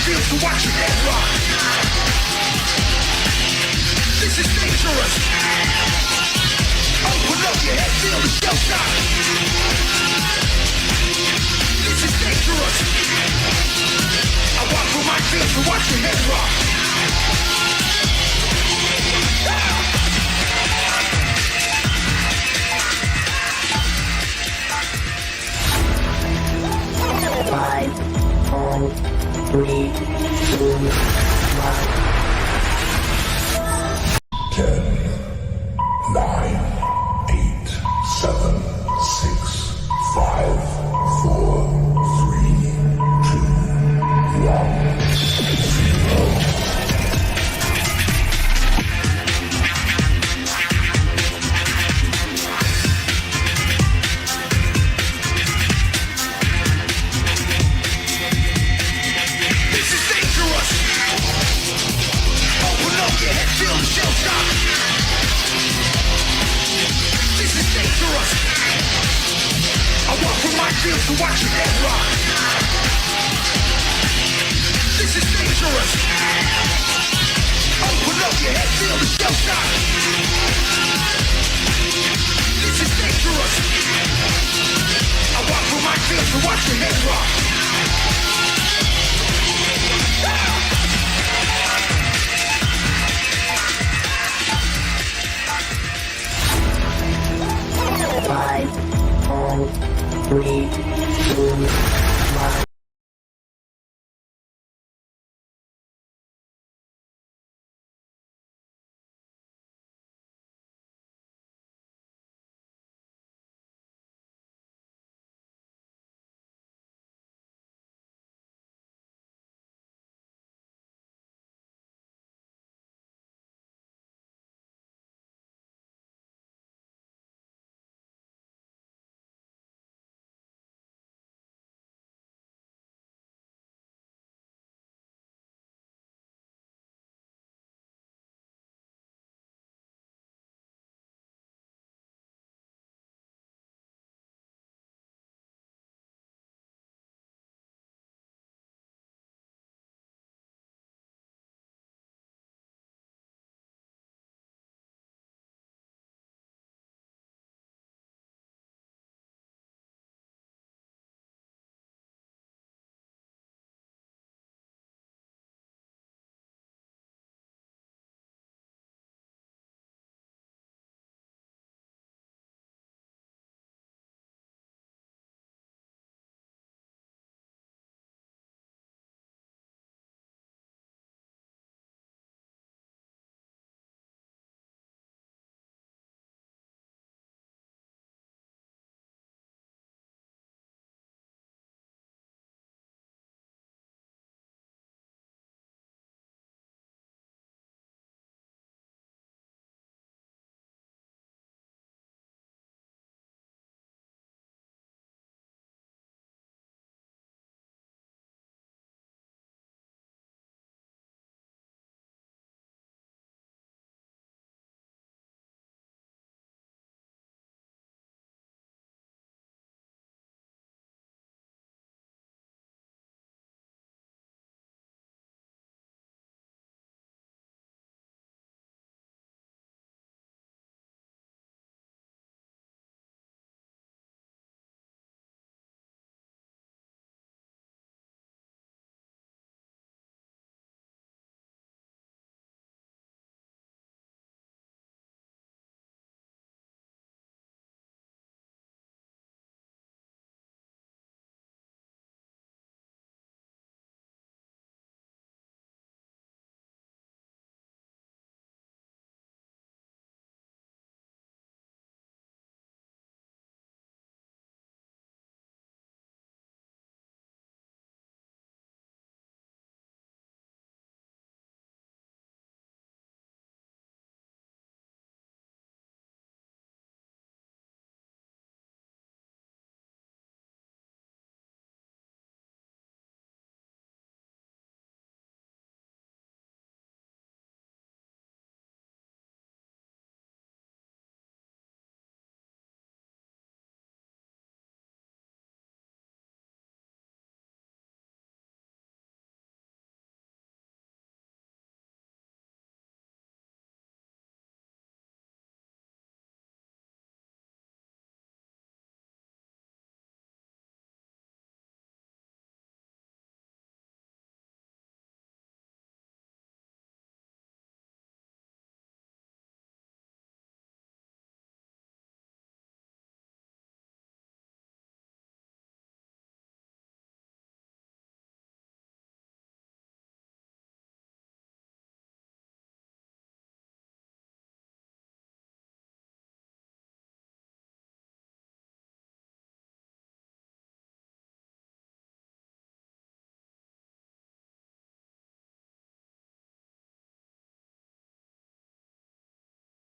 feel, so watch your head rock. This is dangerous. Open up your head, feel the shell shock. This is dangerous. I walk through my field, so watch your head rock. Five, four, three, two, one. 10, 9, 8, 7, 6, 5, 4, 3, 2, 1, 0. Feel the shell shock. This is dangerous. I walk through my field, so watch your head rock. This is dangerous. Open up your head, feel the shell shock. This is dangerous. I walk through my field, so watch your head rock. Five, four, three, two, one.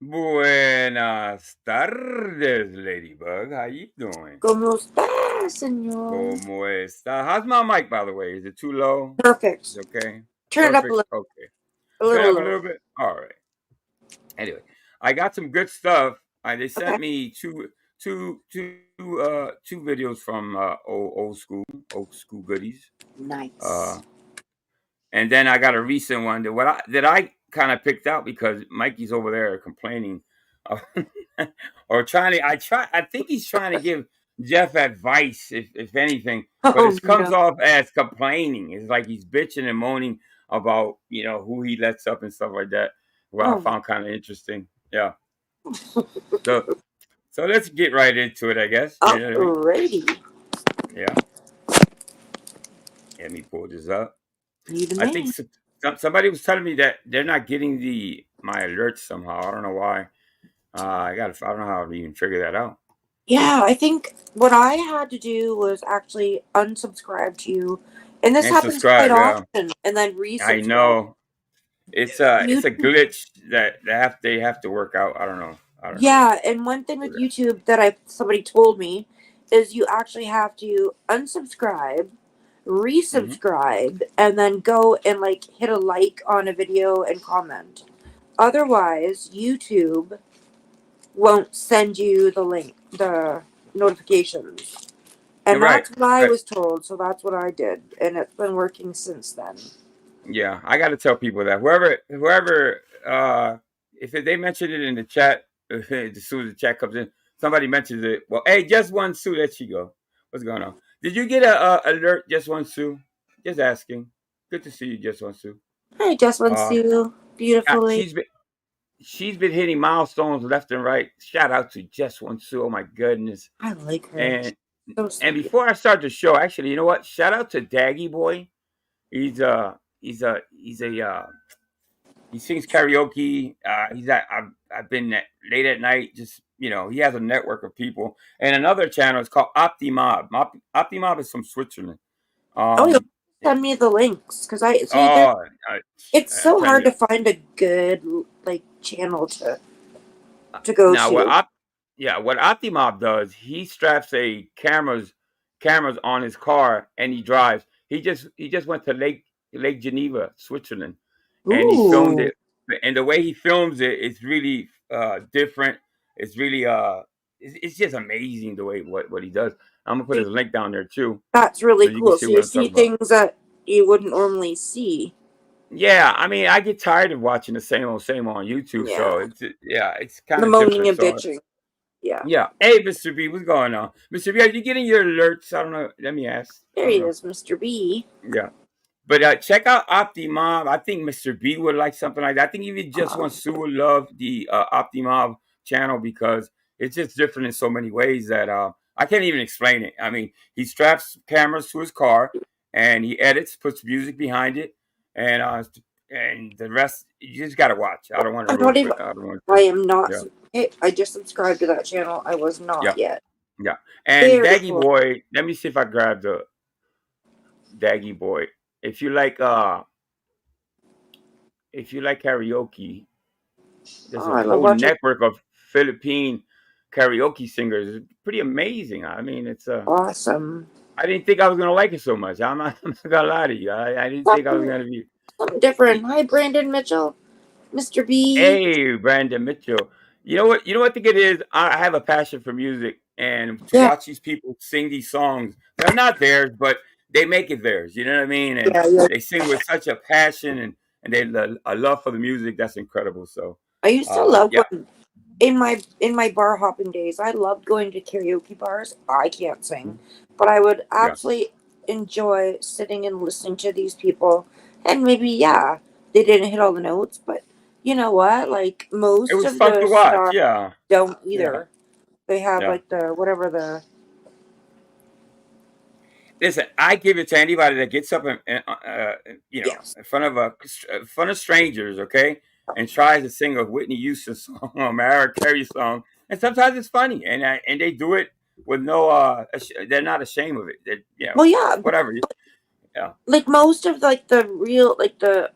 Buenas tardes, Ladybug. How you doing? ¿Cómo está, señor? Como está? How's my mic, by the way? Is it too low? Is Perfect. it okay? Turn it up a Perfect. little, Okay. a Turn it little up a lower. little bit. All right. Anyway, I got some good stuff. They Okay. sent me two videos from old school goodies. Nice. Uh, and then I got a recent one that I kind of picked out because Mikey's over there complaining, uh, or trying to. I think he's trying to give Jeff advice, if anything, but Oh it comes no. off as complaining. It's like he's bitching and moaning about who he lets up and stuff like that. What I Oh. found kind of interesting. Yeah. So so let's get right into it. I guess. You know what I mean? Alrighty. Yeah. Let me pull this up. You the I think man. somebody was telling me that they're not getting my alerts somehow. I don't know why. I don't know how to even figure that out. Yeah, I think what I had to do was actually unsubscribe to you, and this And happens quite subscribe, yeah. often, and then I resubscribe. know it's a YouTube. glitch that they have to work out. I don't know. I don't know. Yeah, and one thing with YouTube that somebody told me is you actually have to unsubscribe, Mm-hmm. resubscribe, and then go and like hit a like on a video and comment. Otherwise, YouTube won't send you the link, the notifications. You're And right. that's what I Right. was told, so that's what I did, and it's been working since then. Yeah, I got to tell people that whoever if they mention it in the chat, as soon as the chat comes in, somebody mentions it. Well, hey, just one Sue, there she go. What's going on? Did you get a alert, just one Sue? Just asking. Good to see you, just one Sue. Hi, Just wants Uh, to beautifully. she's been hitting milestones left and right. Shout out to just one Sue. Oh my goodness. I like her. And So and sweet. before I start the show, actually, you know what? Shout out to Daggy Boy. He's he sings karaoke. I've been late at night. Just he has a network of people, and another channel is called Optimob. Optimob is from Switzerland. Oh, you'll Um, send me the links because I see there. oh, It's I'm so telling hard you. to find a good like channel to go Now to. what Optimob does, he straps a cameras on his car and he drives. He just went to Lake Geneva, Switzerland, and he filmed Ooh, it. And the way he films it is really different. It's really it's just amazing the way what he does. I'm gonna put his link down there too, that's so really you can cool. see So what you I'm see talking about. things that you wouldn't normally see. Yeah, I mean, I get tired of watching the same on YouTube, Yeah, so it's kind the of moaning different. and So bitching. Yeah, yeah. Hey, Mr. B, what's going on? Mr. B, are you getting your alerts? I don't know. Let me ask. I there he don't know. is, Mr. B. Yeah. But check out Optimob. I think Mr. B would like something like that. I think even just one Sue would love the Optimob channel because it's just different in so many ways that I can't even explain it. I mean, he straps cameras to his car and he edits, puts music behind it, and the rest you just gotta watch. I don't want to I'm not ruin even. it. I don't want I to. am not. Yeah, I just subscribed to that channel. I was not yeah, yet. yeah. And Very Daggy cool. Boy, let me see if I grab the Daggy Boy. If you like uh if you like karaoke, there's Oh, a I love whole watching. network of Philippine karaoke singers. It's pretty amazing. I mean, Awesome. I didn't think I was gonna like it so much. I'm not gonna lie to you. I didn't think I was Something, gonna be. something different. Hi, Brandon Mitchell, Mr. B. Hey, Brandon Mitchell. You know what? You know what I think it is. I have a passion for music, and to Yeah, watch these people sing these songs, they're not theirs, but they make it theirs. You know what I mean? And yeah, yeah. they sing with such a passion and a love for the music that's incredible. So, I used to love yeah, going in my bar hopping days. I loved going to karaoke bars. I can't sing, but I would yeah. absolutely enjoy sitting and listening to these people. And maybe, yeah, they didn't hit all the notes, but you know what? Like It most was of fun the to watch. stars Yeah, don't yeah, either. They have yeah. like the whatever the Listen, I give it to anybody that gets up yes. in front of strangers, okay, and tries to sing a Whitney Houston song or a Mariah Carey song, and sometimes it's funny, and they do it with no, they're not ashamed of it. They, Well, yeah, whatever. Yeah, like most of like the real like the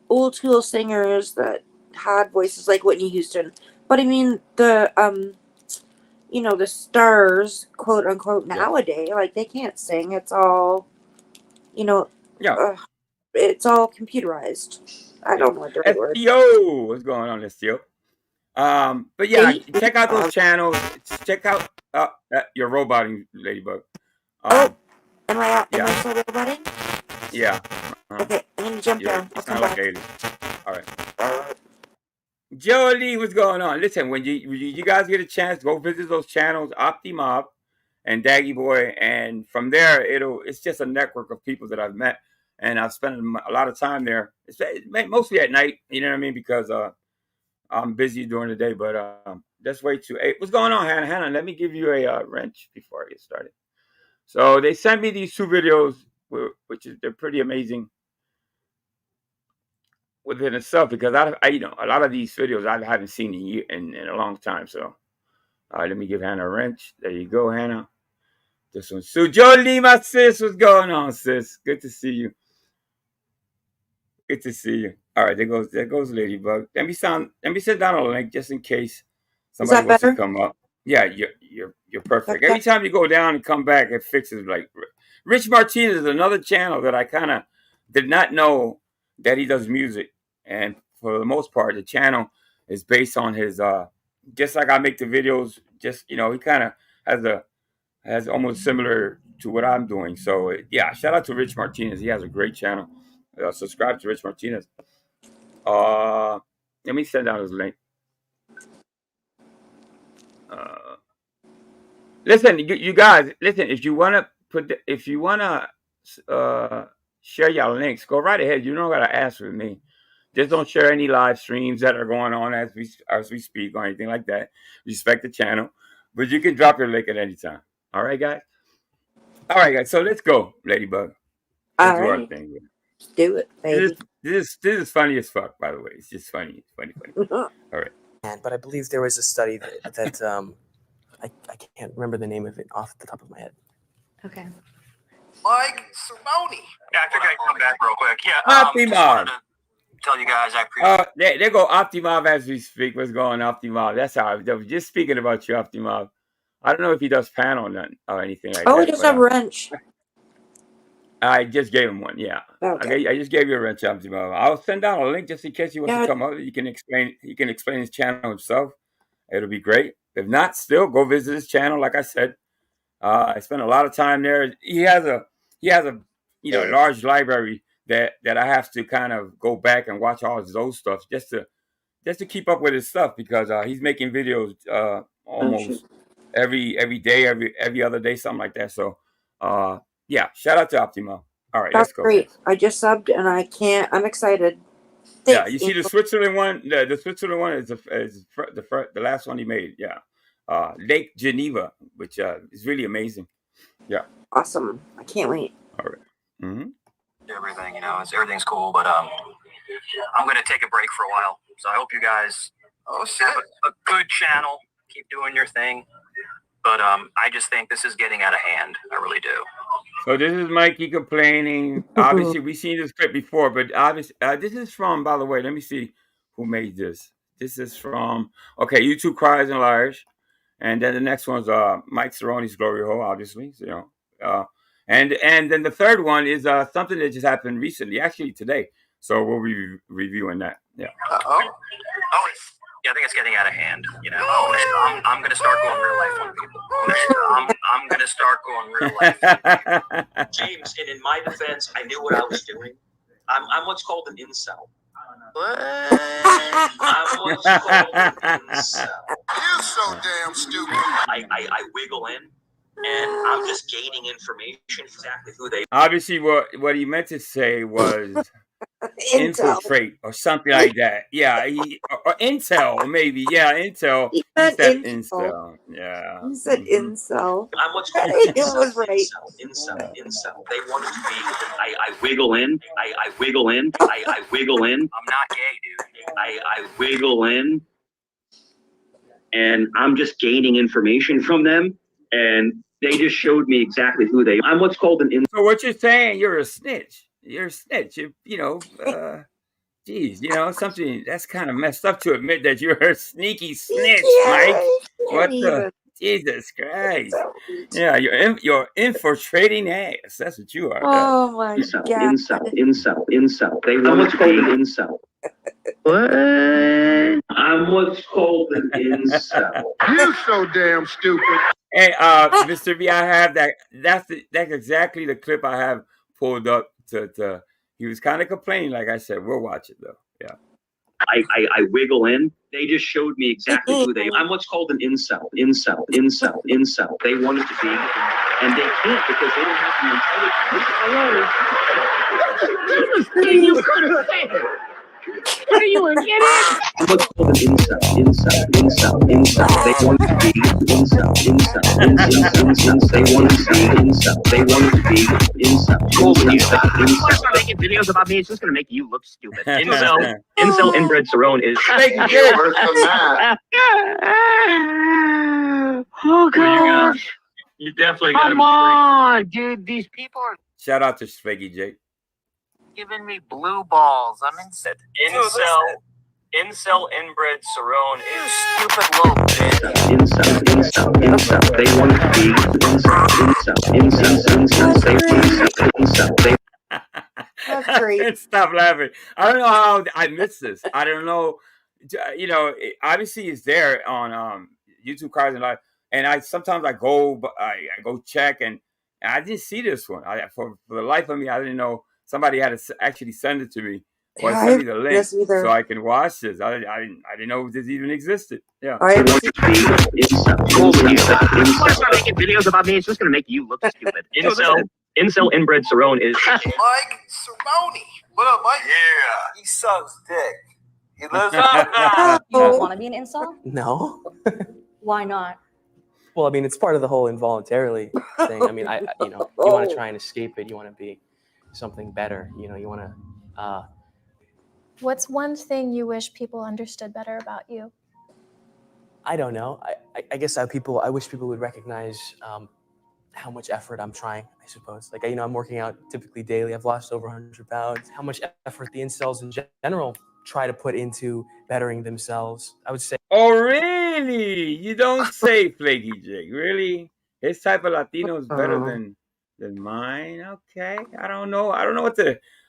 old school singers that had voices like Whitney Houston, But I mean the the stars, quote unquote, Yeah. nowadays, like they can't sing. It's all, Yeah. it's all computerized. I Yeah. don't know what the right word. STO. What's going on, STO? But yeah, check out those channels. Check out your roboting, Ladybug. Am I Yeah. still roboting? Yeah. Okay, I'm gonna jump Yeah. down. You I'll come sound like back. Haley. All right. Jolie, what's going on? Listen, when you guys get a chance, go visit those channels, Optimob and Daggy Boy, and from there it's just a network of people that I've met, and I've spent a lot of time there. It's mostly at night, you know what I mean, because I'm busy during the day. But that's way too. Hey, what's going on, Hannah? Hannah, let me give you a wrench before I get started. So they sent me these 2 videos, they're pretty amazing within itself, because I a lot of these videos I haven't seen in a long time. So let me give Hannah a wrench. There you go, Hannah. This one's Sue Jolie, my sis. What's going on, sis? Good to see you. Good to see you. All right, there goes Ladybug. Let me send down a link just in case somebody that wants to better? come up. Yeah, you're perfect. Okay. Every time you go down and come back, it fixes. Like Rich Martinez is another channel that I kind of did not know that he does music, and for the most part, the channel is based on his just like I make the videos. Just he kind of has almost similar to what I'm doing. So yeah, shout out to Rich Martinez. He has a great channel. Subscribe to Rich Martinez. Let me send down his link. Listen, you guys, listen. If you wanna share your links, go right ahead. You don't gotta ask for me. Just don't share any live streams that are going on as we speak or anything like that. Respect the channel, but you can drop your link at any time. All right, guys. All right, guys. So let's go, Ladybug. Let's All do our right, thing. let's do it, baby. This is funny as fuck. By the way, it's just funny. Funny. All right. But I believe there was a study that I can't remember the name of it off the top of my head. Okay. Mike Cerrone. Yeah, I think I come back real quick. Yeah, Optimob. just wanted to tell you guys I appreciate. There go Optimob as we speak. What's going on, Optimob? That's how I was just speaking about you, Optimob. I don't know if he does panel or anything like that. Oh, he does have a wrench. I just gave him one. Yeah. Okay. I just gave you a wrench, Optimob. I'll send down a link just in case he wants Yeah. to come up. He can explain his channel himself. It'll be great. If not, still go visit his channel. Like I said, I spent a lot of time there. He has a large library that I have to kind of go back and watch all his old stuff just to keep up with his stuff, because he's making videos almost every day, every other day, something like that. So yeah, shout out to Optimo. All right, let's go. Great. Guys. I just subbed and I'm excited. Thanks, yeah, you see the Switzerland one. The Switzerland one is the last one he made. Yeah, Lake Geneva, which is really amazing. Yeah. Awesome. I can't wait. All right. Mm-hmm. Everything, everything's cool, but I'm gonna take a break for a while. So I hope you guys have a good channel. Keep doing your thing. But I just think this is getting out of hand. I really do. So this is Mikey complaining. Obviously, we've seen this clip before, but obviously, this is from, by the way, let me see who made this. This is from, YouTube Cries and Liars. And then the next one's Mike Cerrone's Glory Hole, obviously. So, and then the third one is something that just happened recently, actually today. So we'll be reviewing that. Yeah. Yeah, I think it's getting out of hand. I'm gonna start going real life on people. I'm gonna start going real life. James, and in my defense, I knew what I was doing. I'm what's called an incel. I'm what's called an incel. You're so damn stupid. I wiggle in, and I'm just gaining information exactly who they. Obviously, what he meant to say was infiltrate or something like that. Yeah, or intel maybe. Yeah, intel. He said incel. Yeah. He said incel. I'm what's called it was right. Incel. They wanted to be. I wiggle in. I wiggle in. I wiggle in. I'm not gay, dude. I wiggle in, and I'm just gaining information from them, and they just showed me exactly who they. I'm what's called an incel. So what you're saying? You're a snitch. You're a snitch. Geez, something that's kind of messed up to admit that you're a sneaky snitch, Mike. What the? Jesus Christ! Yeah, you're infiltrating ass. That's what you are. Oh my Incel, god. incel. They want what's called an incel. What? I'm what's called an incel. You're so damn stupid. Hey, Mr. B, I have that. That's exactly the clip I have pulled up. To he was kind of complaining, like I said. We'll watch it though. Yeah. I wiggle in. They just showed me exactly who they. I'm what's called an incel. They want it to be, and they can't because they don't have the intelligence. You could have said it. What are you an idiot? I'm what's called an incel. They want it to be incel. They want it to be incel. They want it to be incel. Start making videos about me. It's just gonna make you look stupid. Incel inbred Cerrone is. Oh gosh! You definitely got Come on, dude. These people are Shout out to Swaggy Jake. giving me blue balls. I'm insane. Incel inbred Cerrone is Stupid little bitch. Incel. They want to be incel. That's great. Stop laughing. I don't know how I missed this. I don't know. Obviously it's there on YouTube Cars and Life, and I sometimes I go check, and I didn't see this one. For the life of me, I didn't know somebody had to actually send it to me or Yeah, send me the link this either. so I can watch this. I didn't know this even existed. Yeah. I haven't seen Start making videos about me. It's just gonna make you look stupid. Incel inbred Cerrone is. Mike Cerrone. What up, Mike? Yeah. He sucks dick. He lives up. You don't want to be an incel? No. Why not? Well, I mean, it's part of the whole involuntarily thing. I mean, you want to try and escape it. You want to be something better. You want to. What's one thing you wish people understood better about you? I don't know. I guess I wish people would recognize how much effort I'm trying, I suppose. Like, I'm working out typically daily. I've lost over 100 pounds. How much effort the incels in general try to put into bettering themselves, I would say. Oh, really? You don't say, Flaky Jake. Really? His type of Latino is better than mine? Okay. I don't know. I don't know.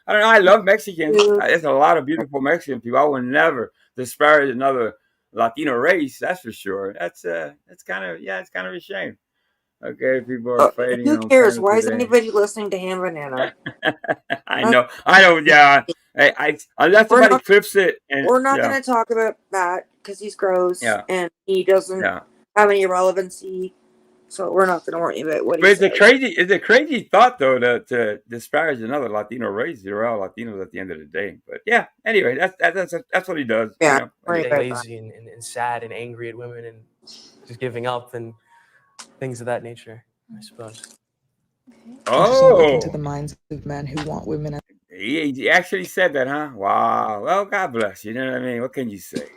I love Mexicans. There's a lot of beautiful Mexican people. I would never disparage another Latino race. That's for sure. It's kind of a shame. Okay, people are fighting. Who cares? Why is anybody listening to Ham Banana? I know. Yeah. Unless somebody clips it. And, we're not going to talk about that because he's gross and he doesn't have any relevancy. So we're not going to worry about what he says. It's a crazy thought, though, to disparage another Latino race. They're all Latinos at the end of the day. But yeah, anyway, that's what he does. Yeah, lazy and sad and angry at women and just giving up and things of that nature, I suppose. Oh, into the minds of men who want women. He actually said that, huh? Wow. Well, God bless. You know what I mean? What can you say?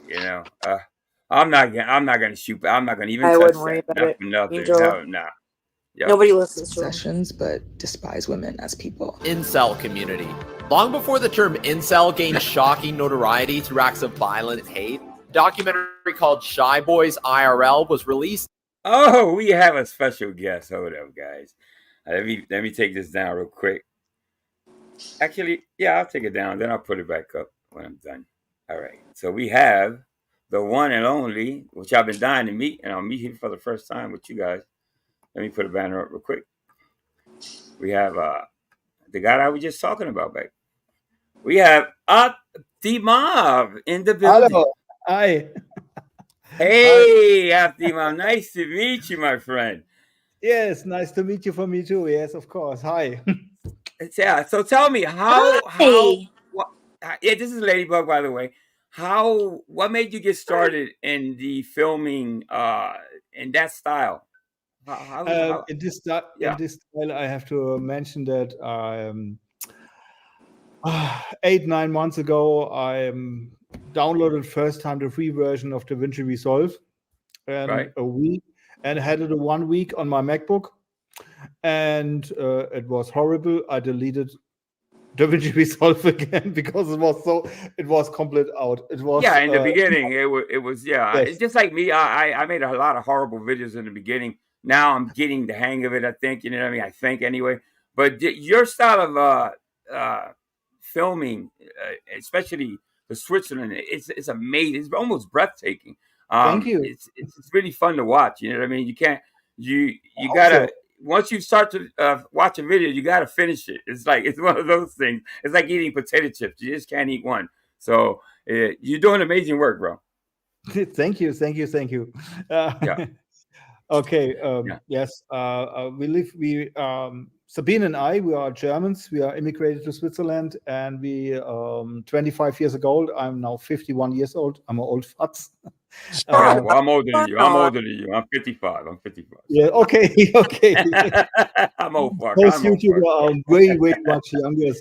I'm not gonna shoot. I'm not gonna even. I touch wouldn't worry that. about Nothing. Angel. No. Yep. Nobody listens to Possessions, but despise women as people. Incel community. Long before the term incel gained shocking notoriety through acts of violent hate, a documentary called Shy Boys IRL was released. Oh, we have a special guest. Hold up, guys. Let me take this down real quick. Actually, yeah, I'll take it down. Then I'll put it back up when I'm done. All right. So we have the one and only, which I've been dying to meet, and I'll meet him for the first time with you guys. Let me put a banner up real quick. We have the guy I was just talking about back. We have Optimob in the building. Hello. Hi. Hey, Optimob. Nice to meet you, my friend. Yes, nice to meet you for me too. Yes, of course. Hi. Yeah. So tell me how this is Ladybug, by the way. What made you get started in the filming in that style? In this style, I have to mention that 8-9 months ago, I downloaded first time the free version of DaVinci Resolve, and a week, and had it 1 week on my MacBook, and it was horrible. I deleted DaVinci Resolve again because it was complete out. It was in the beginning it was Yes. It's just like me. I made a lot of horrible videos in the beginning. Now I'm getting the hang of it. I think, you know what I mean. I think anyway. But your style of filming, especially for Switzerland, it's amazing. It's almost breathtaking. Thank you. It's really fun to watch. You know what I mean. You gotta. Once you start to watch a video, you got to finish it. It's one of those things. It's like eating potato chips. You just can't eat one. So you're doing amazing work, bro. Thank you. Yeah. Okay. Yeah. Yes. Sabine and I, we are Germans. We are immigrated to Switzerland, and we 25 years old. I'm now 51 years old. I'm an old futz. Yeah, well, I'm older than you. I'm 55. Yeah. Okay. I'm old fuck. Most YouTubers are way much younger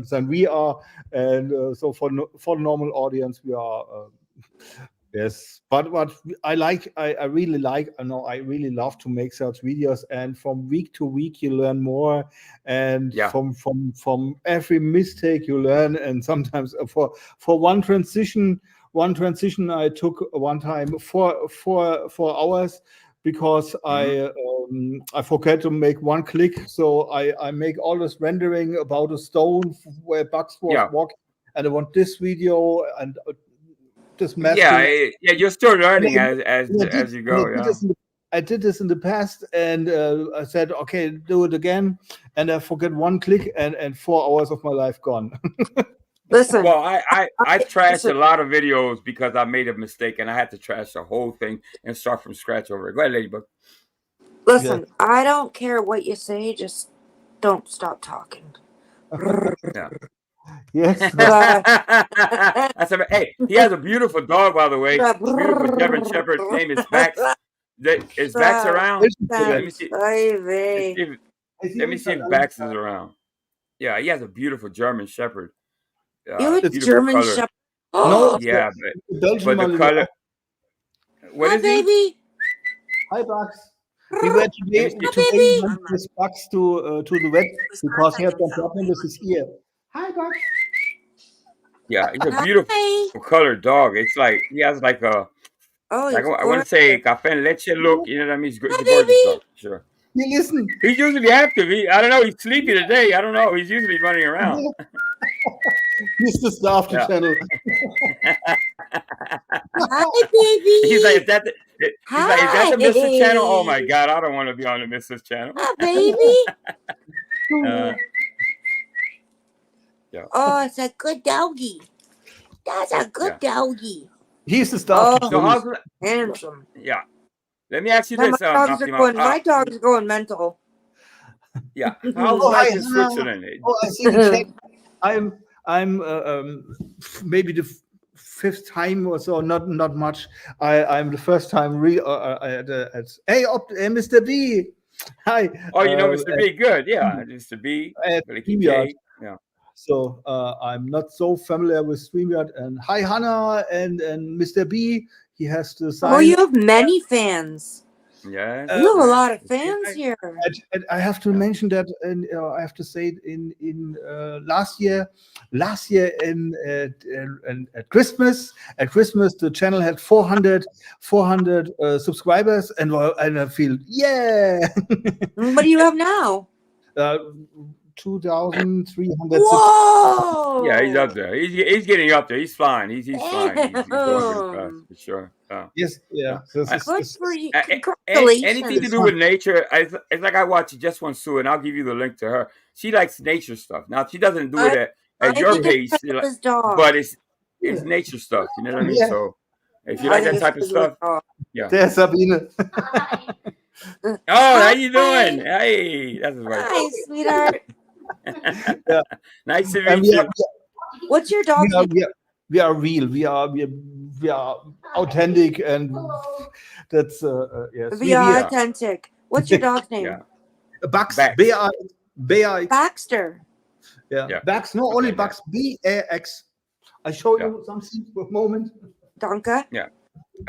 than we are, and so for the normal audience, we are. Yes, but what I really love to make such videos, and from week to week you learn more, and from every mistake you learn, and sometimes for one transition I took one time 4 hours because I forgot to make one click, so I make all this rendering about a stone where Bugs was walking, and I want this video and. You're still learning as you go. I did this in the past, and I said, okay, do it again, and I forget one click, and 4 hours of my life gone. Listen. Well, I trashed a lot of videos because I made a mistake, and I had to trash the whole thing and start from scratch over. Go ahead, Ladybug. Listen, I don't care what you say, just don't stop talking. Yeah. Yes. Hey, he has a beautiful dog, by the way. Beautiful German Shepherd. His name is Vax. Is Vax around? Let me see. Let me see if Vax is around. Yeah, he has a beautiful German Shepherd. German color. Shepherd. No, yeah, but the color. What is he? Hi, Bugs. We were today with Bugs to the vet because he had some problem with his ear. Hi, Bugs. Yeah, it's a beautiful colored dog. It's like he has like a I want to say café en leche look. You know what I mean? He's a gorgeous dog. Sure. You listen. He's usually active. I don't know. He's sleepy today. I don't know. He's usually running around. He's the star of the channel. Hi, baby. He's like, is that the Mr. Channel? Oh my God, I don't want to be on the Mr. Channel. Hi, baby. Yeah. Oh, it's a good doggy. That's a good doggy. He's the star. Oh, handsome. Yeah. Let me ask you this. My dogs are going mental. Yeah. How's life in Switzerland? I see the chat. I'm maybe the 5th time or so. Not much. I'm the first time hey, Mr. B. Hi. Oh, you know Mr. B. Good. Yeah, Mr. B. Yeah. So I'm not so familiar with StreamYard. And hi, Hannah and Mr. B. He has to sign. Oh, you have many fans. Yeah, you have a lot of fans here. I have to mention that, and I have to say in last year in at Christmas the channel had 400 subscribers, and I feel What do you have now? 2,300. Whoa! Yeah, he's up there. He's getting up there. He's flying. He's flying. He's going really fast for sure. Yes, yeah. Good for you. Congratulations. Anything to do with nature, it's like I watch Just One Sue, and I'll give you the link to her. She likes nature stuff. Now she doesn't do it at your pace, but it's nature stuff. You know what I mean? So if you like that type of stuff, There's Sabine. Oh, how you doing? Hey, that's right. Hi, sweetheart. Nice to meet you. What's your dog's name? We are real. We are authentic, and that's yes. We are authentic. What's your dog's name? Bugs. B-I-X. Baxter. Yeah. Bugs. No, only Bugs. B-A-X. I show you something for a moment. Danke. Yeah.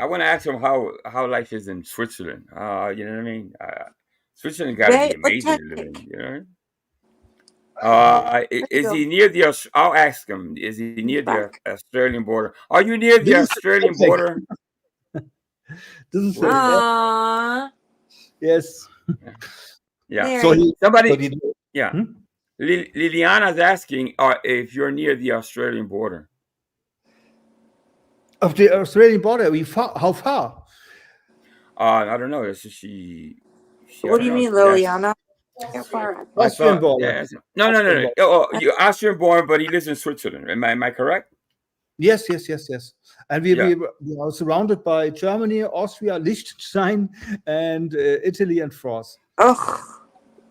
I want to ask him how life is in Switzerland. You know what I mean? Switzerland got to be amazing to live in. You know? Is he near the? I'll ask him. Is he near the Back. Australian border? Are you near the This is Australian perfect. border? This is Aww. yes. Yeah. There So you he, Somebody. so he, Yeah. Hmm? Liliana's asking if you're near the Australian border. of the Australian border, how far? I don't know. This is she. I What do don't you know. mean, Yes. Liliana? How far? I Austrian thought. border. Yes. No. Austrian border. Oh, you're Austrian born, but he lives in Switzerland. Am I correct? Yes. And Yeah. we are surrounded by Germany, Austria, Liechtenstein, and Italy and France. Ugh.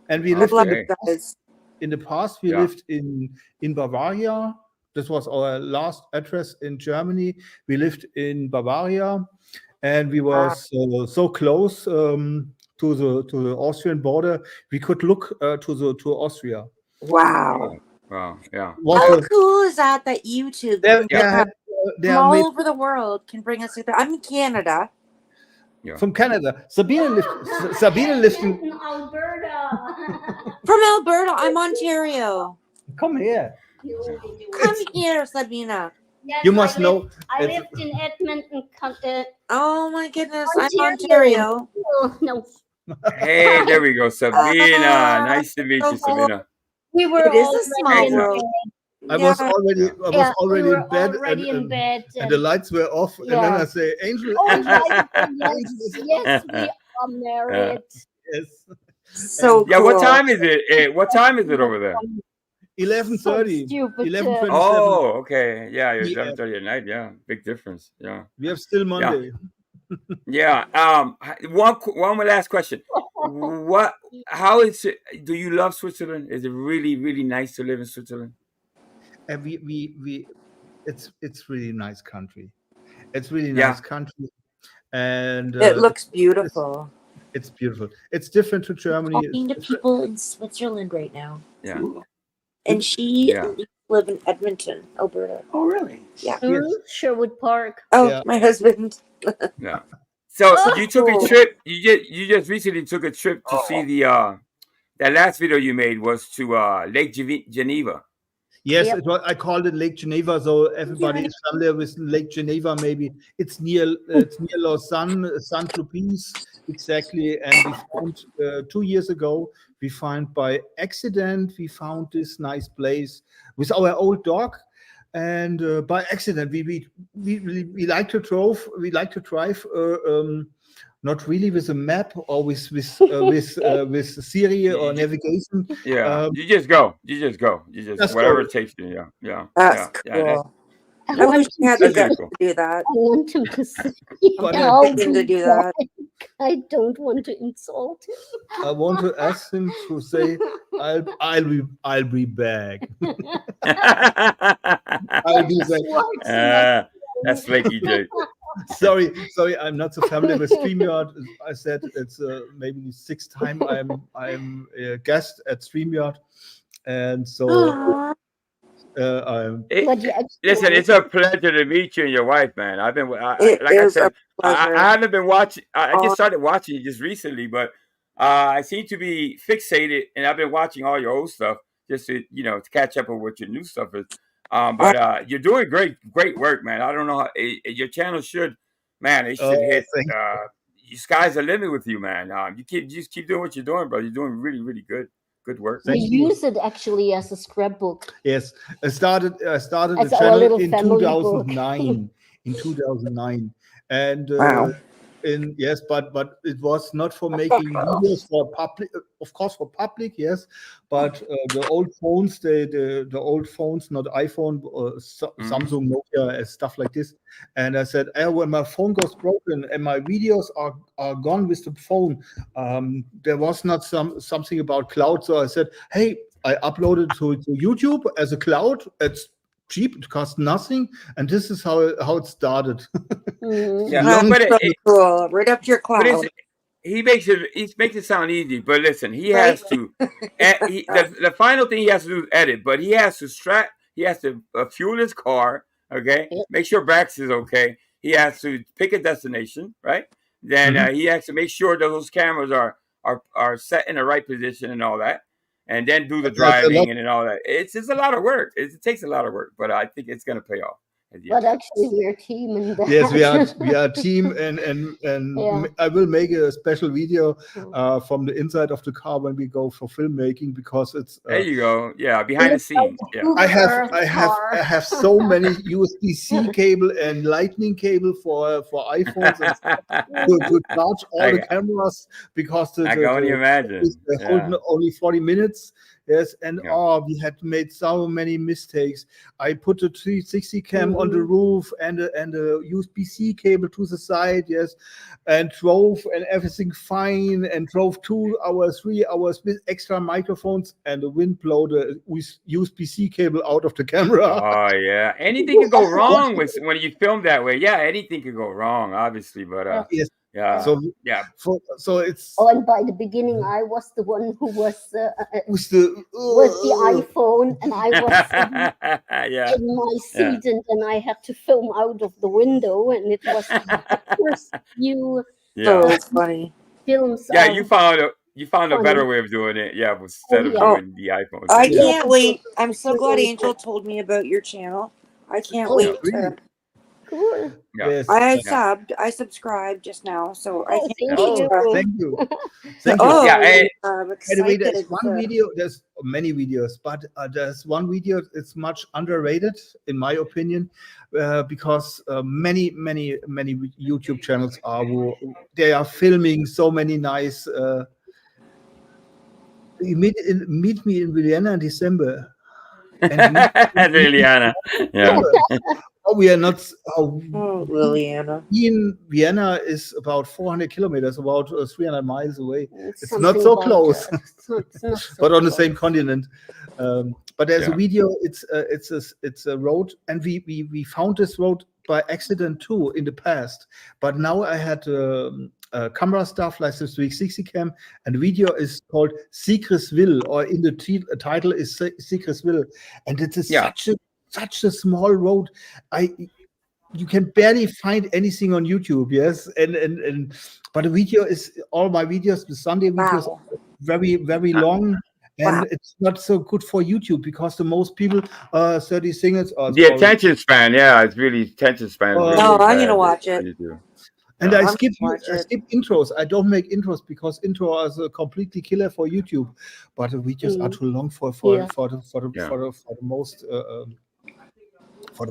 And we I lived love in you guys. the past. We Yeah. lived in Bavaria. This was our last address in Germany. We lived in Bavaria, and we were so close to the Austrian border. We could look to Austria. Wow. Wow. Yeah. How cool is that YouTube can bring us from all over the world can bring us together? I'm in Canada. Yeah. From Canada. Sabine lived in Alberta. From Alberta. I'm Ontario. Come here. Come here, Sabina. Yes, You must know. I lived in Edmonton. Oh my goodness, I'm Ontario. Oh, no. Hey, there we go, Sabina. Nice to meet you, Sabina. We were It is a already small in world. bed. I was already we in were bed, already in bed, and the lights were off, and then I say, Angel. Oh, yes, we are married. Yes. So yeah. cool. What time is it? What time is it over there? 11:30. 11:27. Oh, okay. Yeah, it's 11:30 at night. Yeah, big difference. Yeah. We have still Monday. Yeah. One last question. How is it? Do you love Switzerland? Is it really, really nice to live in Switzerland? And it's really nice country. It's really nice country, and it looks beautiful. It's beautiful. It's different to Germany. Talking to people in Switzerland right now. Yeah. And she live in Edmonton, Alberta. Oh, really? Yeah. Sherwood Park. Oh, my husband. Yeah. So you took a trip. You just recently took a trip to see the that last video you made was to Lake Geneva. Yes, I called it Lake Geneva, so everybody is familiar with Lake Geneva. Maybe it's near Lausanne, Saint-Tropez, exactly. And we found 2 years ago, we found by accident this nice place with our old dog, and by accident we like to drive. We like to drive. Not really with a map or with Siri or navigation. Yeah, you just go. You just whatever it takes you. Yeah. That's cool. I wish we had the guts to do that. I want him to see him to do that. I don't want to insult him. I want to ask him to say, "I'll be back." I'll be back. That's flaky, Jay. Sorry, I'm not so familiar with StreamYard. I said it's maybe the 6th time I'm a guest at StreamYard, and so listen, it's a pleasure to meet you and your wife, man. I haven't been watching. I just started watching you just recently, but I seem to be fixated, and I've been watching all your old stuff just to to catch up with what your new stuff is. But you're doing great work, man. I don't know how your channel should hit. You sky's the limit with you, man. You just keep doing what you're doing, bro. You're doing really, really good work. We use it actually as a scrapbook. Yes, I started As the our channel little in family 2009. In 2009, and wow. But it was not for making videos for public, of course for public, yes. But the old phones, the old phones, not iPhone, Samsung, Nokia, stuff like this. And I said, when my phone goes broken and my videos are gone with the phone, there was not something about cloud. So I said, hey, I uploaded to YouTube as a cloud. It's cheap, it costs nothing, and this is how it started. Yeah, but cool. Right up to your cloud. He makes it sound easy, but listen, he has to. The final thing he has to do is edit, but he has to fuel his car. Okay, make sure Brax is okay. He has to pick a destination, right? Then he has to make sure that those cameras are set in the right position and all that. and then do the That's a lot. driving and all that. It's a lot of work. It takes a lot of work, but I think it's gonna pay off. But actually, we're a team in that. Yes, we are a team, and Yeah. I will make a special video from the inside of the car when we go for filmmaking, because it's There you go. Yeah, behind the scenes. Yeah. I have so many USB-C cable and lightning cable for iPhones and stuff to charge all the cameras, because I can only imagine. Only 40 minutes. Yes, and we had made so many mistakes. I put a 360 cam on the roof and a USB-C cable to the side, yes, and drove, and everything fine, and drove 2 hours, 3 hours with extra microphones, and the wind blew the USB-C cable out of the camera. Oh yeah, anything can go wrong when you film that way. Yeah, anything can go wrong, obviously, but yes. Yeah. So so it's. Oh, and by the beginning, I was the one who was with the iPhone, and I was in my seat, and then I had to film out of the window, and it was the first few funny films. Yeah, you found a better way of doing it. Yeah, instead of doing the iPhone. I can't wait. I'm so glad Angel told me about your channel. I can't wait to. Cool. Yeah. I subscribed just now, so I can't thank wait you. to. Thank you. I'm By the way, there's excited one video. There's many videos, but there's one video. It's much underrated, in my opinion, because many YouTube channels they are filming so many nice. You meet me in Vienna in December. Liliana. Yeah. We are not. Liliana. In Vienna is about 400 kilometers, about 300 miles away. It's not so close, but on the same continent. But there's a video. It's a road, and we found this road by accident too in the past. But now I had camera stuff like this 360 cam, and the video is called Secretsville, or in the title is Secretsville, and it is such a small road. You can barely find anything on YouTube, yes, and but the video is, all my videos, the Sunday videos, are very long, and it's not so good for YouTube, because the most people 30 seconds. The attention span, it's really attention span. Really I'm gonna watch it. And I skip intros. I don't make intros because intro is a completely killer for YouTube, but the videos are too long for the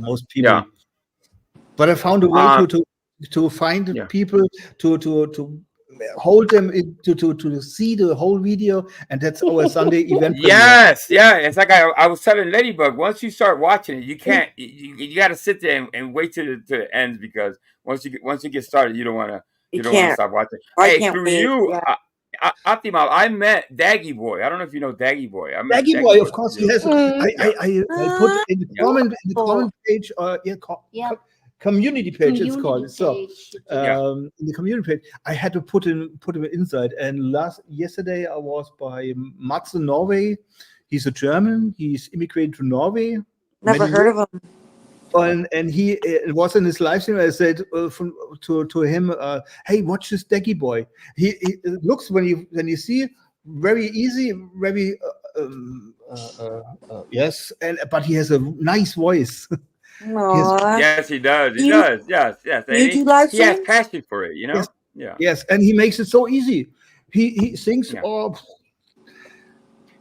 most people. Yeah. But I found a way to find people to hold them to see the whole video, and that's our Sunday event. Yes, it's like I was telling Ladybug, once you start watching it, you can't. You got to sit there and wait till it ends, because once you get started, you don't want to stop watching. Optimob, I met Daggy Boy. I don't know if you know Daggy Boy. I met Daggy Boy, of course, yes. I put in the comment page, community page, it's called. So in the community page, I had to put him inside. And yesterday I was by Mats in Norway. He's a German. He's immigrated to Norway. Never heard of him. And he was in his live stream. I said to him, "Hey, watch this Daggy Boy. He looks, when you see, very easy, very yes, but he has a nice voice." Yes, he does. He does. Yes. And he has passion for it, Yes. Yes, and he makes it so easy. He sings.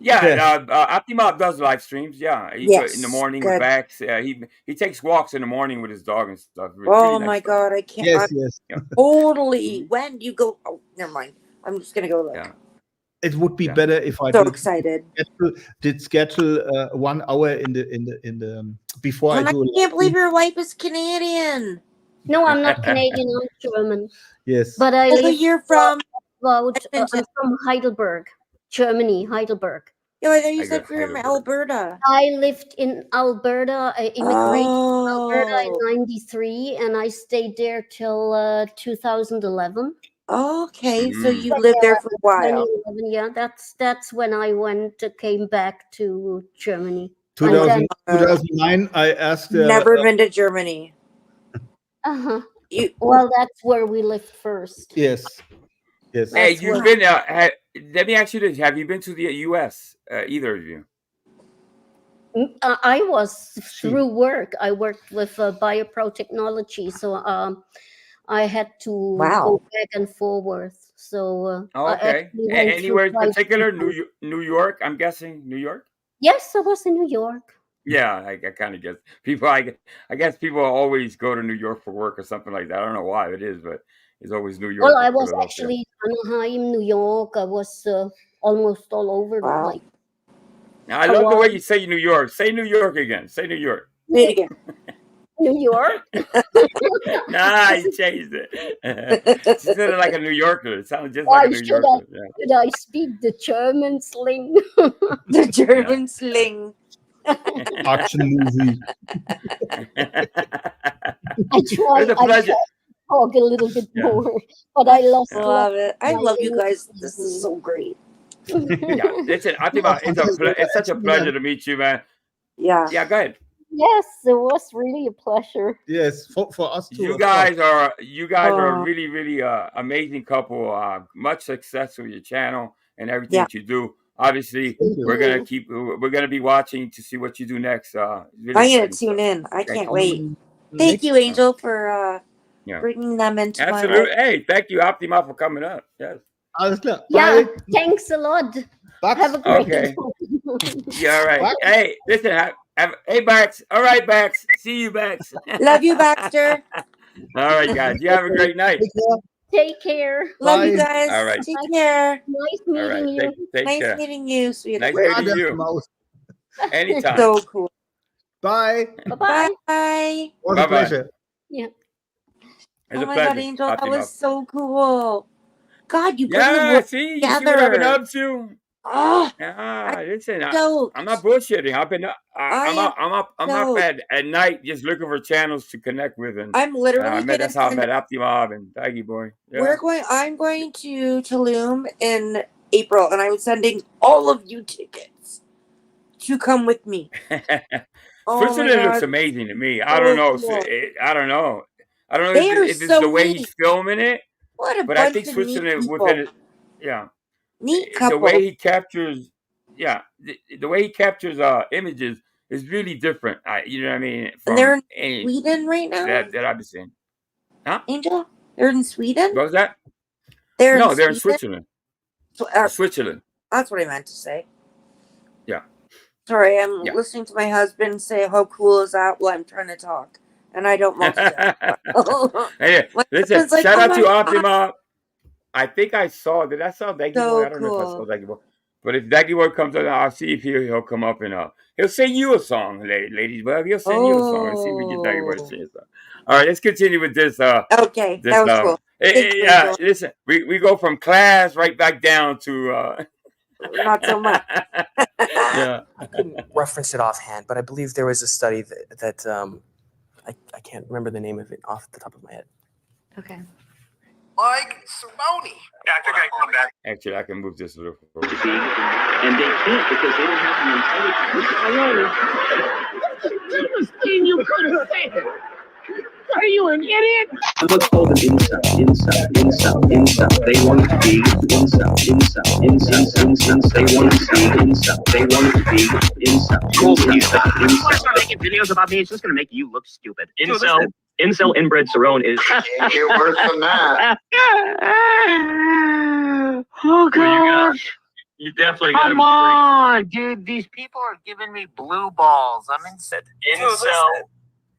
Optimob does live streams. Yeah, in the morning with Vax. He takes walks in the morning with his dog and stuff. My God, I can't. Yes. Totally. When do you go? Oh, never mind. I'm just gonna go look. It would be better if I did schedule 1 hour in the before I do. I can't believe your wife is Canadian. No, I'm not Canadian. I'm German. Yes, but I live. You're from? I'm from Heidelberg, Germany. Heidelberg. Yeah, I thought you said you're from Alberta. I lived in Alberta. I immigrated to Alberta in '93, and I stayed there till 2011. Okay, so you lived there for a while. 2011, that's when I came back to Germany. 2009, I asked. Never been to Germany. Well, that's where we lived first. Yes. Yes. Hey, That's you've what been. Let me ask you this: have you been to the U.S.? Either of you? I was Shoot. through work. I worked with Biopro Technology, so I had to Wow. go back and forward. So Oh, I okay. actually went through Anywhere in quite a particular? few. New York. I'm guessing New York. Yes, I was in New York. Yeah, I kind of guess people. I guess people always go to New York for work or something like that. I don't know why it is, but it's always New Well, York or I was Philadelphia. actually Anaheim, New York. I was almost all over the Wow. place. Now, I love the way Hawaii, you say New York. Say New York again. Say New York. Say it again. New York. Nah, you changed it. She said it like a New Yorker. It sounded just like Why a New Yorker. Yeah. should I speak the German sling? The German sling. Action movie. I try It's a pleasure. to talk a little bit Yeah. more, but I lost Yeah. Love it. I my love you English guys. This is so great. Yeah. Listen, Optimob, it's such a pleasure to meet you, man. Yeah. Yeah, go ahead. Yes, it was really a pleasure. Yes, for us too. You of course. guys are a Oh. really, really amazing couple. Much success with your channel and everything Yeah. that you do. Obviously, Thank you. we're gonna be watching to see what you do next. Really I'm gonna exciting tune stuff. in. I Thank can't you. wait. Thank Next, you, Angel, for Yeah. bringing them into my Absolutely. life. Hey, thank you, Optimob, for coming up. Yes. alles klar. Yeah, Bye. thanks a lot. Bugs. Have a great Okay. day. Yeah, all right. Bugs. Hey, listen, hey, Bax. All right, Bax. See you, Bax. Love you, Baxter. All right, guys. You have a great night. Take care. Take care. Love you Bye. guys. All right. Take care. Nice All meeting right. you. Take Nice care. meeting you, sweetheart. Nice meeting Adam you. Mouse. Anytime. So cool. Bye. Bye-bye. Bye. Was a Bye-bye. pleasure. Yeah. It's Oh a my God, pleasure, Angel, that Optimob. was so cool. God, you put in the Yeah, work see, you see what I've been together. up to? Oh, Yeah, I'm listen, stoked. I'm not bullshitting. I am I'm up stoked. at night just looking for channels to connect with, and I'm literally gonna that's how I send. met Optimob and Daggy Boy. Yeah. I'm going to Tulum in April, and I'm sending all of you tickets to come with me. Oh my Switzerland looks God, amazing to me. I don't so know. cool. I don't know. I don't know They are if it's the so way neat. he's filming it, What a but I bunch think of neat Switzerland people. yeah, Neat the way couple. he captures, yeah, the way he captures images is really different. You know what I mean? And they're From in any Sweden right now, that I've been seeing. Huh? Angel? They're in Sweden? What was that? They're in No, they're in Sweden? Switzerland. Switzerland. That's what I meant to say. Yeah. Sorry, I'm Yeah. listening to my husband say how cool is that while I'm trying to talk. And I don't multitask. Hey, My listen, husband's like, shout oh out to my God, Optimob. I think I saw. Did I saw Daggy Boy? so I don't know if I saw cool. Daggy Boy. But if Daggy Boy comes on, I'll see if he'll come up and he'll sing you a song, ladies. But he'll sing you a song. Let's see if we get Daggy Boy to sing a song. All right, let's continue with this. Okay, that was cool. Thanks, Angel. Listen, we go from class right back down to Not so much. yeah. I couldn't reference it offhand, but I believe there was a study that I can't remember the name of it off the top of my head. Okay. Mike Cerrone. Yeah, I think I come back. Actually, I can move this a little forward. And they can't because they don't have the intelligence. That's the dumbest thing you could have said. Are you an idiot? What's called an incel? They want to be incel. They want to be incel. They want to be incel. Cool. You start making videos about me. It's just going to make you look stupid. Incel inbred Cerrone is. Can't get worse than that. Oh gosh. You definitely Come on, dude. These people are giving me blue balls. I'm insane.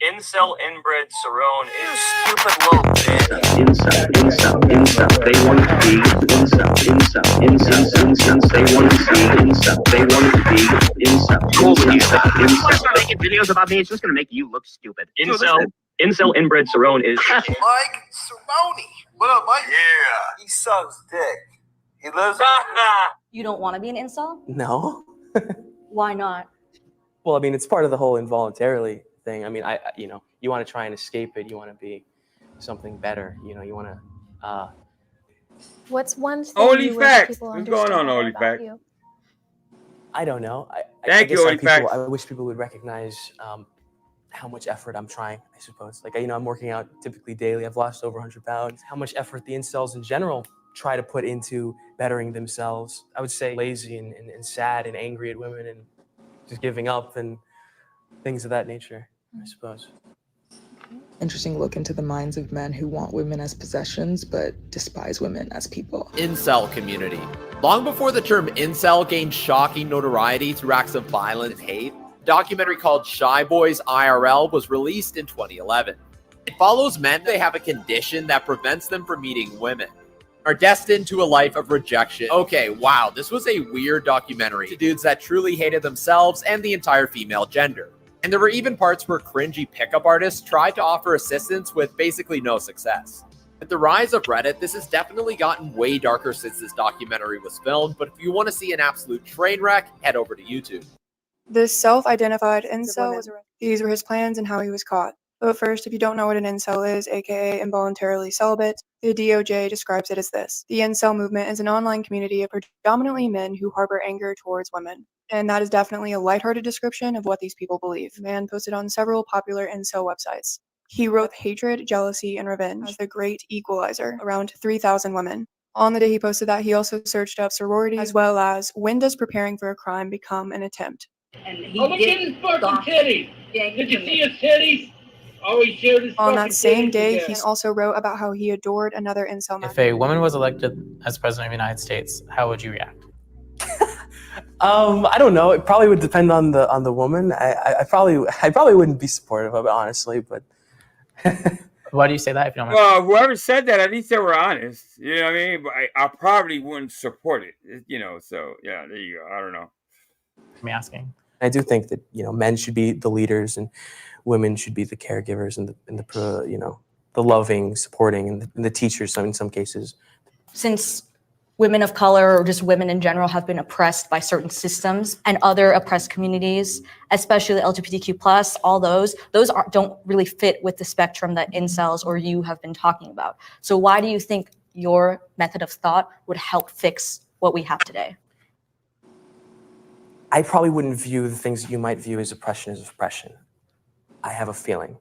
Incel inbred Cerrone is Stupid little bitch. Incel. They want to be incel. They want to be incel. They want to be incel. Cool. You start making videos about me. It's just going to make you look stupid. Incel inbred Cerrone is. Mike Cerrone. What up, Mike? Yeah. He sucks dick. He lives. You don't want to be an incel? No. Why not? Well, I mean, it's part of the whole involuntarily thing. I mean, you want to try and escape it. You want to be something better. You want to. What's one thing Only you wish facts. people What's understood going on, better Only about facts? you? I don't know. I Thank guess you, how Only facts. I wish people would recognize how much effort I'm trying. I suppose, like I'm working out typically daily. I've lost over 100 pounds. How much effort the incels in general try to put into bettering themselves. I would say lazy and sad and angry at women and just giving up and things of that nature, I suppose. Interesting look into the minds of men who want women as possessions but despise women as people. Incel community. Long before the term incel gained shocking notoriety through acts of violence and hate, a documentary called Shy Boys IRL was released in 2011. It follows men that have a condition that prevents them from meeting women, are destined to a life of rejection. Okay, wow, this was a weird documentary to dudes that truly hated themselves and the entire female gender. And there were even parts where cringy pickup artists tried to offer assistance with basically no success. With the rise of Reddit, this has definitely gotten way darker since this documentary was filmed, but if you want to see an absolute train wreck, head over to YouTube. This self-identified incel was arrested. These were his plans and how he was caught. But first, if you don't know what an incel is, aka involuntarily celibate, the DOJ describes it as this. The incel movement is an online community of predominantly men who harbor anger towards women. And that is definitely a lighthearted description of what these people believe. The man posted on several popular incel websites. He wrote hatred, jealousy, and revenge as the great equalizer, around 3,000 women. On the day he posted that, he also searched up sorority as well as when does preparing for a crime become an attempt. And he look at his fucking titties. Did you see his titties? Oh, he showed his On fucking that same titties day, again. he also wrote about how he adored another incel man. If a woman was elected as president of the United States, how would you react? I don't know. It probably would depend on the woman. I probably wouldn't be supportive of it, honestly. But why do you say that? If you don't mind? Well, whoever said that, at least they were honest. You know what I mean? But I probably wouldn't support it. You know, so yeah, there you go. I don't know. Me asking. I do think that men should be the leaders and women should be the caregivers and the loving, supporting, and the teachers. In some cases, Since women of color or just women in general have been oppressed by certain systems and other oppressed communities, especially LGBTQ+, all those don't really fit with the spectrum that incels or you have been talking about. So why do you think your method of thought would help fix what we have today? I probably wouldn't view the things that you might view as oppression as oppression. I have a feeling.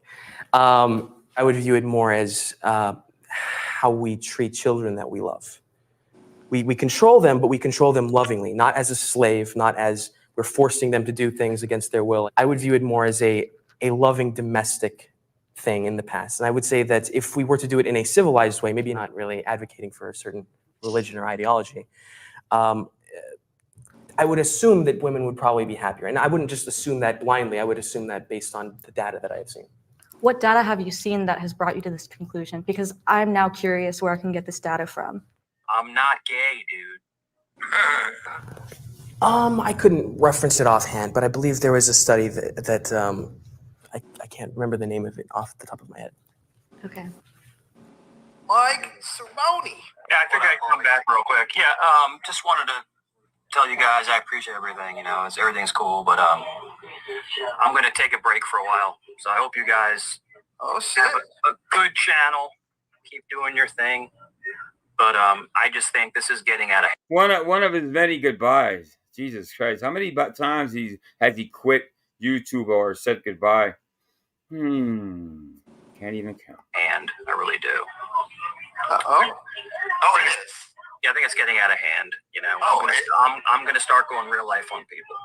I would view it more as how we treat children that we love. We control them, but we control them lovingly, not as a slave, not as we're forcing them to do things against their will. I would view it more as a loving domestic thing in the past. And I would say that if we were to do it in a civilized way, maybe not really advocating for a certain religion or ideology, I would assume that women would probably be happier. And I wouldn't just assume that blindly. I would assume that based on the data that I have seen. What data have you seen that has brought you to this conclusion? Because I'm now curious where I can get this data from. I'm not gay, dude. I couldn't reference it offhand, but I believe there was a study that I can't remember the name of it off the top of my head. Okay. Mike Cerrone. Yeah, I think I'd come back real quick. Yeah, just wanted to tell you guys I appreciate everything. You know, everything's cool, but I'm gonna take a break for a while. So I hope you guys have a good channel. Keep doing your thing. But I just think this is getting out of one of his many goodbyes. Jesus Christ, how many times has he quit YouTube or said goodbye? Can't even count. hand. I really do. Oh, it is. Yeah, I think it's getting out of hand. You know, I'm gonna start going real life on people.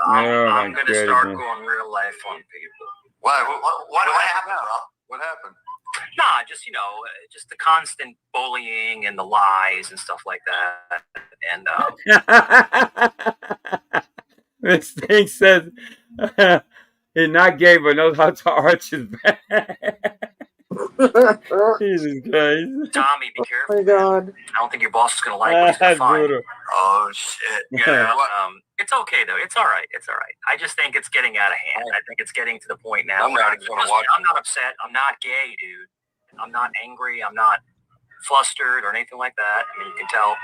I'm gonna start going real life on people. What happened, bro? What happened? Nah, just just the constant bullying and the lies and stuff like that. And this thing says he's not gay, but knows how to arch his back. Jesus Christ. Tommy, be careful. Oh my God. I don't think your boss is gonna like what he's gonna find. Oh shit. Yeah. It's okay though. It's all right. It's all right. I just think it's getting out of hand. I think it's getting to the point now. I'm not upset. I'm not gay, dude. I'm not angry. I'm not flustered or anything like that. I mean, you can tell.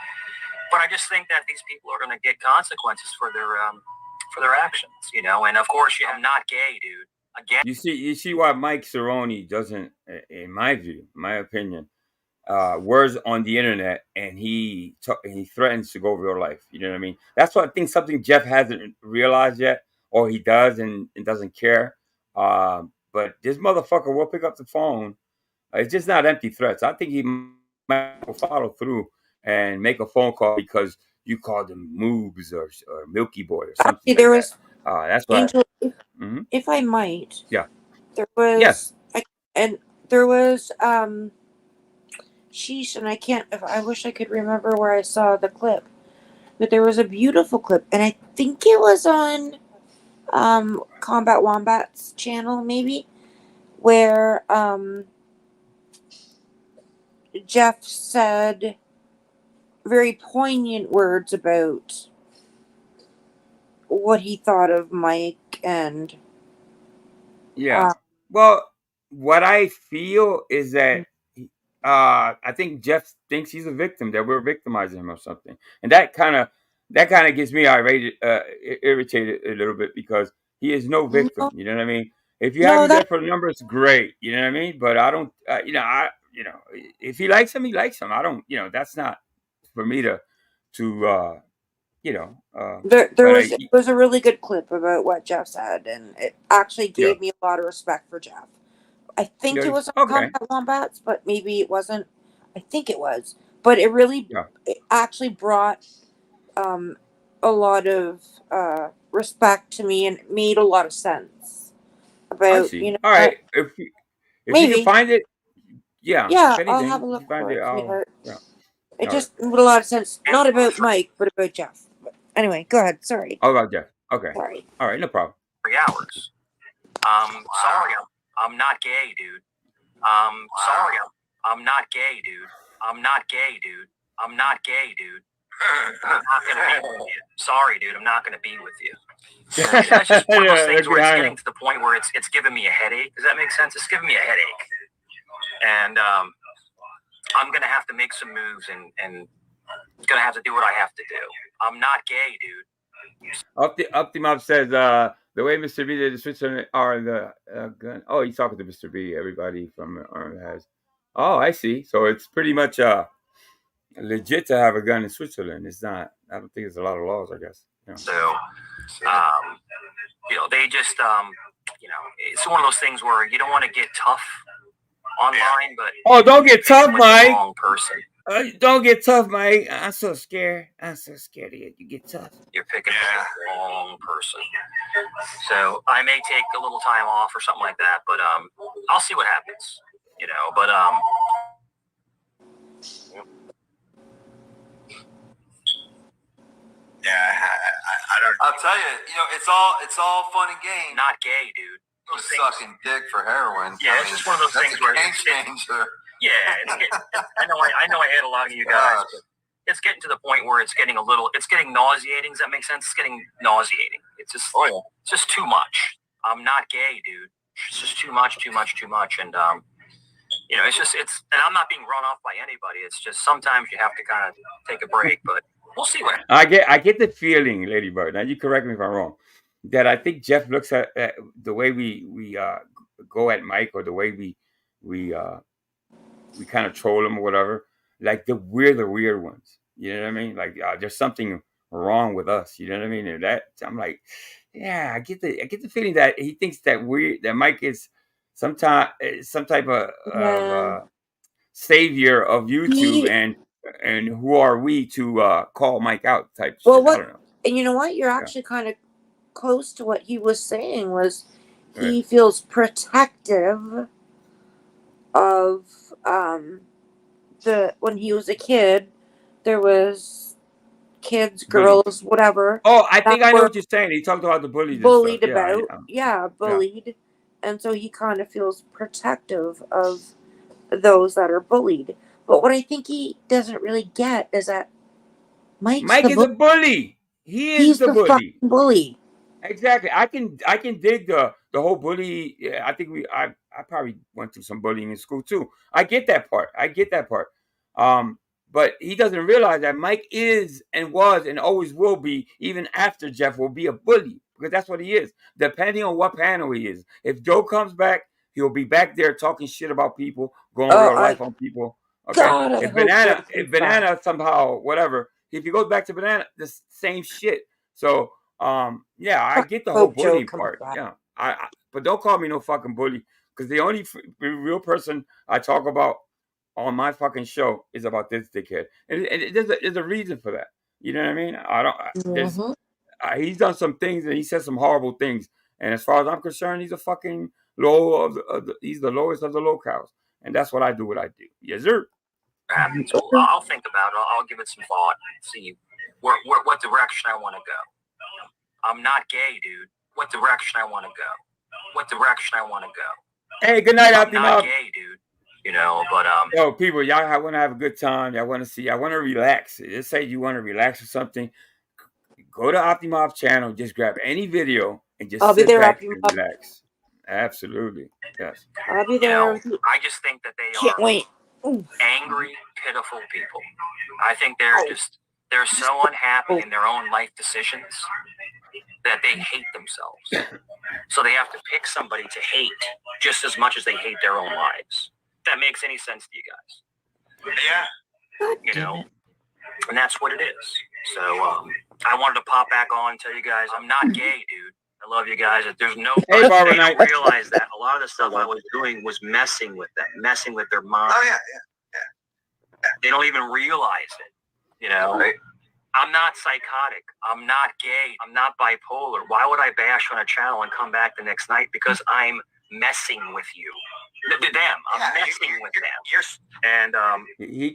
But I just think that these people are going to get consequences for their actions, you know. And of course, I'm not gay, dude. Again, you see why Mike Cerrone doesn't, in my view, my opinion, words on the internet, and he threatens to go over your life. You know what I mean? That's what I think, something Jeff hasn't realized yet, or he does and doesn't care. But this motherfucker will pick up the phone. It's just not empty threats. I think he might follow through and make a phone call because you called them Moobs or Milky Boy or something Actually, like there that. was That's why. Angel. Mhm. If I might, Yeah. there Yes. was and there was sheesh, and I can't. I wish I could remember where I saw the clip, but there was a beautiful clip, and I think it was on Combat Wombat's channel, maybe, where Jeff said very poignant words about what he thought of Mike and Yeah. Well, what I feel is that I think Jeff thinks he's a victim, that we're victimizing him or something, and that kind of gets me irritated, irritated a little bit because he is no victim. no, You know what I mean? If you have no, him there that for the numbers, great. You know what I mean? But I don't. If he likes him, he likes him. I don't. That's not for me to. there But was, it was a really good clip about what Jeff said, and it actually yeah. gave me a lot of respect for Jeff. I think it Yeah. was on Okay. Combat Wombats, but maybe it wasn't. I think it was, but it actually brought a lot of respect to me, and it made a lot of sense I about see. All right. If you can maybe. find it, yeah. Yeah, If I'll have anything, a if you look find for it, it, I'll. sweetheart. Yeah. It All right. just made a lot of sense. Not about Mike, but about Jeff. But anyway, go ahead. Sorry. All about Jeff. Okay. Sorry. All right. No problem. 3 hours. Sorry, I'm not gay, dude. Sorry, I'm not gay, dude. I'm not gay, dude. I'm not gay, dude. I'm not gonna be with you. Sorry, dude. I'm not gonna be with you. That's just one of those things where it's getting to the point where it's giving me a headache. Does that make sense? It's giving me a headache, and I'm gonna have to make some moves and gonna have to do what I have to do. I'm not gay, dude. Optimob says the way Mr. B did the Switzerland are the gun. Oh, he's talking to Mr. B. Everybody from has. Oh, I see. So it's pretty much legit to have a gun in Switzerland. It's not. I don't think there's a lot of laws. I guess. So, they just, it's one of those things where you don't want to get tough online, but oh, don't get tough, Mike. The wrong person. Don't get tough, Mike. I'm so scared. I'm so scared of you. You get tough. You're picking the wrong person. So I may take a little time off or something like that, but I'll see what happens. But Yeah, I don't. I'll tell you, it's all fun and games. Not gay, dude. Those sucking dick for heroin. Yeah, it's just one of those things where game changer. Yeah, I know I hit a lot of you guys, but it's getting to the point where it's getting nauseating. Does that make sense? It's getting nauseating. It's just, it's just too much. I'm not gay, dude. It's just too much, and and I'm not being run off by anybody. It's just sometimes you have to kind of take a break, but we'll see what happens. I get the feeling, Ladybird. Now you correct me if I'm wrong. That I think Jeff looks at the way we go at Mike, or the way we kind of troll him or whatever. Like we're the weird ones. You know what I mean? Like there's something wrong with us. You know what I mean? And that I'm like, yeah, I get the feeling that he thinks that Mike is some type of savior of YouTube, and who are we to call Mike out type shit. I don't know. And you know what? You're actually kind of close to what he was saying. Was he feels protective of when he was a kid, there was kids, girls, whatever. Oh, I think I know what you're saying. He talked about the bullied about, bullied, and so he kind of feels protective of those that are bullied. But what I think he doesn't really get is that Mike is a bully. He's the bully. Bully. Exactly. I can dig the whole bully. Yeah, I think I probably went through some bullying in school too. I get that part. But he doesn't realize that Mike is and was and always will be, even after Jeff, will be a bully, because that's what he is, depending on what panel he is. If Joe comes back, he'll be back there talking shit about people, going real life on people. Okay. God, if Banana somehow, whatever, if he goes back to Banana, the same shit. So yeah, I get the whole bullying part. Yeah, but don't call me no fucking bully, because the only real person I talk about on my fucking show is about this dickhead, and there's a reason for that. You know what I mean? I don't. There's he's done some things and he said some horrible things, and as far as I'm concerned, he's a fucking low he's the lowest of the low cows, and that's what I do. What I do. Yes, sir. So I'll think about it. I'll give it some thought. See what direction I want to go. I'm not gay, dude. What direction I want to go? What direction I want to go? Hey, good night, I'm not Optimob. gay, dude. You know, but yo, people, y'all want to have a good time. Y'all want to see. I want to relax. Just say you want to relax or something. Go to Optimob's channel. Just grab any video and just I'll be sit there, back and Optimob. relax. Absolutely, yes. I'll be there. I just think that they Can't are wait. angry, pitiful people. I think they're so unhappy in their own life decisions that they hate themselves. So they have to pick somebody to hate just as much as they hate their own lives. If that makes any sense to you guys? Yeah. You know, and that's what it is. So I wanted to pop back on and tell you guys I'm not gay, dude. I love you guys. There's no. Hey, Barbara they Knight. don't realize that a lot of the stuff I was doing was messing with them, messing with their mind. Oh yeah. They don't even realize it. You know. Right. I'm not psychotic. I'm not gay. I'm not bipolar. Why would I bash on a channel and come back the next night? Because I'm messing with you. Them. I'm messing with them. And he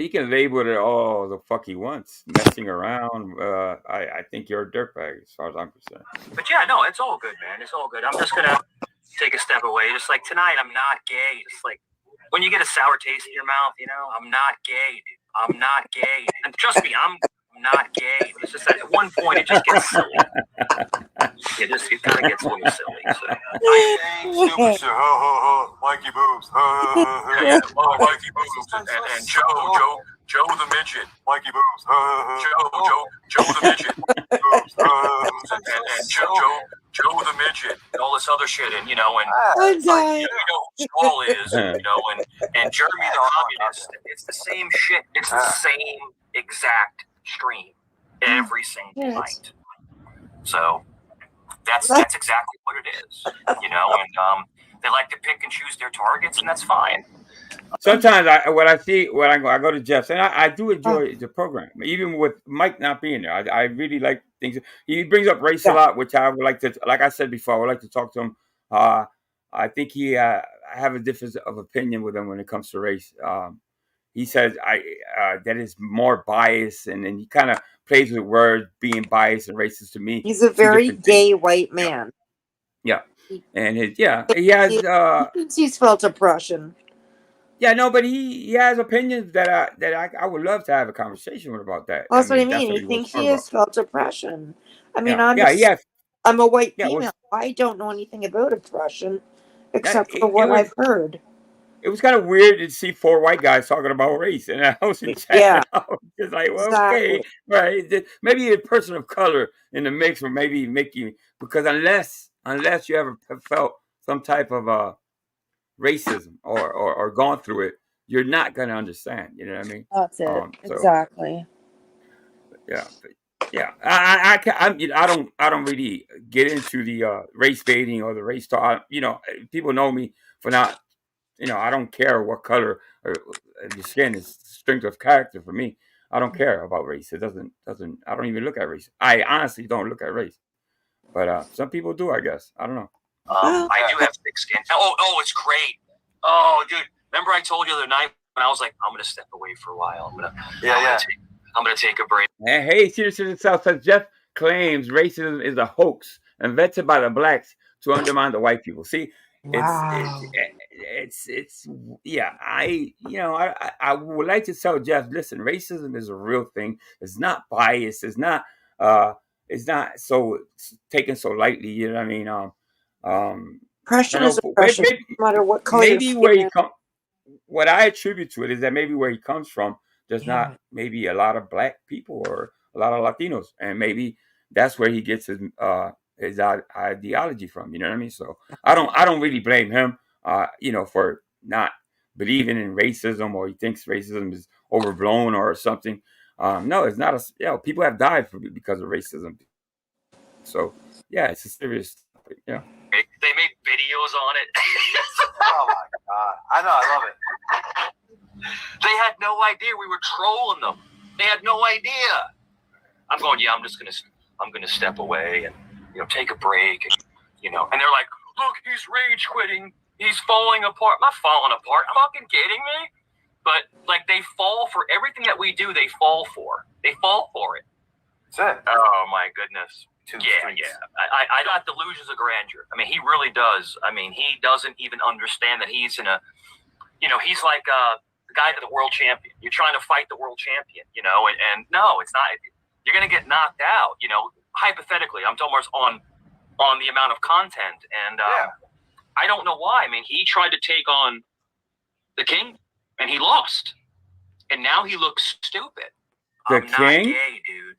can label it all the fuck he wants. Messing around. I think you're a dirtbag as far as I'm concerned. But yeah, no, it's all good, man. It's all good. I'm just gonna take a step away. Just like tonight, I'm not gay. Just like when you get a sour taste in your mouth, you know, I'm not gay, dude. I'm not gay. And trust me, I'm not gay. It's just that at one point it just gets silly. It kind of gets a little silly. So. Stupid shit. Mikey boobs. Mikey boobs. And Joe the midget. Mikey boobs. Joe the midget. Boobs. And Joe the midget. And all this other shit. And you know, and like, you know who Saul is. You know, and Jeremy the communist. It's the same shit. It's the same exact stream every single night. So that's exactly what it is, you know. And they like to pick and choose their targets, and that's fine. Sometimes I go to Jeff's, and I do enjoy the program, even with Mike not being there. I really like things. He brings up race a lot, which I would like to. Like I said before, I would like to talk to him. I think I have a difference of opinion with him when it comes to race. He says that is more biased, and then he kind of plays with words, being biased and racist to me. He's a very gay white man. Yeah, and he has. He thinks he's felt oppression. Yeah, no, but he has opinions that I would love to have a conversation with about that. Well, that's what I that's mean. what He wants thinks to talk he has felt oppression. I mean, Yeah. I'm a white Yeah, female. I don't know anything about oppression except for what I've heard. It was kind of weird to see 4 white guys talking about race, and I was just like, well, okay, right? Maybe a person of color in the mix, or maybe make you, because unless you ever felt some type of racism or gone through it, you're not gonna understand. You know what I mean? That's it. Exactly. Yeah. Yeah, I don't really get into the race baiting or the race talk. You know, people know me for not. You know, I don't care what color or your skin is. Strength of character for me. I don't care about race. It doesn't. I don't even look at race. I honestly don't look at race. But some people do, I guess. I don't know. I do have thick skin. Oh, it's great. Oh, dude, remember I told you the other night when I was like, I'm gonna step away for a while. I'm gonna take a break. And hey, Citizen South says Jeff claims racism is a hoax invented by the blacks to undermine the white people. See, it's yeah. I would like to tell Jeff, listen, racism is a real thing. It's not biased. It's not so taken so lightly. You know what I mean? Oppression is oppression, no matter what color. Maybe where he comes. What I attribute to it is that maybe where he comes from, there's not maybe a lot of black people or a lot of Latinos, and maybe that's where he gets his ideology from. You know what I mean? So I don't really blame him, for not believing in racism, or he thinks racism is overblown or something. No, it's not. People have died because of racism. So yeah, it's a serious topic. Yeah. They made videos on it. Oh my god! I know, I love it. They had no idea we were trolling them. They had no idea. I'm going, yeah, I'm gonna step away and take a break, and and they're like, look, he's rage quitting. He's falling apart. I'm not falling apart. I'm fucking kidding me. But like, they fall for everything that we do. They fall for. They fall for it. That's it. Oh my goodness. Yeah. I got delusions of grandeur. I mean, he really does. I mean, he doesn't even understand that he's in a, he's like the guy that's the world champion. You're trying to fight the world champion, and no, it's not. You're gonna get knocked out. Hypothetically, I'm talking on the amount of content, and I don't know why. I mean, he tried to take on the king, and he lost, and now he looks stupid. The king? Not gay, dude.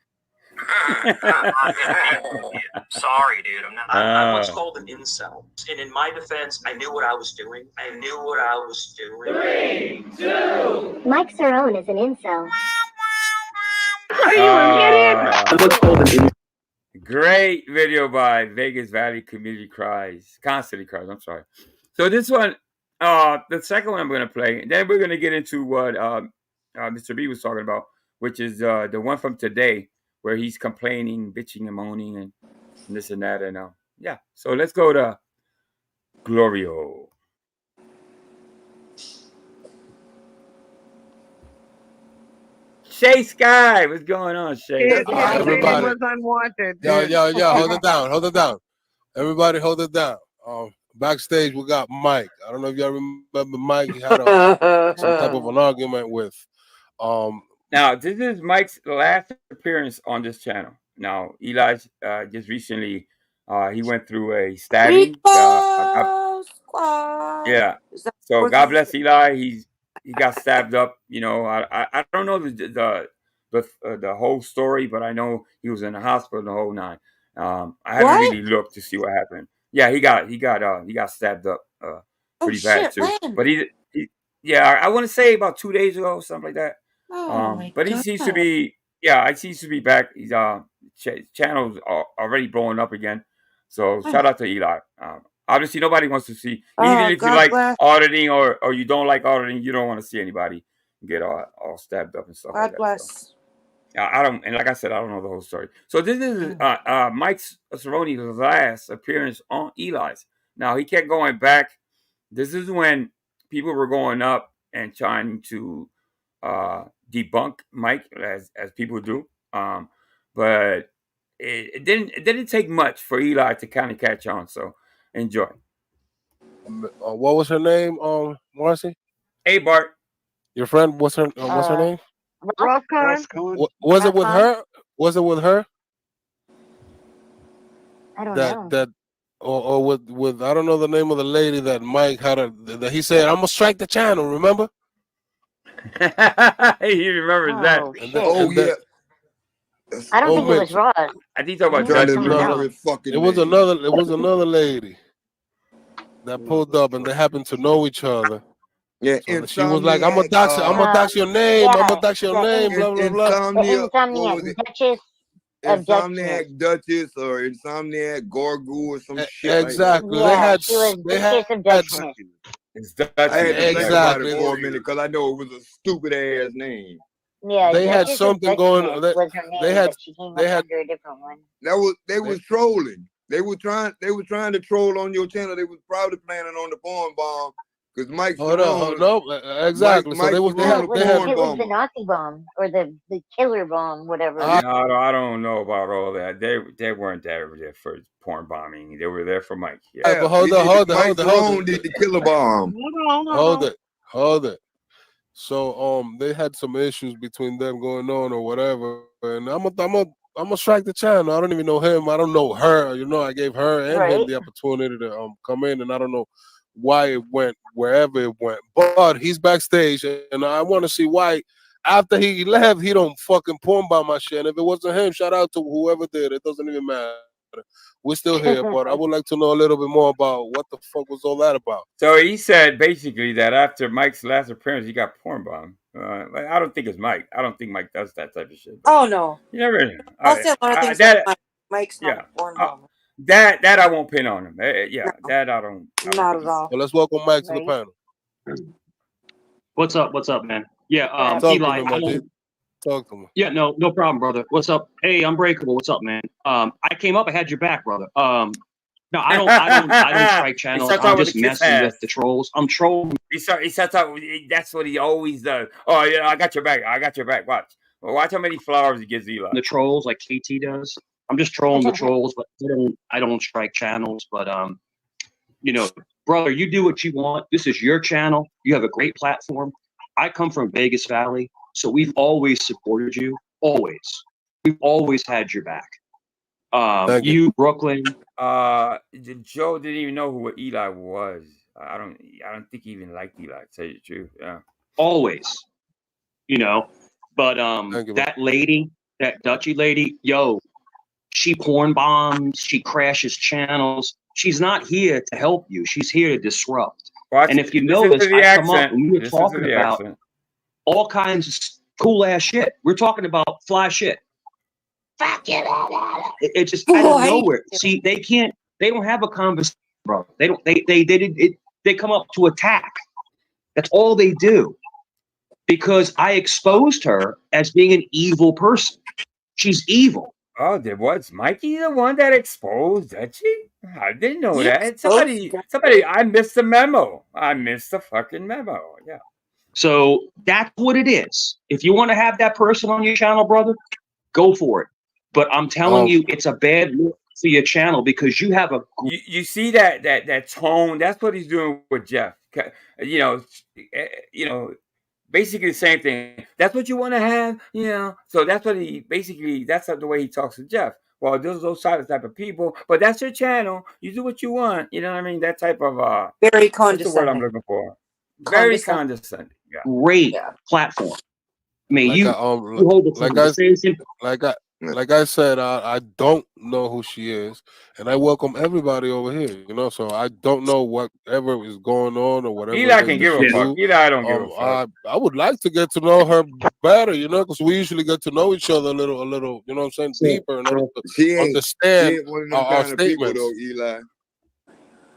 Sorry, dude. I'm not. I'm what's called an incel. And in my defense, I knew what I was doing. 3, 2. Mike Cerrone is an incel. Are you an idiot? Great video by Vegas Valley Community Cries. Constantly Cries, I'm sorry. So this one, the second one I'm going to play, and then we're going to get into what Mr. B was talking about, which is the one from today, where he's complaining, bitching, and moaning, and this and that. And yeah, so let's go to Glorio. Shay Sky, what's going on, Shay? Everybody was unwanted. Yo, hold it down. Everybody hold it down. Backstage we got Mike. I don't know if y'all remember Mike. He had some type of an argument with. Now, this is Mike's last appearance on this channel. Now, Eli just recently, he went through a stabbing. Yeah. So God bless Eli. He got stabbed up. I don't know the whole story, but I know he was in the hospital the whole night. I haven't really looked to see what happened. Yeah, he got stabbed up pretty bad too. When? But I want to say about 2 days ago, something like that. But he seems to be, he seems to be back. He's channel's already blowing up again. So shout out to Eli. Obviously, nobody wants to see, even if you like auditing or you don't like auditing, you don't want to see anybody get all stabbed up and stuff like that. God bless. So, I don't, and like I said, I don't know the whole story. So this is Mike Cerrone's last appearance on Eli's. Now he kept going back. This is when people were going up and trying to debunk Mike, as people do. But it didn't take much for Eli to kind of catch on. So enjoy. What was her name? Marcy. Hey Bart. Your friend. What's her name? Roscoe. Was it with her? Was it with her? I don't know. That or with I don't know the name of the lady that Mike had that he said, I'm gonna strike the channel, remember? He remembers that. Yeah. I don't think it was Ross. I think talking about it was another lady that pulled up and they happened to know each other. Yeah, so she was like, I'm gonna dox your name, I'm gonna dox your name, blah blah blah. Insomniac Duchess or Insomniac Gorgu or some shit. Exactly. Like they had I had to think about it for a minute because I know it was a stupid ass name. Yeah, they had something going. They had under a different one. They was trolling. They were trying to troll on your channel. They was probably planning on the porn bomb because Mike. Hold on, exactly. Mike, so they had it was the Nazi bomb or the killer bomb, whatever. I don't know about all that. They weren't there for porn bombing. They were there for Mike. Yeah, but hold on. Did the killer bomb? Hold it. So they had some issues between them going on or whatever, and I'm gonna strike the channel. I don't even know him. I don't know her. I gave her and him the opportunity to come in, and I don't know why it went wherever it went. But he's backstage, and I want to see why after he left, he don't fucking porn bomb my shit. And if it wasn't him, shout out to whoever did. It doesn't even matter. We're still here, but I would like to know a little bit more about what the fuck was all that about. So he said basically that after Mike's last appearance, he got porn bombed. I don't think it's Mike. I don't think Mike does that type of shit. Oh no. You never know. I'll say a lot of things. Mike's not porn bomb. That I won't pin on him. That I don't. Not at all. Well, let's welcome Mike to the panel. What's up? What's up, man? Yeah, Talk to Eli. me, my G. Talk to me. Yeah, no problem, brother. What's up? Hey, Unbreakable. What's up, man? I came up. I had your back, brother. No, I don't strike channels. I'm just messing with the trolls. I'm trolling. He starts out. That's what he always does. Oh yeah, I got your back. I got your back. Watch. Well, watch how many flowers he gives Eli. The trolls like KT does. I'm just trolling the trolls, but I don't strike channels. But you know, brother, you do what you want. This is your channel. You have a great platform. I come from Vegas Valley, so we've always supported you. Always. We've always had your back. You, Brooklyn. Joe didn't even know who Eli was. I don't think he even liked Eli, to tell you the truth. Yeah. Always. You know. But that lady, that Dutchy lady, yo, she porn bombs, she crashes channels. She's not here to help you. She's here to disrupt. And if you notice, I come up and we were talking about all kinds of cool ass shit. We're talking about fly shit. Fuck you. It just out of nowhere. See, they don't have a conversation, bro. They come up to attack. That's all they do. Because I exposed her as being an evil person. She's evil. Oh, there was Mikey the one that exposed Dutchy? I didn't know that. Somebody, I missed the memo. I missed the fucking memo. Yeah. So that's what it is. If you want to have that person on your channel, brother, go for it. But I'm telling you, it's a bad look for your channel because you have a. You see that tone. That's what he's doing with Jeff. You know. Basically the same thing. That's what you want to have, you know. So that's what that's the way he talks to Jeff. Well, those type of people, but that's your channel. You do what you want, you know what I mean? That type of very condescending. condescending. What's the word I'm looking for? Very condescending. Yeah. Great platform. I mean, like I said, I don't know who she is, and I welcome everybody over here. You know, so I don't know whatever is going on or whatever. Eli can give a fuck. Eli don't give a fuck. I would like to get to know her better, you know, because we usually get to know each other a little, you know what I'm saying, deeper, and understand our statements. Eli.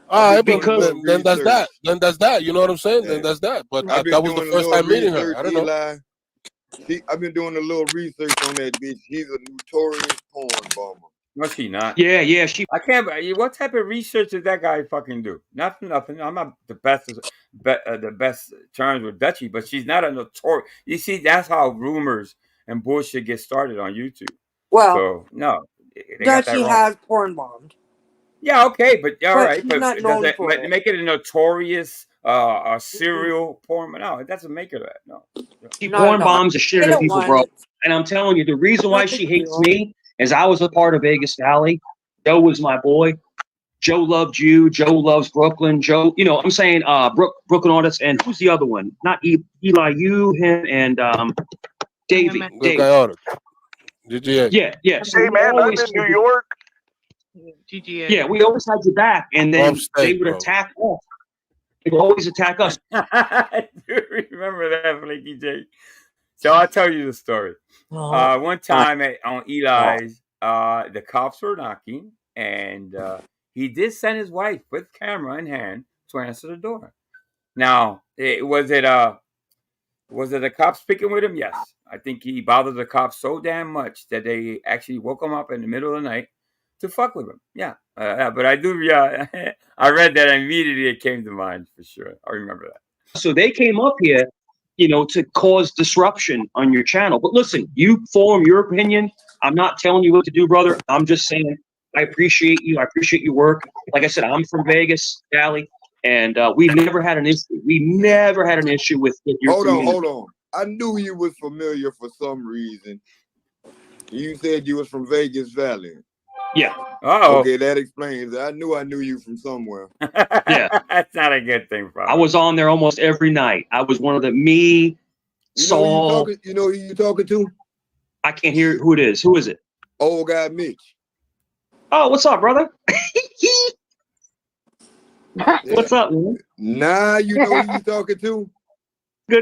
All right, then that's that. Then that's that. You know what I'm saying? Yeah. Then that's that. But that was the first time meeting her. I don't know. I've been doing a little research on that bitch. She's a notorious porn bomber. No, she not. Yeah. I can't. What type of research did that guy fucking do? Nothing. I'm not the best terms with Dutchy, but she's not a notorious. You see, that's how rumors and bullshit get started on YouTube. Well, so no, Dutchy has porn bombed. Yeah, okay, but all right, but not known for it. Make it a notorious a serial porn? No, it doesn't make her that. No. She porn bombs the shit out of people, bro. And I'm telling you, the reason why she hates me is I was a part of Vegas Valley. Joe was my boy. Joe loved you. Joe loves Brooklyn. Joe, you know, I'm saying Brooklyn artists, and who's the other one? Not Eli, you, him, and Davey. GGA. Yeah. So hey man, I'm in New York. GGA. Yeah, we always had your back, and then they would attack us. They would always attack us. I do remember that, Flaky J. So I'll tell you the story. One time on Eli's, the cops were knocking, and he did send his wife with camera in hand to answer the door. Now, was it the cops picking with him? Yes. I think he bothered the cops so damn much that they actually woke him up in the middle of the night to fuck with him. Yeah. But I do, I read that immediately. It came to mind for sure. I remember that. So they came up here, you know, to cause disruption on your channel. But listen, you form your opinion. I'm not telling you what to do, brother. I'm just saying I appreciate you. I appreciate your work. Like I said, I'm from Vegas Valley, and we've never had an issue. We never had an issue with your community. Hold on. I knew you was familiar for some reason. You said you was from Vegas Valley. Yeah. Oh. Okay, that explains it. I knew you from somewhere. Yeah. That's not a good thing, probably. I was on there almost every night. I was one of Saul. You know who you talking to? I can't hear who it is. Who is it? Old guy Mitch. Oh, what's up, brother? What's up, man? Nah, you know who you talking to? It's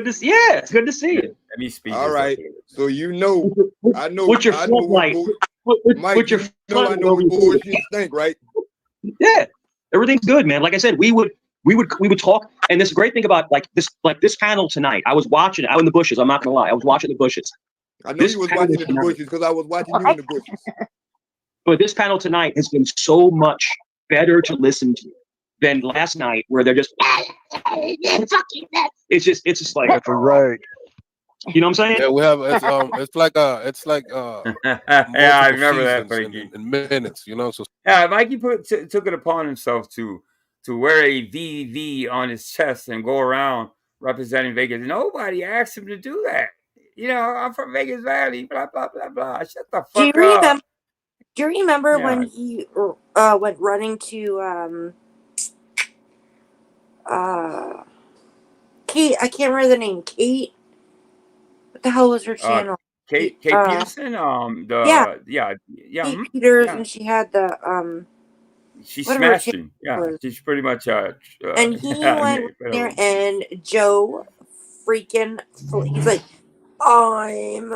good to see you. Let me speak. All right. So you know, I know. What's your floodlight? What's your I know what bullshit think, right? Yeah, everything's good, man. Like I said, we would we would talk. And this great thing about this panel tonight, I was watching. I was in the bushes. I'm not gonna lie. I was watching the bushes. I know you was watching in the bushes because I was watching you in the bushes. But this panel tonight has been so much better to listen to than last night, where they're just it's just like that's right. You know what I'm saying? Yeah, we have it's like Yeah, I remember that, seasons Frankie. in minutes, you know. So yeah, Mikey took it upon himself to wear a VV on his chest and go around representing Vegas. Nobody asked him to do that. You know, I'm from Vegas Valley, blah blah blah blah. Shut the Do you fuck up. remember? Do you remember Yeah. when he went running to Kate? I can't remember the name. Kate. What the hell was her channel? Kate Peterson. Yeah. Yeah. Kate Peters, yeah. and she had the She's whatever her smashing. channel Yeah, was. she's pretty much And he went there, and Joe freaking he's like, I'm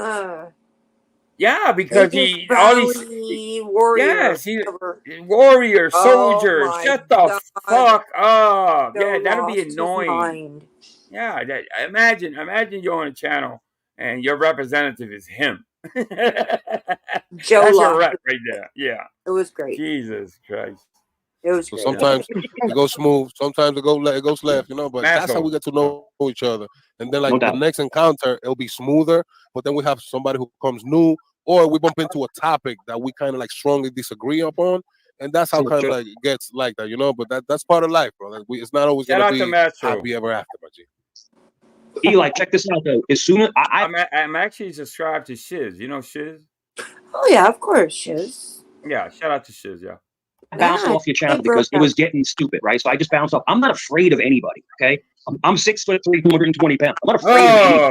yeah, because Vegas he all these Valley warrior. yes, he whatever. warrior, Oh soldier. my Shut the God. fuck up. Joe Yeah, that'll be lost his annoying. mind. Yeah, imagine you're on a channel and your representative is him. Joe That's a lost rep it. right there. Yeah. It was great. Jesus Christ. It was So great. sometimes it goes smooth, sometimes it goes left, you know. But that's how we get to know each other. And then, like, No the doubt. next encounter, it'll be smoother. But then we have somebody who comes new, or we bump into a topic that we kind of like strongly disagree upon, and that's how So kind of true. like it gets like that, you know. But that's part of life, bro. Like, it's not always Shout gonna out to be Metro. happy ever after, my G. Eli, check this out though. As soon as I'm actually subscribed to Shiz. You know Shiz? Oh yeah, of course, Shiz. Yeah, shout out to Shiz, yeah. bounced off your channel because it was getting stupid, right? So I just bounced off. I'm not afraid of anybody, okay? I'm 6'3", 220 pounds. I'm not afraid of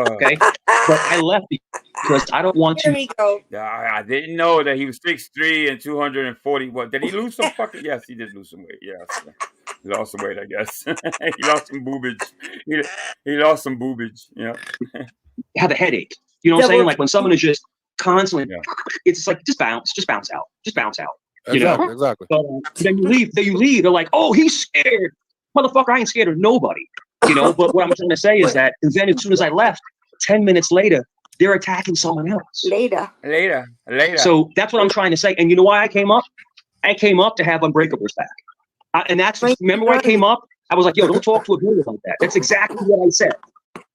anybody, okay? But I left because I don't want to. Yeah, I didn't know that he was 6'3" and 240. What did he lose some fucking? Yes, he did lose some weight. Yes, he lost some weight, I guess. He lost some boobage. He lost some boobage. Yeah. Have a headache. You know what I'm saying? Like when someone is just constantly, it's like just bounce out. You know? Exactly. But then you leave. They're like, oh, he's scared. Motherfucker, I ain't scared of nobody. You know, but what I'm trying to say is that then as soon as I left, 10 minutes later, they're attacking someone else. Later. So that's what I'm trying to say. And you know why I came up? I came up to have Unbreakables back. And that's, remember when I came up? I was like, yo, don't talk to a girl like that. That's exactly what I said.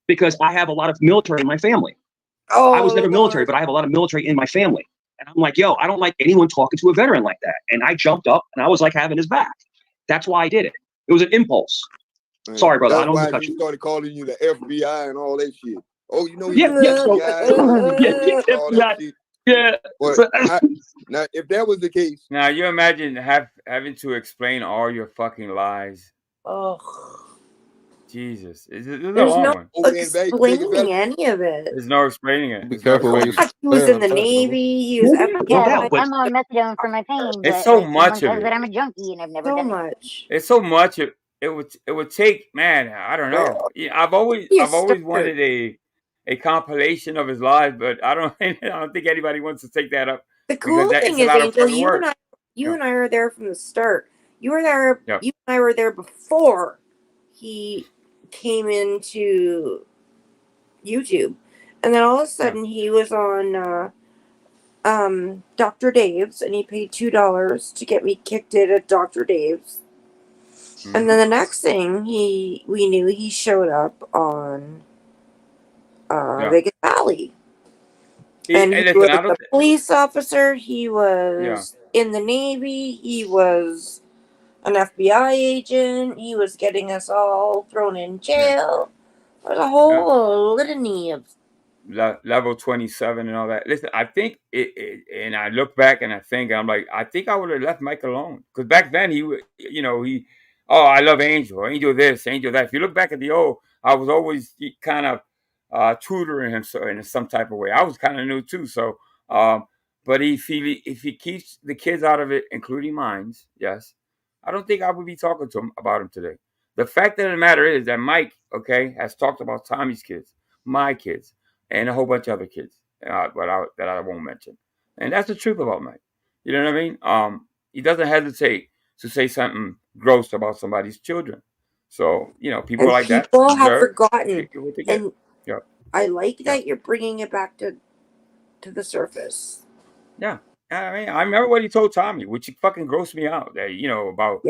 Because I have a lot of military in my family. I was never military, but I have a lot of military in my family. And I'm like, yo, I don't like anyone talking to a veteran like that. And I jumped up and I was like having his back. That's why I did it. It was an impulse. Man, sorry, brother. I don't that's why cut you you. started calling you the FBI and all that shit. Oh, you know, Yeah. But now, if that was the case, now you imagine having to explain all your fucking lies. Oh, Jesus! There's no explaining any of it. There's no explaining it. Be careful when you. He was in the Navy. He was I'm on methadone for my pain. But It's so like, much someone of says it. that I'm a junkie, and I've never So done it. much. It's so much. It would take, man. I don't know. I've always wanted a compilation of his lives, but I don't think anybody wants to take that up. The cool thing is, Angel, you and I are there from the start. You were there. Yep. You and I were there before he came into YouTube, and then all of a sudden he was on Dr. Dave's, and he paid $2 to get me kicked in at Dr. Dave's. And then the next thing we knew, he showed up on Vegas Valley. And he was a police officer. He was in the Navy. He was an FBI agent. He was getting us all thrown in jail. There's a whole litany of level 27 and all that. Listen, I think and I look back and I think I'm like, I think I would have left Mike alone, because back then I love Angel this, Angel that. If you look back at the old, I was always kind of tutoring him in some type of way. I was kind of new too, so but if he keeps the kids out of it, including mine, yes, I don't think I would be talking to him about him today. The fact of the matter is that Mike, has talked about Tommy's kids, my kids, and a whole bunch of other kids that I won't mention. And that's the truth about Mike. You know what I mean? He doesn't hesitate to say something gross about somebody's children. So people And like that people have deserve forgotten. what they get. And Yeah. I like Yeah. that you're bringing it back to the surface. Yeah. I mean, I remember what he told Tommy, which fucking grossed me out. That about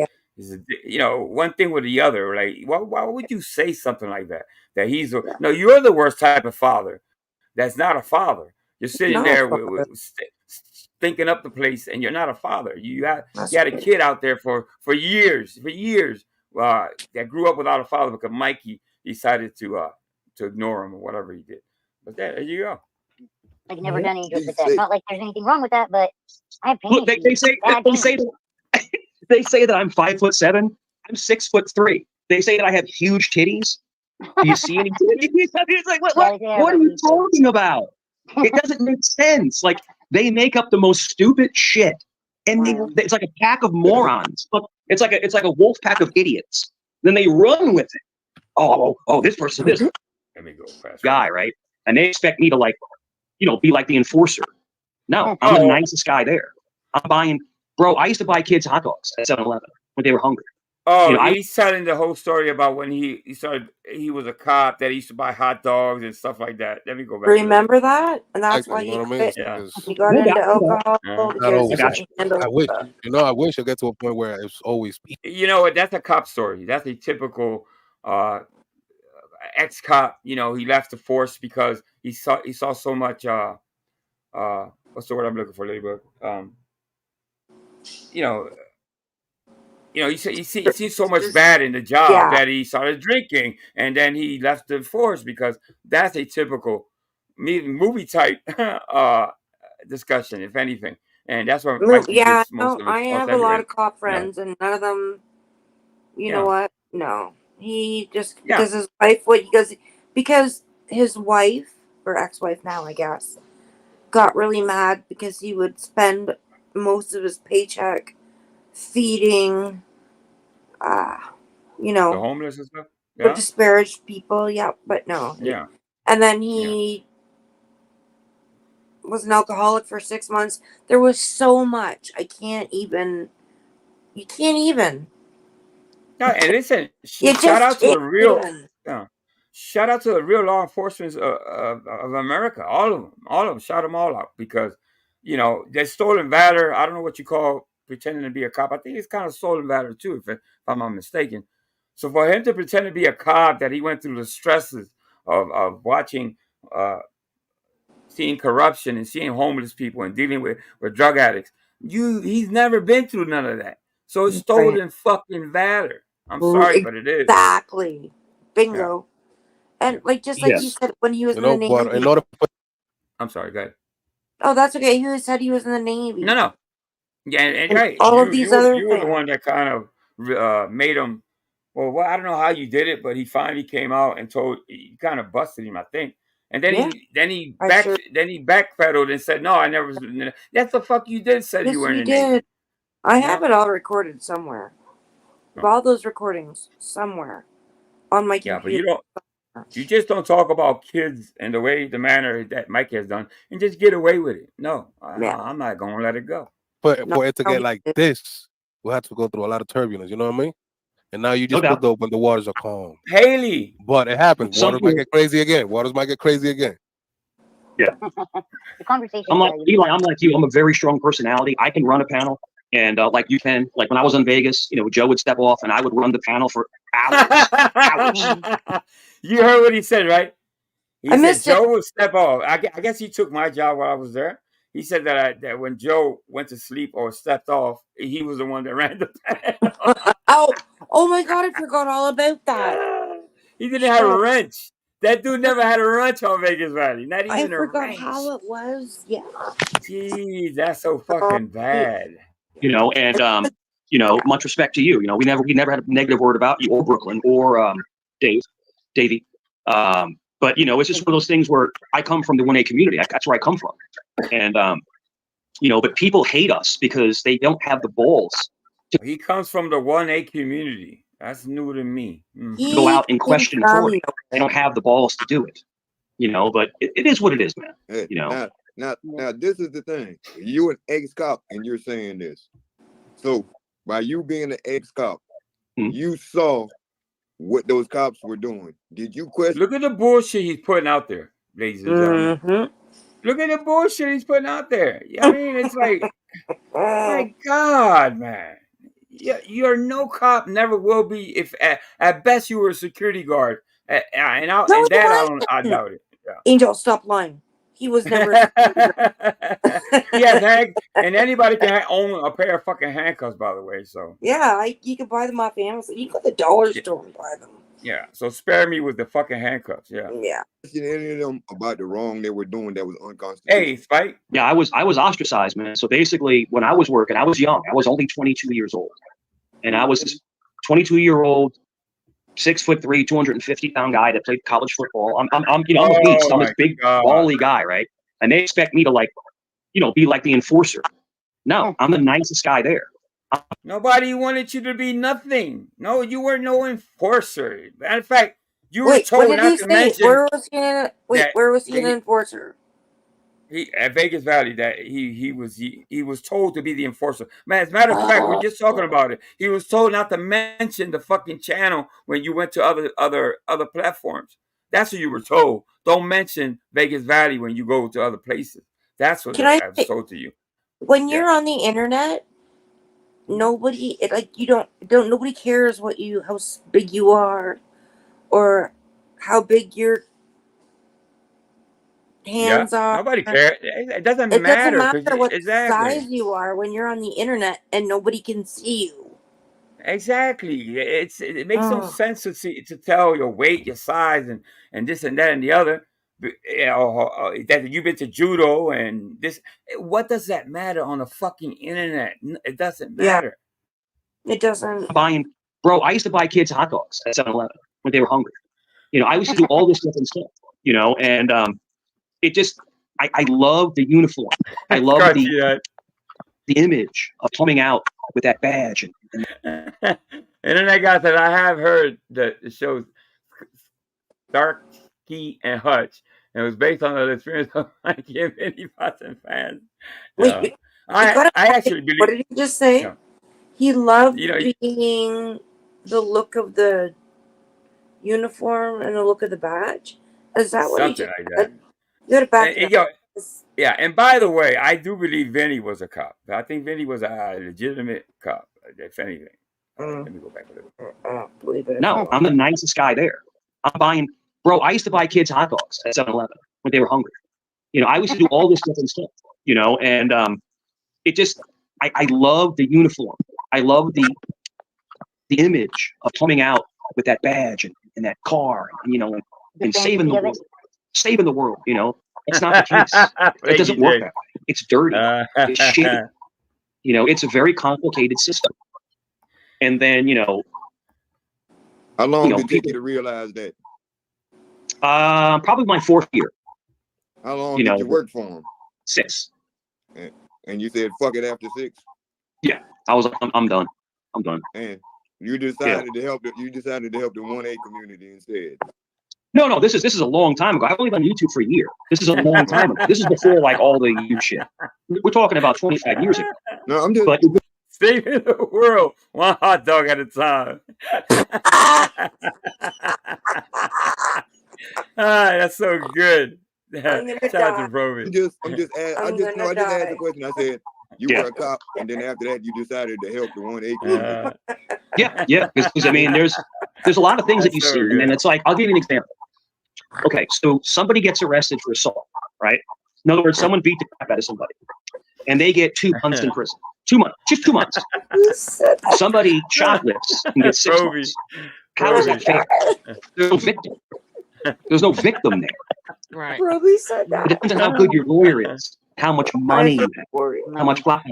one thing with the other. Like, why would you say something like that? That he's no, you're the worst type of father. That's not a father. You're sitting Not a there father. thinking up the place, and you're not a father. You had That's a right. kid out there for years, that grew up without a father because Mikey decided to ignore him or whatever he did. But there you go. Like never done any good with that. Not like there's anything wrong with that, but I have pain Look, they issues. say Bad they pain say issues. that, they say that I'm 5'7". I'm 6'3". They say that I have huge titties. Do you see any titties? It's like what are you talking about? It doesn't make sense. Like they make up the most stupid shit, and it's like a pack of morons. Look, it's like a wolf pack of idiots. Then they run with it. Oh, this person, this Let me go fast. guy, right? And they expect me to be like the enforcer. No, I'm the nicest guy there. I'm buying, bro. I used to buy kids hot dogs at 7-Eleven when they were hungry. Oh, he's telling the whole story about when he was a cop that he used to buy hot dogs and stuff like that. Let me go back. Remember that? And that's why You he know what I mean? quit. Yeah. He got into alcohol Not because always. he couldn't handle I wish, the I wish I get to a point where it's always peace. You know what? That's a cop story. That's a typical ex-cop. He left the force because he saw so much. What's the word I'm looking for, Ladybug? He seen so much bad in the job that he started drinking, and then he left the force because that's a typical movie type discussion, if anything. And that's where Mikey gets most of his I fault have a lot anyway. of cop friends, and none of them. You know what? No, he just because his wife. Because his wife or ex-wife now, I guess, got really mad because he would spend most of his paycheck feeding, The homeless and stuff. for Yeah. disparaged people. Yeah, but no. Yeah. And then he was an alcoholic for 6 months. There was so much. You can't even. Yeah, and listen, You shout just out to the can't real, even. shout out to the real law enforcement of America. All of them. Shout them all out because, they're stolen valor. I don't know what you call pretending to be a cop. I think it's kind of stolen valor too, if I'm not mistaken. So for him to pretend to be a cop, that he went through the stresses of watching, seeing corruption and seeing homeless people and dealing with drug addicts. He's never been through none of that. So it's stolen fucking valor. I'm sorry, but it is. Exactly. Bingo. And just like you said when he was in the Navy. But in order for I'm sorry, go ahead. Oh, that's okay. He said he was in the Navy. No. Yeah, and right. All of these other you were the things. one that kind of made him. Well, I don't know how you did it, but he finally came out and you kind of busted him, I think. And then he backpedaled and said, "No, I never was." That's the fuck you did. Said Yes, you were in we the Navy. did. I have it all recorded somewhere. All those recordings somewhere on my computer. Yeah, but you just don't talk about kids and the manner that Mike has done, and just get away with it. No, I'm not gonna let it go. for it to get like this, we'll have to go through a lot of turbulence. You know what I mean? And now you just put when the waters are calm. Haley, but it happens. Waters might get crazy again. Yeah. The conversation. I'm like Eli. I'm like you. I'm a very strong personality. I can run a panel, and like you can. Like when I was in Vegas, Joe would step off, and I would run the panel for hours. You heard what he said, right? He said missed Joe would step off. I guess he took my job while I was there. He said that when Joe went to sleep or stepped off, he was the one that ran the panel. Oh my God! I forgot all about that. He didn't have a wrench. That dude never had a wrench on Vegas Valley. Not even I forgot a wrench. how it was. Yeah. Jeez, that's so fucking bad. And much respect to you. We never had a negative word about you or Brooklyn or Davey. But it's just one of those things where I come from the 1A community. That's where I come from, and but people hate us because they don't have the balls. He comes from the 1A community. That's new to me. To go out and question authority. They don't have the balls to do it. But it is what it is, man. Hey, now, this is the thing. You an ex-cop, and you're saying this. So, by you being an ex-cop, you saw what those cops were doing. Did you question? Look at the bullshit he's putting out there, ladies and gentlemen. Look at the bullshit he's putting out there. I mean, it's like, my God, man. You're no cop, never will be. If at best you were a security guard, and I doubt it. Yeah. Angel, stop lying. He was never. He has and anybody can own a pair of fucking handcuffs, by the way. So yeah, you can buy them off Amazon. You go to the dollar store and buy them. Yeah, so spare me with the fucking handcuffs. Yeah. Any of them about the wrong they were doing that was unconstitutional. Hey, Spike. Yeah, I was ostracized, man. So basically, when I was working, I was young. I was only 22 years old, and I was this 22-year-old, 6'3", 250-pound guy that played college football. I'm a beast. I'm this big, bally guy, right? And they expect me to be like the enforcer. No, I'm the nicest guy there. Nobody wanted you to be nothing. No, you were no enforcer. Matter of fact, you were told not to mention. Where was he an enforcer? At Vegas Valley, that he was told to be the enforcer. Man, as a matter of fact, we're just talking about it. He was told not to mention the fucking channel when you went to other platforms. That's what you were told. Don't mention Vegas Valley when you go to other places. That's what I was told to you. When you're on the internet, nobody nobody cares how big you are or how big your hands are. Nobody cares. It doesn't matter. It doesn't matter what size you are when you're on the internet and nobody can see you. Exactly. It makes no sense to tell your weight, your size, and this and that and the other. That you've been to judo and this. What does that matter on the fucking internet? It doesn't matter. It doesn't. Bro, I used to buy kids hot dogs at 7-Eleven when they were hungry. I used to do all this different stuff. And it just I love the uniform. I love the image of coming out with that badge. And then I got that. I have heard that the show Starsky and Hutch. And it was based on the experience of Mikey and Vinny Boston fans. Wait, I actually believe. What did he just say? Yeah. He loved being the look of the uniform and the look of the badge. Is that what he just like said? You gotta back it up. Yeah, and by the way, I do believe Vinny was a cop. I think Vinny was a legitimate cop, if anything. Let me go back a little. No, I'm the nicest guy there. Bro, I used to buy kids hot dogs at 7-Eleven when they were hungry. I used to do all this different stuff. And it just I love the uniform. I love the image of coming out with that badge and that car, and saving the world. Saving the world, It's not the case. It doesn't work that way. It's dirty. It's shitty. It's a very complicated system. And then, how long did it take you to realize that? Probably my 4th year. How long did you work for him? 6. And you said fuck it after 6? Yeah, I'm done. I'm done. And you decided to help the 1A community instead. No, this is a long time ago. I've only been on YouTube for a year. This is a long time ago. This is before all the YouTube shit. We're talking about 25 years ago. No, I'm just saving the world one hot dog at a time. That's so good. Shout out to Roby. I just asked a question. I said you were a cop, and then after that you decided to help the 1A community. Yeah. Because I mean, there's a lot of things that you see, and then it's like, I'll give you an example. Okay, so somebody gets arrested for assault, right? In other words, someone beat the crap out of somebody, and they get 2 months in prison. 2 months, just 2 months. Somebody shoplifts and gets 6 months. How is that fair? There's no victim. There's no victim there. Right. Probably said that. It depends on how good your lawyer is, how much money you have, how much black.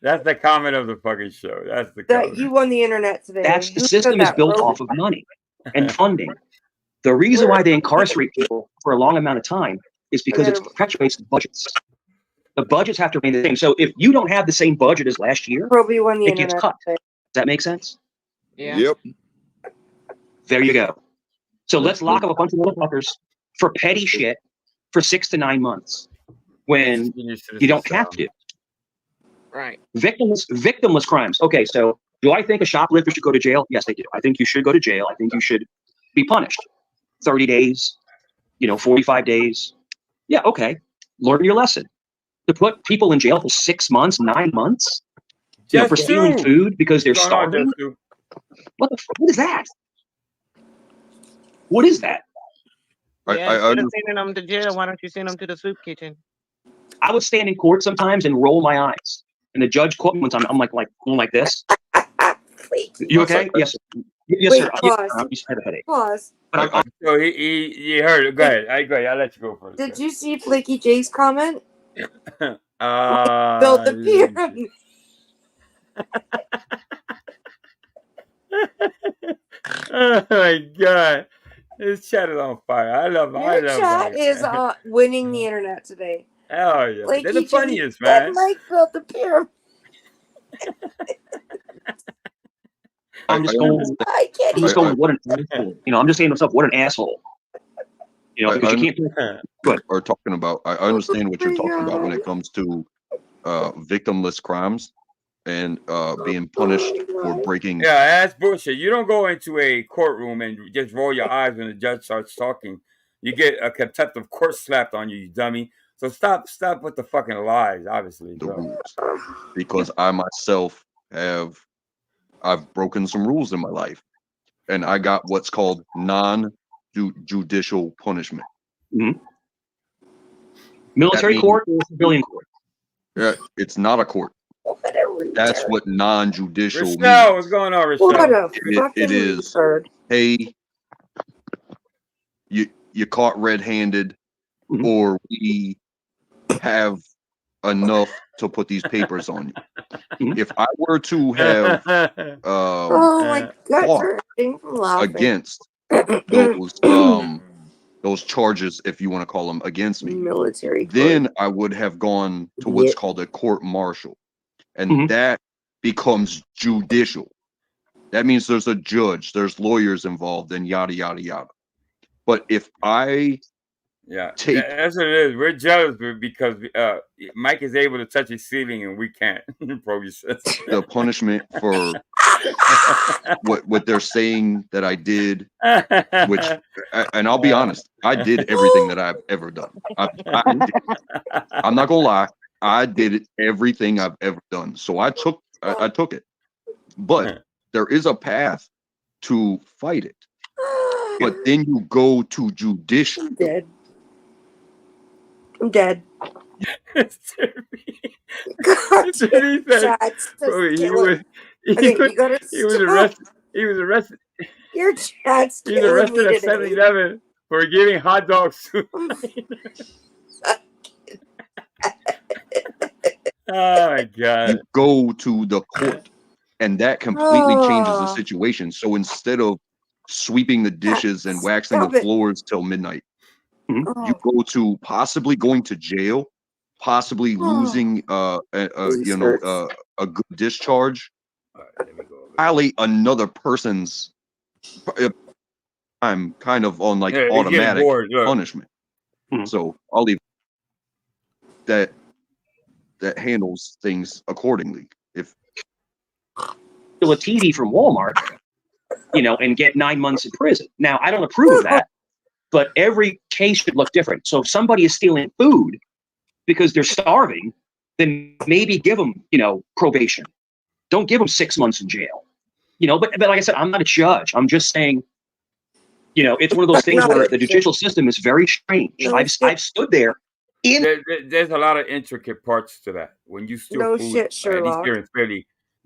That's the comment of the fucking show. That's the comment. You won the internet today. That's the system is built off of money and funding. The reason why they incarcerate people for a long amount of time is because it perpetuates the budgets. The budgets have to remain the same. So if you don't have the same budget as last year, it gets cut. Does that make sense? Yeah. Yep. There you go. So let's lock up a bunch of motherfuckers for petty shit for 6 to 9 months when you don't have to. Right. Victimless crimes. Okay, so Do I think a shoplifter should go to jail? Yes, I do. I think you should go to jail. I think you should be punished. 30 days, 45 days. Yeah, okay. Learn your lesson. To put people in jail for 6 months, 9 months, for stealing food because they're starving. What is that? What is that? Yeah, instead of sending them to jail, why don't you send them to the soup kitchen? I would stand in court sometimes and roll my eyes. And the judge caught me one time. I'm like going like this. You okay? Yes, sir. Yes, Wait, sir. pause. I just had a headache. Pause. So he heard it. Go ahead. I'll let you go first. Did you see Flaky J's comment? Built the pyramid. Oh my god, this chat is on fire. I love Your chat Mike. is winning the internet today. Oh yeah, Flaky they're the J funniest, said man. Mike built the pyramid. I'm just going. What an asshole. I'm just saying to myself, what an asshole. Because you can't. Are talking about. I understand what you're talking about when it comes to victimless crimes and being punished for breaking. Yeah, that's bullshit. You don't go into a courtroom and just roll your eyes when the judge starts talking. You get a contempt of court slapped on you, you dummy. So stop with the fucking lies, obviously. The rules. Because I myself I've broken some rules in my life, and I got what's called non-judicial punishment. Mm-hmm. Military court or civilian court? Yeah, it's not a court. That's what non-judicial means. Rochelle, what's going on, Rochelle? It is, hey, you caught red-handed, or we have enough to put these papers on you. If I were to have Oh my god, against those charges, if you want to call them against me, military, then I would have gone to what's called a court martial, and that becomes judicial. That means there's a judge, there's lawyers involved, and yada yada yada. But if I that's what it is. We're jealous because Mike is able to touch his ceiling and we can't. Probably says the punishment for what they're saying that I did, which, and I'll be honest, I did everything that I've ever done. I'm not gonna lie, I did everything I've ever done. So I took it, but there is a path to fight it. But then you go to judicial. I'm dead. He was arrested. Your chat's He was arrested at 7-Eleven for giving hot dogs to. Oh my god! You go to the court, and that completely changes the situation. So instead of sweeping the dishes and waxing the floors till midnight, you go to possibly going to jail, possibly losing a good discharge, violate another person's. I'm kind of on like automatic punishment, so I'll leave that handles things accordingly. If steal a TV from Walmart, and get 9 months in prison. Now, I don't approve of that, but every case should look different. So if somebody is stealing food because they're starving, then maybe give them, probation. Don't give them 6 months in jail. But like I said, I'm not a judge. I'm just saying, it's one of those things where the judicial system is very strange. I've stood there. There's a lot of intricate parts to that. When you steal food, Sherlock.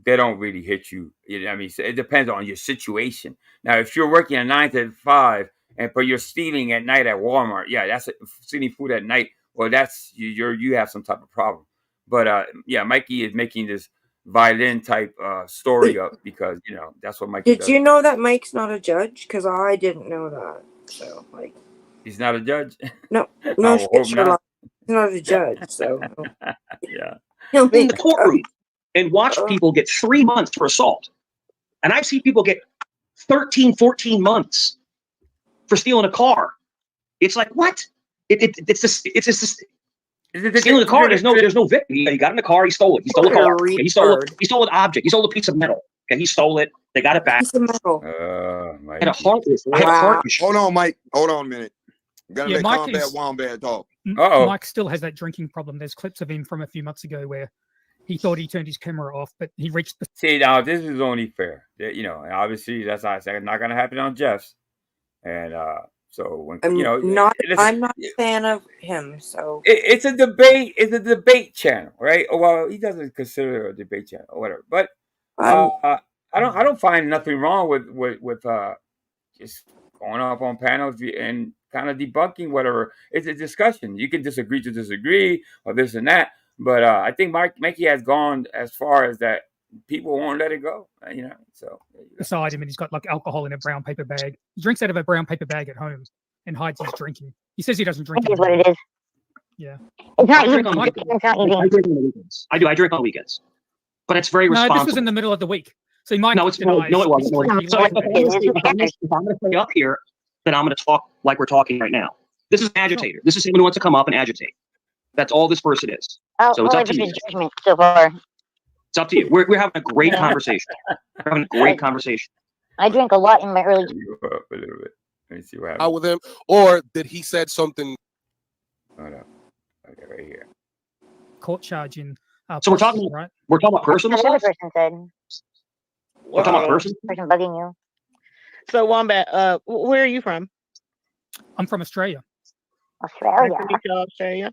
They don't really hit you. So it depends on your situation. Now, if you're working a 9 to 5 but you're stealing at night at Walmart, that's stealing food at night. Well, that's you have some type of problem. But Mikey is making this violin type story up because that's what Mikey does. Did you know that Mike's not a judge? Because I didn't know that. So he's not a judge. No, Sherlock. He's not a judge. So He'll be in the courtroom and watch people get 3 months for assault. And I've seen people get 13, 14 months for stealing a car. It's like, what? It's just Stealing the car, there's no victim. He got in the car, he stole it. He stole the car. Okay, he stole an object. He stole a piece of metal. Okay, he stole it. They got it back. Piece of metal. Had a heart. I had a heart issue. Hold on, Mike. Hold on a minute. Gotta Yeah, let Mike Combat is- Wombat talk. Mike still has that drinking problem. There's clips of him from a few months ago where he thought he turned his camera off, but he reached the. See, now this is only fair. You know, obviously that's not going to happen on Jeff's, and so when I'm you know, I'm not a fan of him. So it's a debate. It's a debate channel, right? Well, he doesn't consider it a debate channel or whatever. But I don't find nothing wrong with just going up on panels and kind of debunking whatever. It's a discussion. You can disagree to disagree or this and that. But I think Mikey has gone as far as that. People won't let it go, you know. So beside him, and he's got like alcohol in a brown paper bag. He drinks out of a brown paper bag at home and hides his drinking. He says he doesn't drink. That is what it is. Yeah. It's not I drink on eating. weekends. It's not I eating. drink on the weekends. I do. I drink on weekends, but it's very No, responsible. this was in the middle of the week, so he might. No, it wasn't. So if I'm going to stay up here, then I'm going to talk like we're talking right now. This is an agitator. This is someone who wants to come up and agitate. That's all this person is. So it's up to you. Judgment so far. It's up to you. We're having a great conversation. We're having a great conversation. I drank a lot in my early. a little bit. Let me see what happens. Out with him, or did he said something? Hold up. Okay, right here. Court charge in. So we're talking, right? We're talking about personal Another stuff. person said. We're talking about person. Person bugging you. So Wombat, where are you from? I'm from Australia. Australia. Nice to meet you, Australia.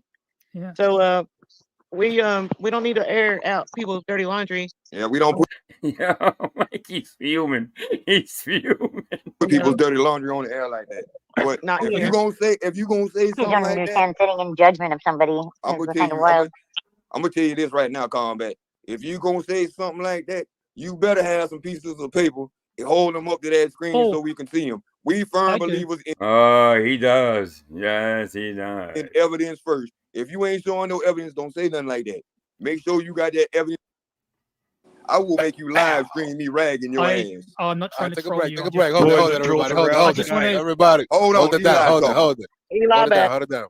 Yeah. So we don't need to air out people's dirty laundry. Yeah, we don't put Yeah, Mikey's fuming. He's fuming. people's dirty laundry on the air like that. But Not if here. you gonna say I something don't like understand that, sitting in judgment of somebody. I'm It's gonna kind tell of you. wild. I'm gonna tell you this right now, Combat. If you gonna say something like that, you better have some pieces of paper and hold them up to that screen so we can see them. We firm believers in He does. Yes, he does. evidence first. If you ain't showing no evidence, don't say nothing like that. Make sure you got that evidence. I will make you live stream me ragging your ass. I'm not trying to Take a troll break. you. Take I'm a break. just- Hold it, everybody. Hold it. Everybody. Hold on. Hold it down. Hold it. Hold it. Eli Hold it back. down. Hold it down.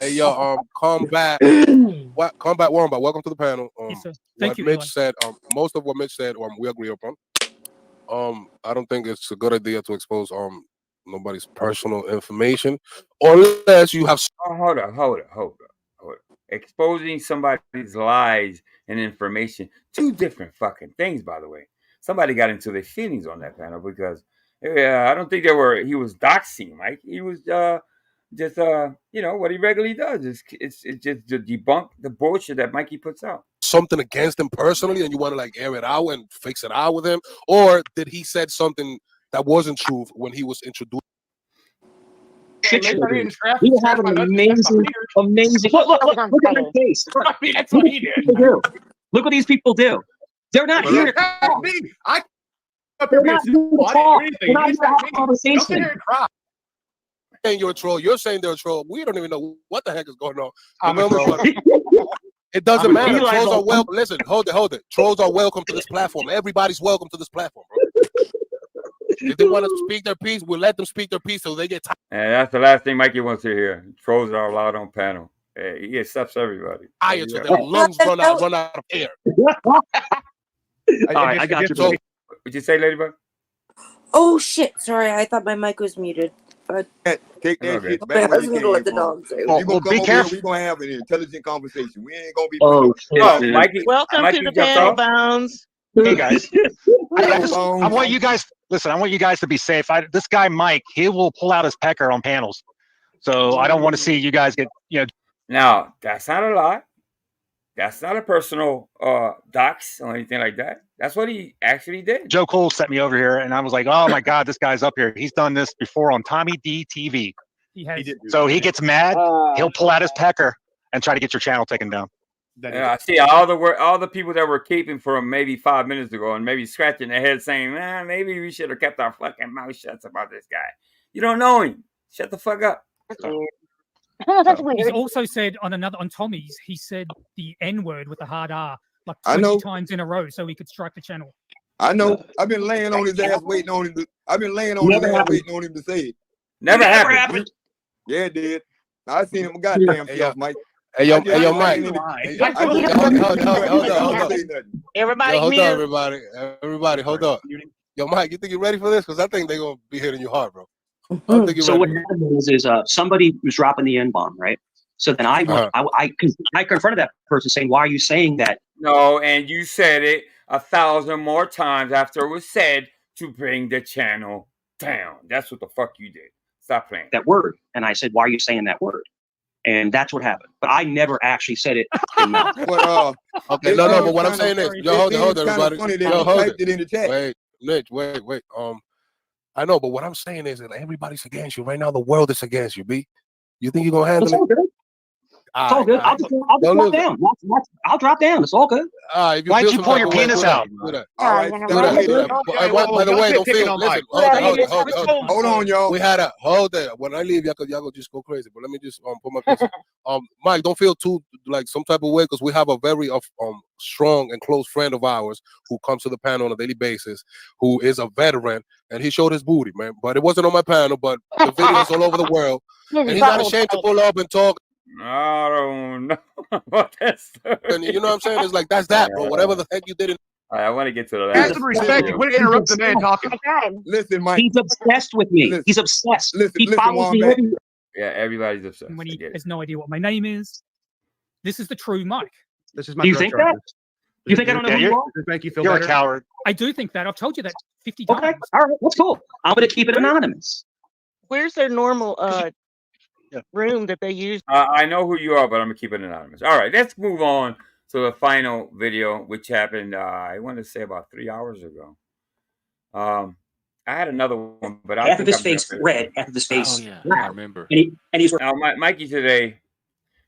Hey, yo, Combat Wombat, welcome to the panel. Yes, sir. Thank What you, Mitch Eli. said, most of what Mitch said, we agree upon. I don't think it's a good idea to expose nobody's personal information, unless you have. Hold up. Exposing somebody's lies and information, two different fucking things, by the way. Somebody got into their feelings on that panel because I don't think he was doxing, Mike. He was just you know what he regularly does. It's just to debunk the bullshit that Mikey puts out. Something against him personally, and you want to like air it out and fix it out with him, or did he said something that wasn't true when he was introduced? Shit show. We will have an amazing. Look at my face. I mean, that's what he did. Look what these people do. They're not here to talk. They're not here to talk. They're not here to have a conversation. Saying you're a troll. You're saying they're a troll. We don't even know what the heck is going on. I'm a troll. It doesn't matter. Eli's Trolls are all- welcome. Listen, hold it. Trolls are welcome to this platform. Everybody's welcome to this platform, bro. If they want to speak their piece, we'll let them speak their piece so they get tired. And that's the last thing Mikey wants to hear. Trolls are allowed on panel. He accepts everybody. So their lungs run out of air. All right, I got you. So, what'd you say, Ladybug? Oh shit! Sorry, I thought my mic was muted. But Take that Okay. shit I back was where you gonna let came the from. dog say. If Oh, you gonna well, be come over here, careful. we gonna have an intelligent conversation. We ain't gonna be. Oh, shit, man. Mikey. Welcome Mikey to the jumped panel, off. Bounds. Hey guys, I want you guys. Listen, I want you guys to be safe. This guy Mike, he will pull out his pecker on panels, so I don't want to see you guys get. Now, that's not a lie. That's not a personal dox or anything like that. That's what he actually did. Joe Cole sent me over here, and I was like, "Oh my God, this guy's up here. He's done this before on Tommy D TV." He has. So he gets mad. He'll pull out his pecker and try to get your channel taken down. I see all the people that were keeping from maybe 5 minutes ago and maybe scratching their head saying, man, maybe we should have kept our fucking mouth shut about this guy. You don't know him. Shut the fuck up. He's also said on Tommy's, he said the N word with the hard R like I 20 know. times in a row so he could strike the channel. I know. I've been laying on his ass, waiting on him. Waiting on him to say it. Never happened. Yeah, it did. I seen him goddamn self, Mike. Hey, yo, Mike. Hold on. Everybody, hold mute. on, everybody, hold on. Yo, Mike, you think you're ready for this? Because I think they're gonna be hitting you hard, bro. I don't think you're So ready. what happened is somebody was dropping the N-bomb, right? So then I confronted that person saying, why are you saying that? No, and you said it 1,000 more times after it was said to bring the channel down. That's what the fuck you did. Stop playing. That word. And I said, why are you saying that word? And that's what happened. But I never actually said it in mouth. But okay, no, but what I'm saying is, yo, hold it, everybody. Yo, hold it in the chat. Wait, Mitch, wait. I know, but what I'm saying is that everybody's against you right now. The world is against you, B. You think you're gonna handle it? It's all good. I'll just drop down. I'll drop down. It's all good. Why'd you pull your penis out? Do that. All right, By the way, don't feel. Listen, hold on, y'all. We had a hold there. When I leave, y'all go just go crazy. But let me just put my piece. Mike, don't feel too like some type of way because we have a very strong and close friend of ours who comes to the panel on a daily basis, who is a veteran, and he showed his booty, man. But it wasn't on my panel, but the videos all over the world, and he's not ashamed to pull up and talk. I don't know about that story. And you know what I'm saying? It's like that's that, bro. Whatever the heck you did. I want to get to the Have some respect. You wouldn't interrupt the man talking. Listen, Mike. He's obsessed with me. He's obsessed. He follows me Wombat. everywhere. Yeah, everybody's obsessed. When he has no idea what my name is. This is the true Mike. This is Do you think that? You think I don't know who you are? Does it make you feel You're better? a coward. I do think that. I've told you that 50 times. Okay, all right, that's cool. I'm going to keep it anonymous. Where's their normal room that they use? I know who you are, but I'm going to keep it anonymous. All right, let's move on to the final video, which happened, I want to say about 3 hours ago. I had another one, but Half of his face red, half of his face I remember. And he's now, Mikey today,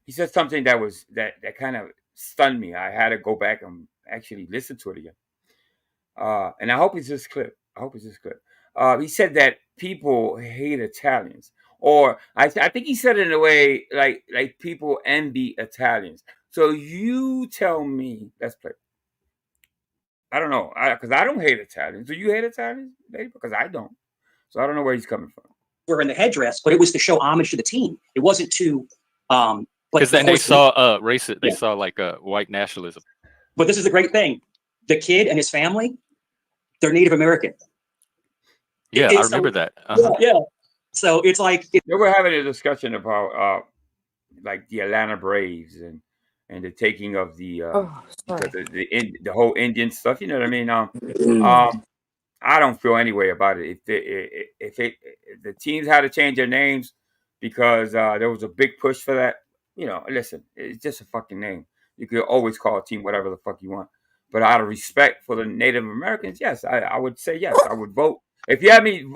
he said something that was that kind of stunned me. I had to go back and actually listen to it again. And I hope it's this clip. He said that people hate Italians, or I think he said it in a way like people envy Italians. So you tell me. Let's play. I don't know, because I don't hate Italians. Do you hate Italians, baby? Because I don't. So I don't know where he's coming from. were in the headdress, but it was to show homage to the team. It wasn't to because then they saw racist. They saw like white nationalism. But this is the great thing: the kid and his family, they're Native American. Yeah, I remember that. Yeah. So it's like they were having a discussion about like the Atlanta Braves and the taking of the the whole Indian stuff. You know what I mean? I don't feel any way about it. If the teams had to change their names because there was a big push for that, you know, listen, it's just a fucking name. You could always call a team whatever the fuck you want. But out of respect for the Native Americans, yes, I would say yes. I would vote. If you had me,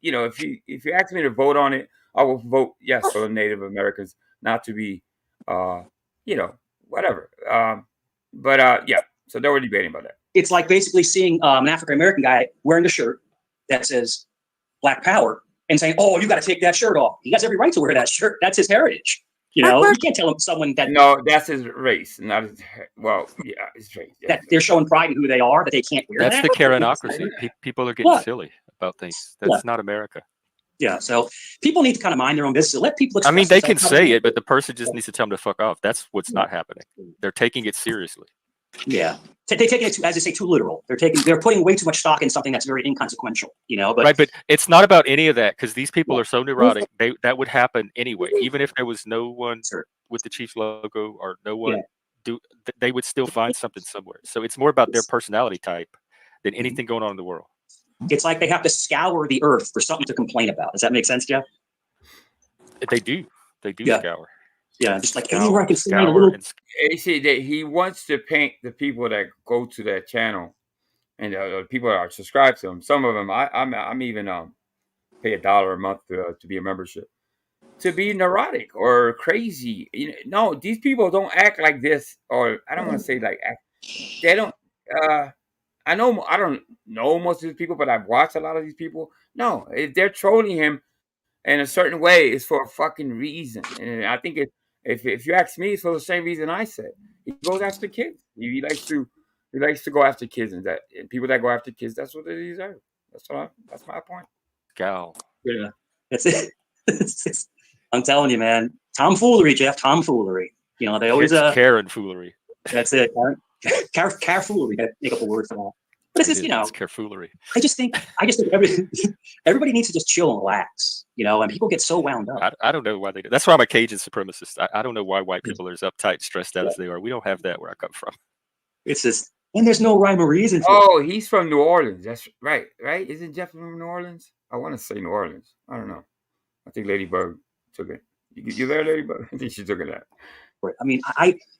you know, if you asked me to vote on it, I would vote yes for the Native Americans, not to be, you know, whatever. Yeah, so they were debating about that. It's like basically seeing an African American guy wearing a shirt that says Black Power and saying, "Oh, you got to take that shirt off." He has every right to wear that shirt. That's his heritage. You know, you can't tell him someone that that's his race, not his his race. Yeah. That they're showing pride in who they are, that they can't wear That's that. the Karenocracy. People are getting silly about things. That's not America. Yeah, so people need to kind of mind their own business. Let people. I mean, they can say it, but the person just needs to tell them to fuck off. That's what's not happening. They're taking it seriously. Yeah, they're taking it, as they say, too literal. They're putting way too much stock in something that's very inconsequential. You know, but right, but it's not about any of that because these people are so neurotic. That would happen anyway, even if there was no one with the Chiefs logo or no one. They would still find something somewhere. So it's more about their personality type than anything going on in the world. It's like they have to scour the earth for something to complain about. Does that make sense, Jeff? They do. They do scour. Yeah, just like anywhere I can find a little. You see that he wants to paint the people that go to that channel and the people that are subscribed to him. Some of them, I'm even pay $1 a month to be a membership, to be neurotic or crazy. You know, no, these people don't act like this, or I don't want to say like act. They don't. I don't know most of these people, but I've watched a lot of these people. No, if they're trolling him in a certain way, it's for a fucking reason. And I think if you ask me, it's for the same reason I said. He goes after kids. He likes to go after kids, and people that go after kids, that's what they deserve. That's my point. Gal. Yeah, that's it. I'm telling you, man. Tomfoolery, Jeff. Tomfoolery. You know, they always It's Karen foolery. That's it. Carefoolery. Gotta make up a word for that. But it's just, you know, It's carefoolery. I just think everybody needs to just chill and relax, you know, and people get so wound up. I don't know why they do. That's why I'm a Cajun supremacist. I don't know why white people are as uptight, stressed out as they are. We don't have that where I come from. It's just, and there's no rhyme or reason for it. Oh, he's from New Orleans. That's right. Right? Isn't Jeff from New Orleans? I want to say New Orleans. I don't know. I think Ladybug took it. You there, Ladybug? I think she took it out. I mean,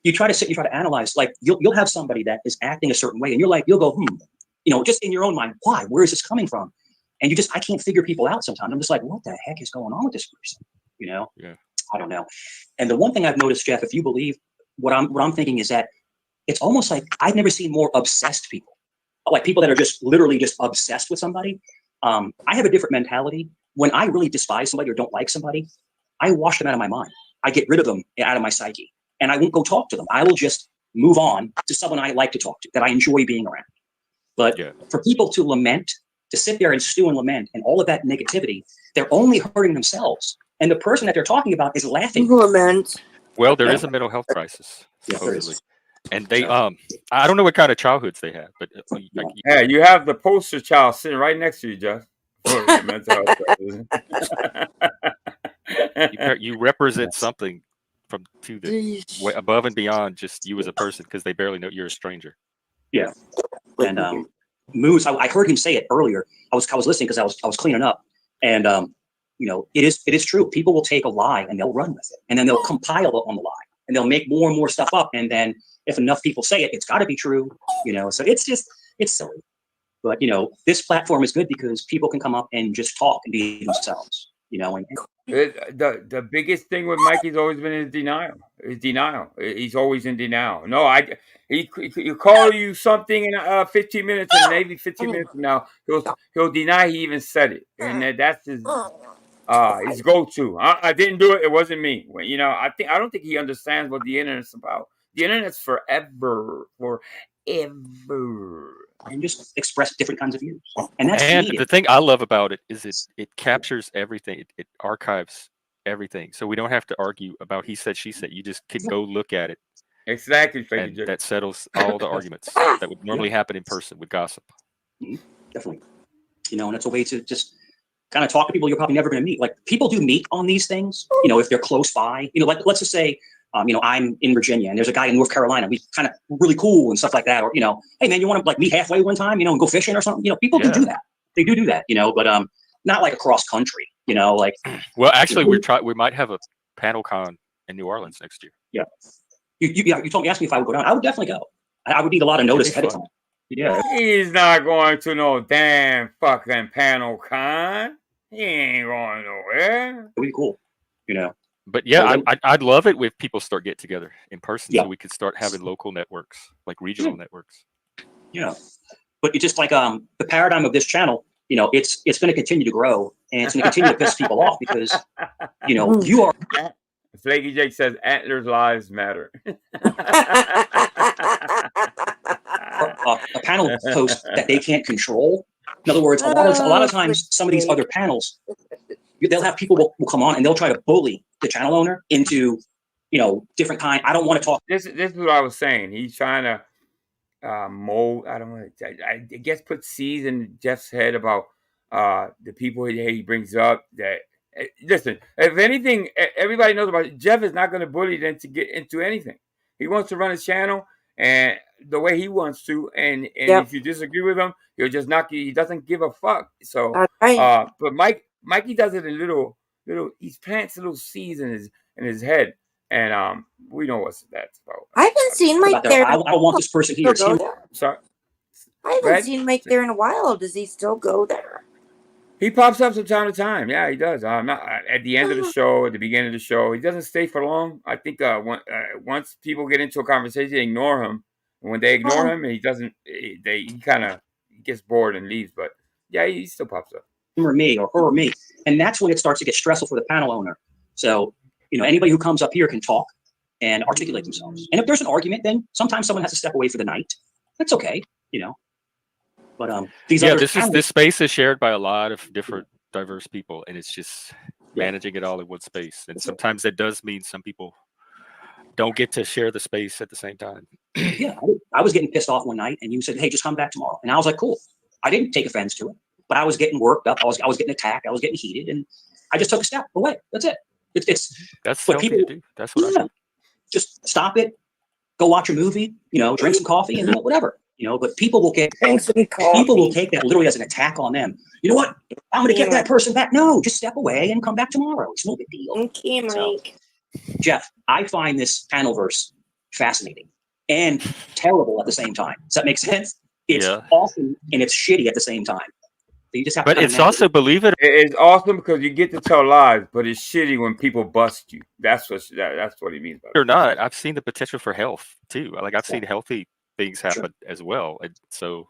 you try to sit, you try to analyze, like you'll have somebody that is acting a certain way and you're like, you'll go, you know, just in your own mind, why? Where is this coming from? And I can't figure people out sometimes. I'm just like, what the heck is going on with this person? You know? Yeah. I don't know. And the one thing I've noticed, Jeff, if you believe what I'm thinking is that it's almost like I've never seen more obsessed people, like people that are just literally just obsessed with somebody. I have a different mentality. When I really despise somebody or don't like somebody, I wash them out of my mind. I get rid of them out of my psyche and I won't go talk to them. I will just move on to someone I like to talk to, that I enjoy being around. But for people to lament, to sit there and stew and lament and all of that negativity, they're only hurting themselves. And the person that they're talking about is laughing. Lament. Well, there is a mental health crisis, supposedly. And they, I don't know what kind of childhoods they have, but yeah, you have the poster child sitting right next to you, Jeff. You represent something from way above and beyond just you as a person because they barely know you're a stranger. Yeah, and Moose, I heard him say it earlier. I was listening because I was cleaning up, and you know, it is true. People will take a lie and they'll run with it, and then they'll compile it on the lie, and they'll make more and more stuff up, and then if enough people say it, it's got to be true. You know, so it's silly. But you know, this platform is good because people can come up and just talk and be themselves. You know, and the biggest thing with Mikey's always been his denial. He's always in denial. No, he'll call you something in 15 minutes, and maybe 15 minutes from now he'll deny he even said it, and that's his go-to. I didn't do it. It wasn't me. You know, I don't think he understands what the internet's about. The internet's forever. And just express different kinds of views. And that's the thing I love about it is it captures everything. It archives everything. So we don't have to argue about he said, she said. You just can go look at it. Exactly. And that settles all the arguments that would normally happen in person with gossip. Definitely. You know, and it's a way to just kind of talk to people you're probably never going to meet. Like people do meet on these things, you know, if they're close by. You know, like let's just say, you know, I'm in Virginia and there's a guy in North Carolina. We kind of really cool and stuff like that. Or, you know, hey man, you want to like meet halfway one time, you know, and go fishing or something? You know, people do that. They do that, you know, but not like across country, you know, like. Well, actually, we might have a panel con in New Orleans next year. Yeah. You told me, asked me if I would go down. I would definitely go. I would need a lot of notice ahead of time. Yeah. He's not going to no damn fucking panel con. He ain't going nowhere. It would be cool, you know. But yeah, I'd love it if people start get together in person, so we could start having local networks, like regional networks. Yeah, but it's just like the paradigm of this channel. You know, it's going to continue to grow, and it's going to continue to piss people off because, you know, you are. Flaky Jake says Antlers lives matter. A panel post that they can't control. In other words, a lot of times, some of these other panels, they'll have people will come on and they'll try to bully the channel owner into, you know, different kind. I don't want to talk. This is what I was saying. He's trying to mold. I don't know. I guess put seeds in Jeff's head about the people he brings up. That listen, if anything, everybody knows about it. Jeff is not going to bully them to get into anything. He wants to run his channel and the way he wants to, and if you disagree with him, he'll just knock you. He doesn't give a fuck. So, but Mikey does it in little. He plants little seeds in his head, and we know what that's about. I haven't seen Mike there. I want this person here. Sorry, I haven't seen Mike there in a while. Does he still go there? He pops up from time to time. Yeah, he does. Not at the end of the show, at the beginning of the show. He doesn't stay for long. I think once people get into a conversation, they ignore him. And when they ignore him, he doesn't. He kind of gets bored and leaves. But yeah, he still pops up. Him or me, or her or me, and that's when it starts to get stressful for the panel owner. So, you know, anybody who comes up here can talk and articulate themselves. And if there's an argument, then sometimes someone has to step away for the night. That's okay, you know. But this space is shared by a lot of different diverse people, and it's just managing it all in one space. And sometimes that does mean some people don't get to share the space at the same time. Yeah, I was getting pissed off one night, and you said, "Hey, just come back tomorrow." And I was like, "Cool." I didn't take offense to it, but I was getting worked up. I was getting attacked. I was getting heated, and I just took a step away. That's it. That's what healthy people to do. That's what I do. just stop it. Go watch a movie. Drink some coffee, and whatever. But people will take that literally as an attack on them. You know what? I'm going to get that person back. No, just step away and come back tomorrow. It's no big deal. Okay, Mike. Jeff, I find this panelverse fascinating and terrible at the same time. Does that make sense? It's awesome and it's shitty at the same time. So you just have But to it's also, believe it. It's awesome because you get to tell lies, but it's shitty when people bust you. That's what he means by Or not, I've seen the potential for health too. Like I've seen healthy things happen as well, and so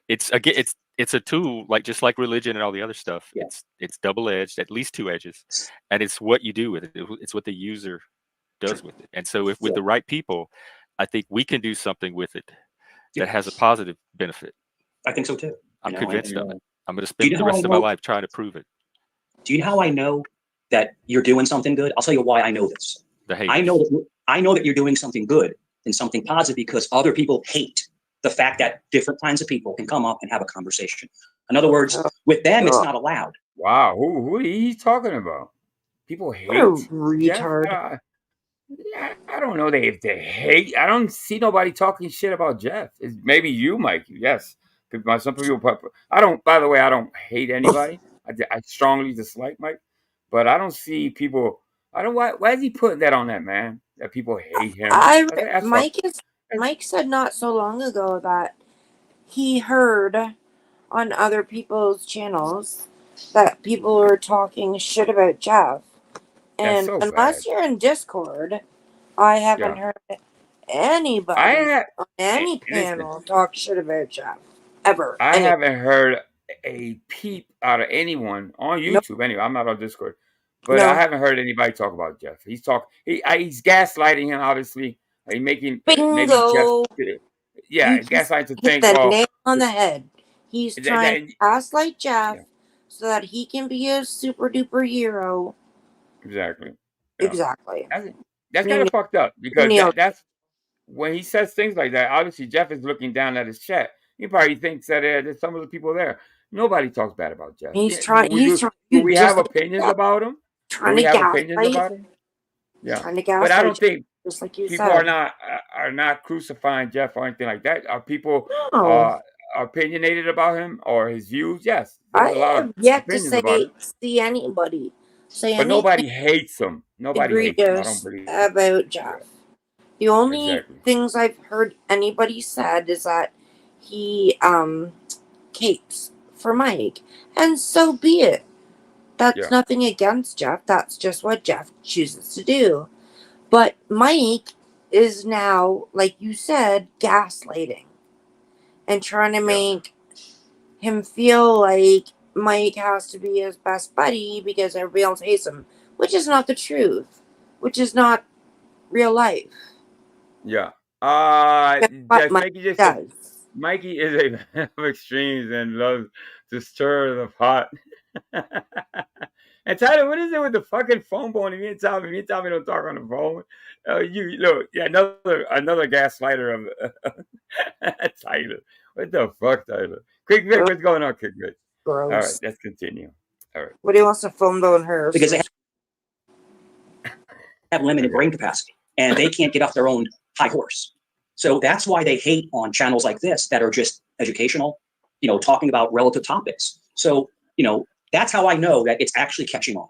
it's a tool, like just like religion and all the other stuff. It's double edged, at least two edges, and it's what you do with it. It's what the user does with it. And so, if with the right people, I think we can do something with it that has a positive benefit. I think so too. I'm convinced of it. I'm going to spend the rest of my life trying to prove it. Do you know how I know that you're doing something good? I'll tell you why I know this. I know that you're doing something good and something positive because other people hate the fact that different kinds of people can come up and have a conversation. In other words, with them, it's not allowed. Wow, who are you talking about? People hate retard. Jeff? I don't know if they hate. I don't see nobody talking shit about Jeff. It's maybe you, Mikey. Yes. Some people. I don't. By the way, I don't hate anybody. I strongly dislike Mike, but I don't see people. I don't. Why is he putting that on that man? That people hate him. Mike said not so long ago that he heard on other people's channels that people were talking shit about Jeff, and unless you're in Discord, I haven't heard anybody on any panel talk shit about Jeff. Ever. I haven't heard a peep out of anyone on YouTube. Anyway, I'm not on Discord, but I haven't heard anybody talk about Jeff. He's he's gaslighting him. Obviously, he's making maybe Jeff. Yeah, gaslighting to think. Hit the nail on the head. He's trying to gaslight Jeff so that he can be a super duper hero. Exactly. Exactly. That's kind of fucked up because that's when he says things like that. Obviously, Jeff is looking down at his chat. He probably thinks that there's some of the people there. Nobody talks bad about Jeff. We have opinions about him. We have opinions about him. Yeah, but I don't think just like you people said. are not crucifying Jeff or anything like that. Are people opinionated about him or his views? Yes, I have yet to see anybody say anything. But nobody hates him. Nobody hates him. I don't believe about Jeff. The only things I've heard anybody said is that he capes for Mike, and so be it. That's nothing against Jeff. That's just what Jeff chooses to do. But Mike is now, like you said, gaslighting and trying to make him feel like Mike has to be his best buddy because everybody else hates him, which is not the truth, which is not real life. Yeah. Mikey is a man of extremes and loves to stir the pot. And Tyler, what is it with the fucking phone bone? Me and Tommy don't talk on the phone. You look, another gaslighter of Tyler. What the fuck, Tyler? Quick Vic, what's going on, Quick Vic? Gross. All right, let's continue. All right. But he wants to phone bone her because they have limited brain capacity and they can't get off their own high horse. So that's why they hate on channels like this that are just educational, talking about relative topics. So, that's how I know that it's actually catching on.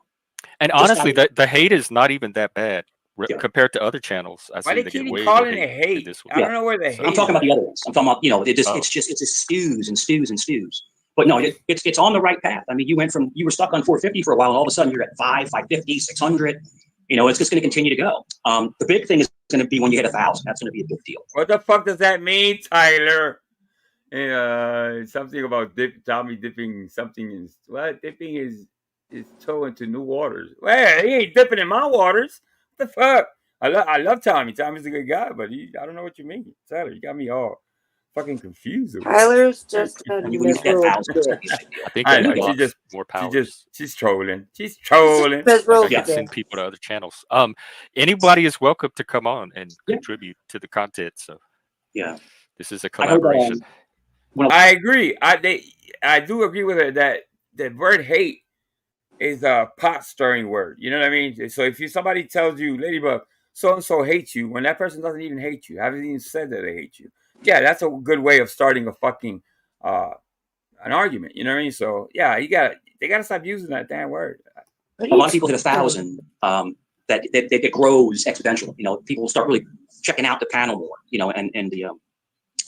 And honestly, the hate is not even that bad compared to other channels. Why they keep calling it hate? I don't know where the hate. I'm talking about the other ones. I'm talking about, it's just stews and stews and stews. But no, it's on the right path. I mean, you were stuck on 450 for a while, and all of a sudden you're at 550, 600. It's just going to continue to go. The big thing is going to be when you hit 1,000. That's going to be a big deal. What the fuck does that mean, Tyler? Something about Tommy dipping something in dipping his toe into new waters. Well, he ain't dipping in my waters. What the fuck? I love Tommy. Tommy's a good guy, but I don't know what you mean. Tyler, you got me all fucking confused. Tyler's just a You need that miserable thousand. bitch. I think I that know. unlocks more powers. She's trolling. She's trolling. miserable Like I can bitch. send people to other channels. Anybody is welcome to come on and contribute to the content. So Yeah, this is a I heard collaboration. I agree. I do agree with her that the word hate is a pot stirring word. You know what I mean? So if somebody tells you, Ladybug, so and so hates you, when that person doesn't even hate you, haven't even said that they hate you. Yeah, that's a good way of starting a fucking an argument. You know what I mean? So yeah, they gotta stop using that damn word. A lot of people hit 1,000. That it grows exponentially. You know, people start really checking out the panel more. You know, and the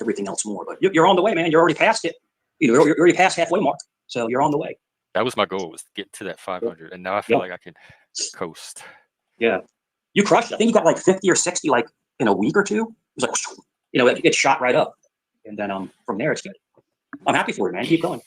everything else more. But you're on the way, man. You're already past it. You know, you're already past halfway mark. So you're on the way. That was my goal, was to get to that 500, and now I feel like I can coast. Yeah, you crushed it. I think you got like 50 or 60 like in a week or two. It was like, you know, it shot right up, and then from there it's good. I'm happy for you, man. Keep going.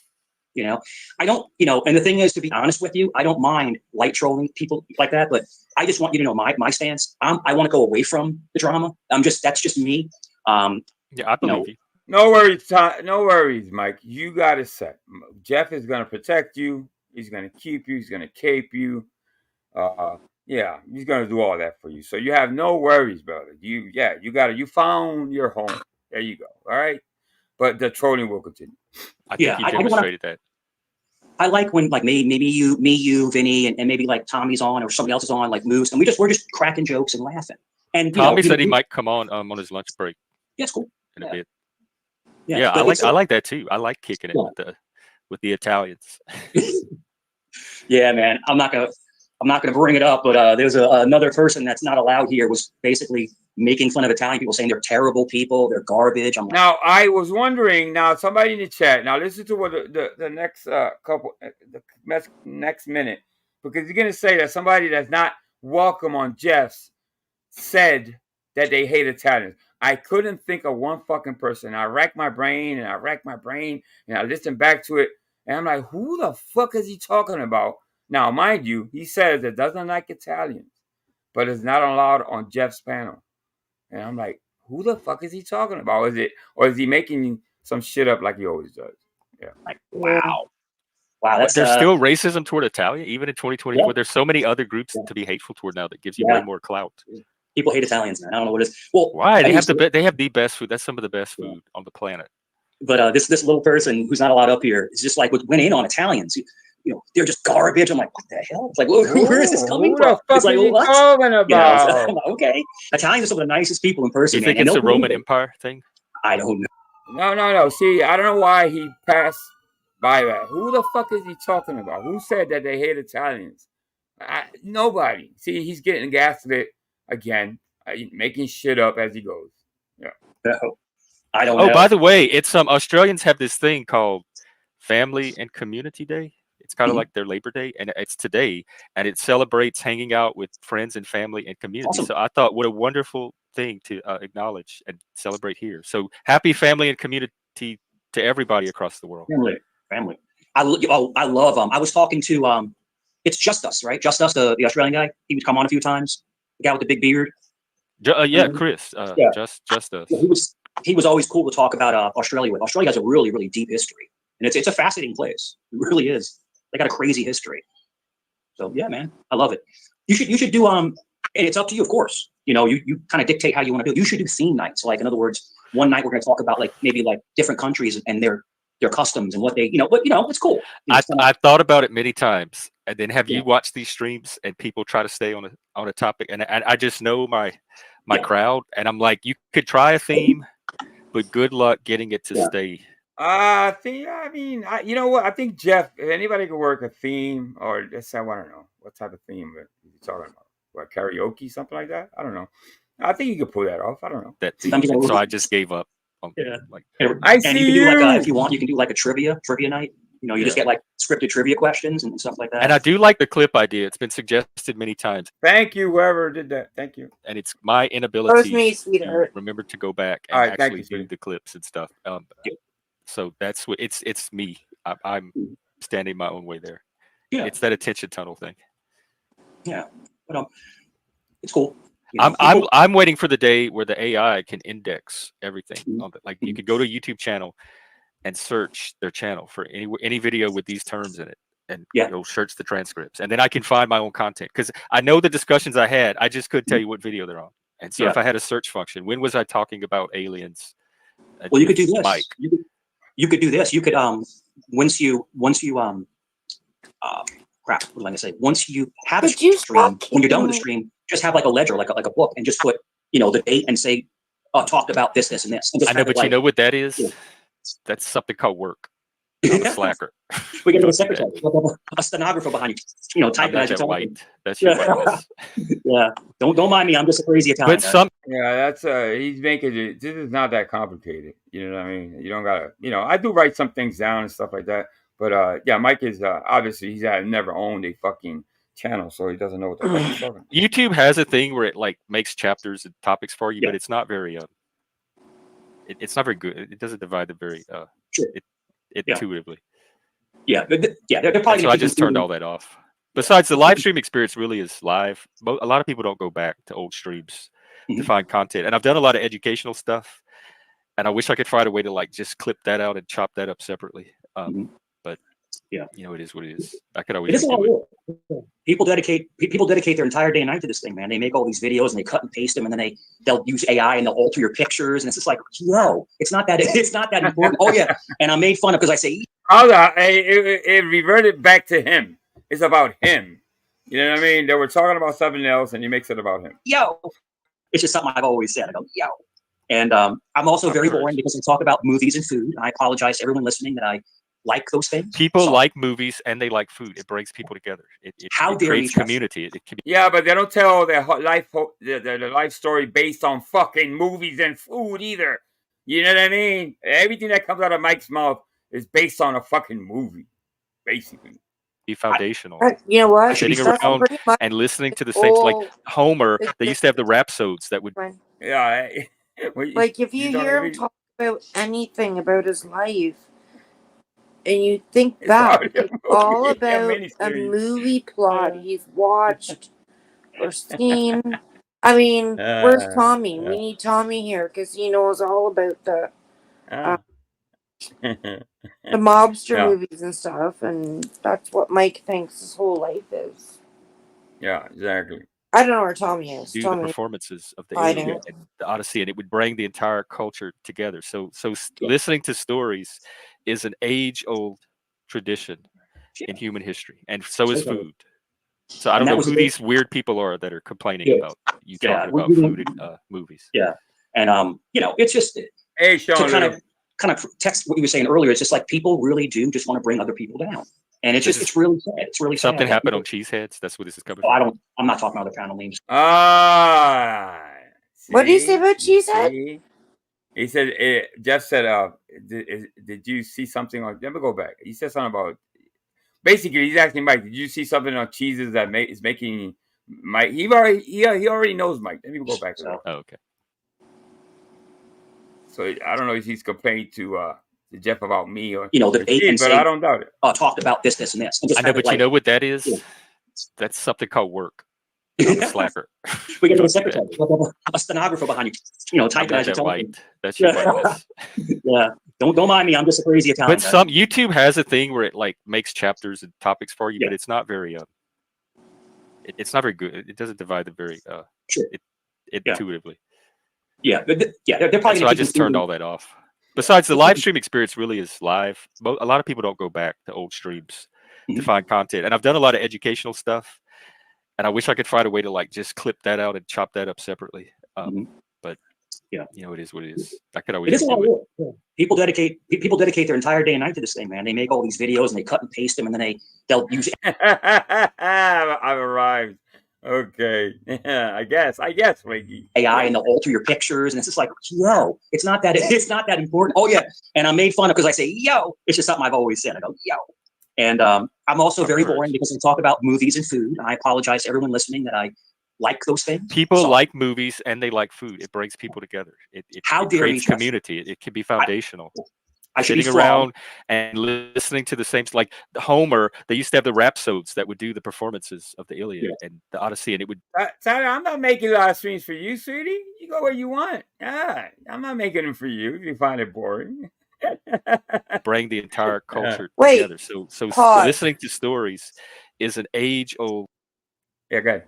You know, I don't, you know, and the thing is, to be honest with you, I don't mind light trolling people like that, but I just want you to know my stance. I want to go away from the drama. That's just me. Yeah, I believe you. No worries, no worries, Mike. You got it set. Jeff is gonna protect you. He's gonna keep you. He's gonna cape you. Yeah, he's gonna do all that for you. So you have no worries, brother. You got it. You found your home. There you go. All right. But the trolling will continue. I think you demonstrated that. I like when like maybe you, Vinny, and maybe like Tommy's on or somebody else is on, like Moose, and we're just cracking jokes and laughing. And Tommy said he might come on his lunch break. Yeah, it's cool. In a bit. Yeah, Yeah, I like that too. I like kicking it with the Italians. Yeah, man. I'm not gonna bring it up, but there's another person that's not allowed here was basically making fun of Italian people, saying they're terrible people, they're garbage. I'm like, Now I was wondering. Now somebody in the chat. Now listen to what the next the next minute, because you're gonna say that somebody that's not welcome on Jeff's said that they hate Italians. I couldn't think of one fucking person. I racked my brain and I listened back to it, and I'm like, who the fuck is he talking about? Now, mind you, he says it doesn't like Italians, but it's not allowed on Jeff's panel. And I'm like, who the fuck is he talking about? Is he making some shit up like he always does? Yeah. Like, wow. That's there's still racism toward Italian, even in 2024. Yeah. There's so many other groups to be hateful toward now that gives you way more clout. People hate Italians, man. I don't know what it is. Well, why? They have the best food. That's some of the best food on the planet. But this little person who's not allowed up here is just like went in on Italians. You know, they're just garbage. I'm like, what the hell? It's like, where is this coming from? It's like, what? Talking about? You know, so I'm like, okay. Italians are some of the nicest people in person. You think it's a Roman Empire thing? I don't know. No. See, I don't know why he passed by that. Who the fuck is he talking about? Who said that they hate Italians? Nobody. See, he's getting gaslit again, making shit up as he goes. Yeah. I don't know. Oh, by the way, it's Australians have this thing called Family and Community Day. It's kind of like their Labor Day, and it's today, and it celebrates hanging out with friends and family and community. Awesome. So I thought, what a wonderful thing to acknowledge and celebrate here. So happy family and community to everybody across the world. Family. I love I was talking to it's Just Us, right? Just Us, the Australian guy. He would come on a few times. The guy with the big beard. Yeah, Chris. Just Us. Yeah, he was always cool to talk about Australia with. Australia has a really, really deep history, and it's a fascinating place. It really is. They got a crazy history. So yeah, man, I love it. You should do and it's up to you, of course. You know, you kind of dictate how you want to do it. You should do theme nights. Like, in other words, one night we're going to talk about maybe different countries and their customs and what they, but it's cool. I've thought about it many times. And then have you watched these streams and people try to stay on a topic? And I just know my crowd, and I'm like, you could try a theme, but good luck getting it to stay. You know what? I think Jeff, if anybody could work a theme, or let's say, I don't know what type of theme you're talking about. What, karaoke, something like that? I don't know. I think you could pull that off. I don't know. So I just gave up. I see. You can do if you want, you can do a trivia night. You know, you just get scripted trivia questions and stuff like that. And I do like the clip idea. It's been suggested many times. Thank you, whoever did that. Thank you. And it's my inability to remember to go back and actually do the clips and stuff. So that's what it's me. I'm standing my own way there. Yeah, it's that attention tunnel thing. Yeah, but it's cool. You know, I'm waiting for the day where the AI can index everything on it. Like you could go to a YouTube channel and search their channel for any video with these terms in it, and you'll search the transcripts, and then I can find my own content because I know the discussions I had. I just couldn't tell you what video they're on, and so if I had a search function, when was I talking about aliens? Well, you could do this. Mike. You could do this. You could once you crap. What am I gonna say? Once you have a stream, when you're done with the stream, just have like a ledger, like a book, and just put the date and say talked about this, and this. And just I know, but like, you know what that is? Yeah. That's something called work. I'm a slacker. We get a secretary, a stenographer behind you, typing as you're talking. That's your whiteness. Yeah, don't mind me. I'm just a crazy Italian. But that's he's making it. This is not that complicated. You know what I mean? You don't gotta. I do write some things down and stuff like that. But yeah, Mike is obviously he's never owned a fucking channel, so he doesn't know what the fuck he's talking about. YouTube has a thing where it like makes chapters and topics for you, but it's not very it's not very good. It doesn't divide them very intuitively. Yeah, they're probably. So I just turned all that off. Besides, the live stream experience really is live. A lot of people don't go back to old streams to find content, and I've done a lot of educational stuff, and I wish I could find a way to like just clip that out and chop that up separately. But it is what it is. I could always. It is a lot of work. People dedicate their entire day and night to this thing, man. They make all these videos and they cut and paste them, and then they'll use AI and they'll alter your pictures, and it's just like, it's not that important. Oh yeah, and I'm made fun of because I say, it reverted back to him. It's about him. You know what I mean? They were talking about something else, and he makes it about him. It's just something I've always said. I go, and I'm also very boring because I talk about movies and food. And I apologize to everyone listening that I like those things. People like movies and they like food. It brings people together. It creates community. It can be but they don't tell their life story based on fucking movies and food either. You know what I mean? Everything that comes out of Mike's mouth is based on a fucking movie, basically. Be foundational. You know what? Sitting around and listening to the same, like Homer. They used to have the rhapsodes that would. Like if you hear him talk about anything about his life, and you think back, it's all about a movie plot he's watched or seen. I mean, where's Tommy? We need Tommy here because he knows all about the mobster movies and stuff, and that's what Mike thinks his whole life is. Yeah, exactly. I don't know where Tommy is. Do Tommy the performances of the Iliad and the Odyssey, and it would bring the entire culture together. So listening to stories is an age-old tradition in human history, and so is food. So I don't know who these weird people are that are complaining about you talking about food and movies. Yeah, and it's just to kind of text what you were saying earlier. It's just like people really do just want to bring other people down, and it's really sad. It's really something sad. happened on Cheeseheads. That's what this is coming from. I'm not talking about the channel names. What did you say about Cheesehead? He said, Jeff said, did you see something on, let me go back. He said something about, basically, he's asking Mike, did you see something on cheeses that is making Mike, he already knows Mike. Let me go back to that. Oh, okay. So I don't know if he's complaining to Jeff about me or, the cheese, but I don't doubt it. Talked about this, and this. I know, but you know what that is? Yeah. That's something called work. I'm a slacker. We get a secretary, a stenographer behind you, typing as you're talking. That's your whiteness. Yeah, don't mind me. I'm just a crazy Italian. But YouTube has a thing where it like makes chapters and topics for you, but it's not very it's not very good. It doesn't divide them very intuitively. Yeah, they're probably. So I just turned all that off. Besides, the live stream experience really is live. A lot of people don't go back to old streams to find content, and I've done a lot of educational stuff. And I wish I could find a way to like just clip that out and chop that up separately. But it is what it is. I could always. It is a lot of work. Yeah. People dedicate their entire day and night to this thing, man. They make all these videos and they cut and paste them, and then they'll use. I've arrived. Okay, I guess, Mikey. AI and they'll alter your pictures, and it's just like, it's not that important. Oh yeah, and I'm made fun of because I say, it's just something I've always said. I go, And I'm also very boring because I talk about movies and food. And I apologize to everyone listening that I like those things. People like movies and they like food. It brings people together. It creates community. It can be foundational. I should be sitting flogged. around and listening to the same, like Homer. They used to have the rhapsodes that would do the performances of the Iliad and the Odyssey, and it would. Tyler, I'm not making live streams for you, sweetie. You go where you want. Yeah, I'm not making them for you if you find it boring. bring the entire culture Wait, together. So pause. listening to stories is an age-old. Yeah, good.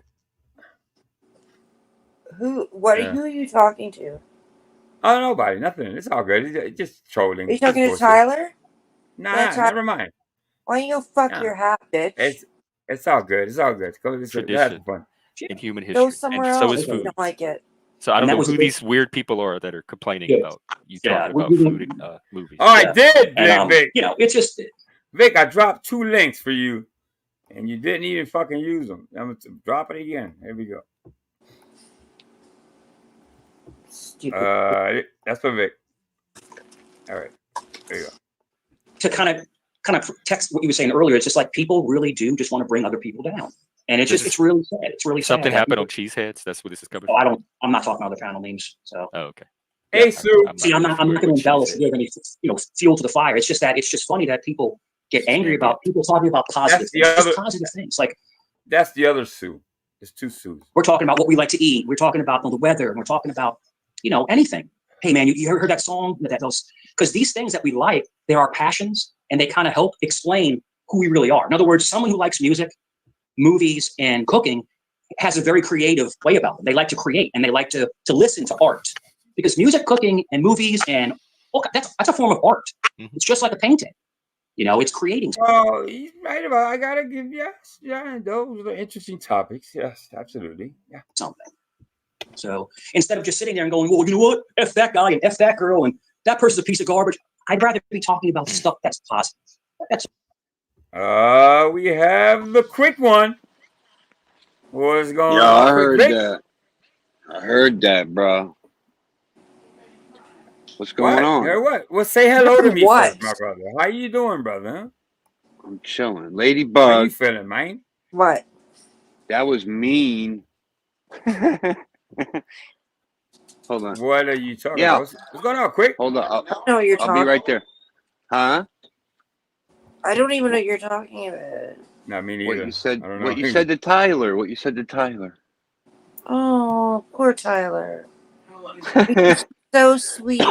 Who are you talking to? Oh, nobody, nothing. It's all good. It's just trolling. Are you talking to Just bullshit. Tyler? Nah, Yeah, Tyler. never mind. Why don't you go fuck Nah. your hat, bitch? It's all good. It's all good. Go have Tradition fun. in human history, Go somewhere and so else is if you food. don't like it. So I don't And that know was who a big- these weird people are that are complaining Yeah. about you Yeah, talking we're about giving- food and movies. Oh, I Yeah. did, And, Vic. you know, it's just Vic, I dropped 2 links for you, and you didn't even fucking use them. I'm gonna drop it again. Here we go. Stupid. That's for Vic. All right, there you go. to kind of text what you were saying earlier. It's just like people really do just want to bring other people down, and it's just it's really sad. It's really sad. Something that happened people- on Cheeseheads. That's where this is coming Oh, from. I'm not talking about other panel names. So. Oh, okay. Hey, Sue. See, I'm not going to embellish give any fuel to the fire. It's just that it's just funny that people get angry about people talking about positive That's the things. other- Just positive things. Like That's the other Sue. There's 2 Sues. we're talking about what we like to eat. We're talking about the weather. And we're talking about anything. Hey man, you heard that song? Because these things that we like, they're our passions, and they kind of help explain who we really are. In other words, someone who likes music, movies, and cooking has a very creative way about them. They like to create, and they like to listen to art, because music, cooking, and movies, and that's a form of art. Mm-hmm. It's just like a painting. It's creating. Well, he's right about. I gotta give those are interesting topics. Yes, absolutely. Yeah. Something. So instead of just sitting there and going, well, you know what? F that guy and F that girl and that person's a piece of garbage. I'd rather be talking about stuff that's positive. That's We have the quick one. What's going Yo, on? I heard Vic? that. I heard that, bro. What's going What? on? Heard what? Well, say hello to me What? first, my brother. How you doing, brother? I'm chilling. How you Ladybug, feeling, man? What? that was mean. Hold on. What are you talking Yeah. about? What's going on? Quick. Hold on. I don't know what you're I'll talking. be right there. Huh? I don't even know what you're talking about. Not me What neither. you said? I don't know. What you said to Tyler? What you said to Tyler? Oh, poor Tyler. He's so sweet.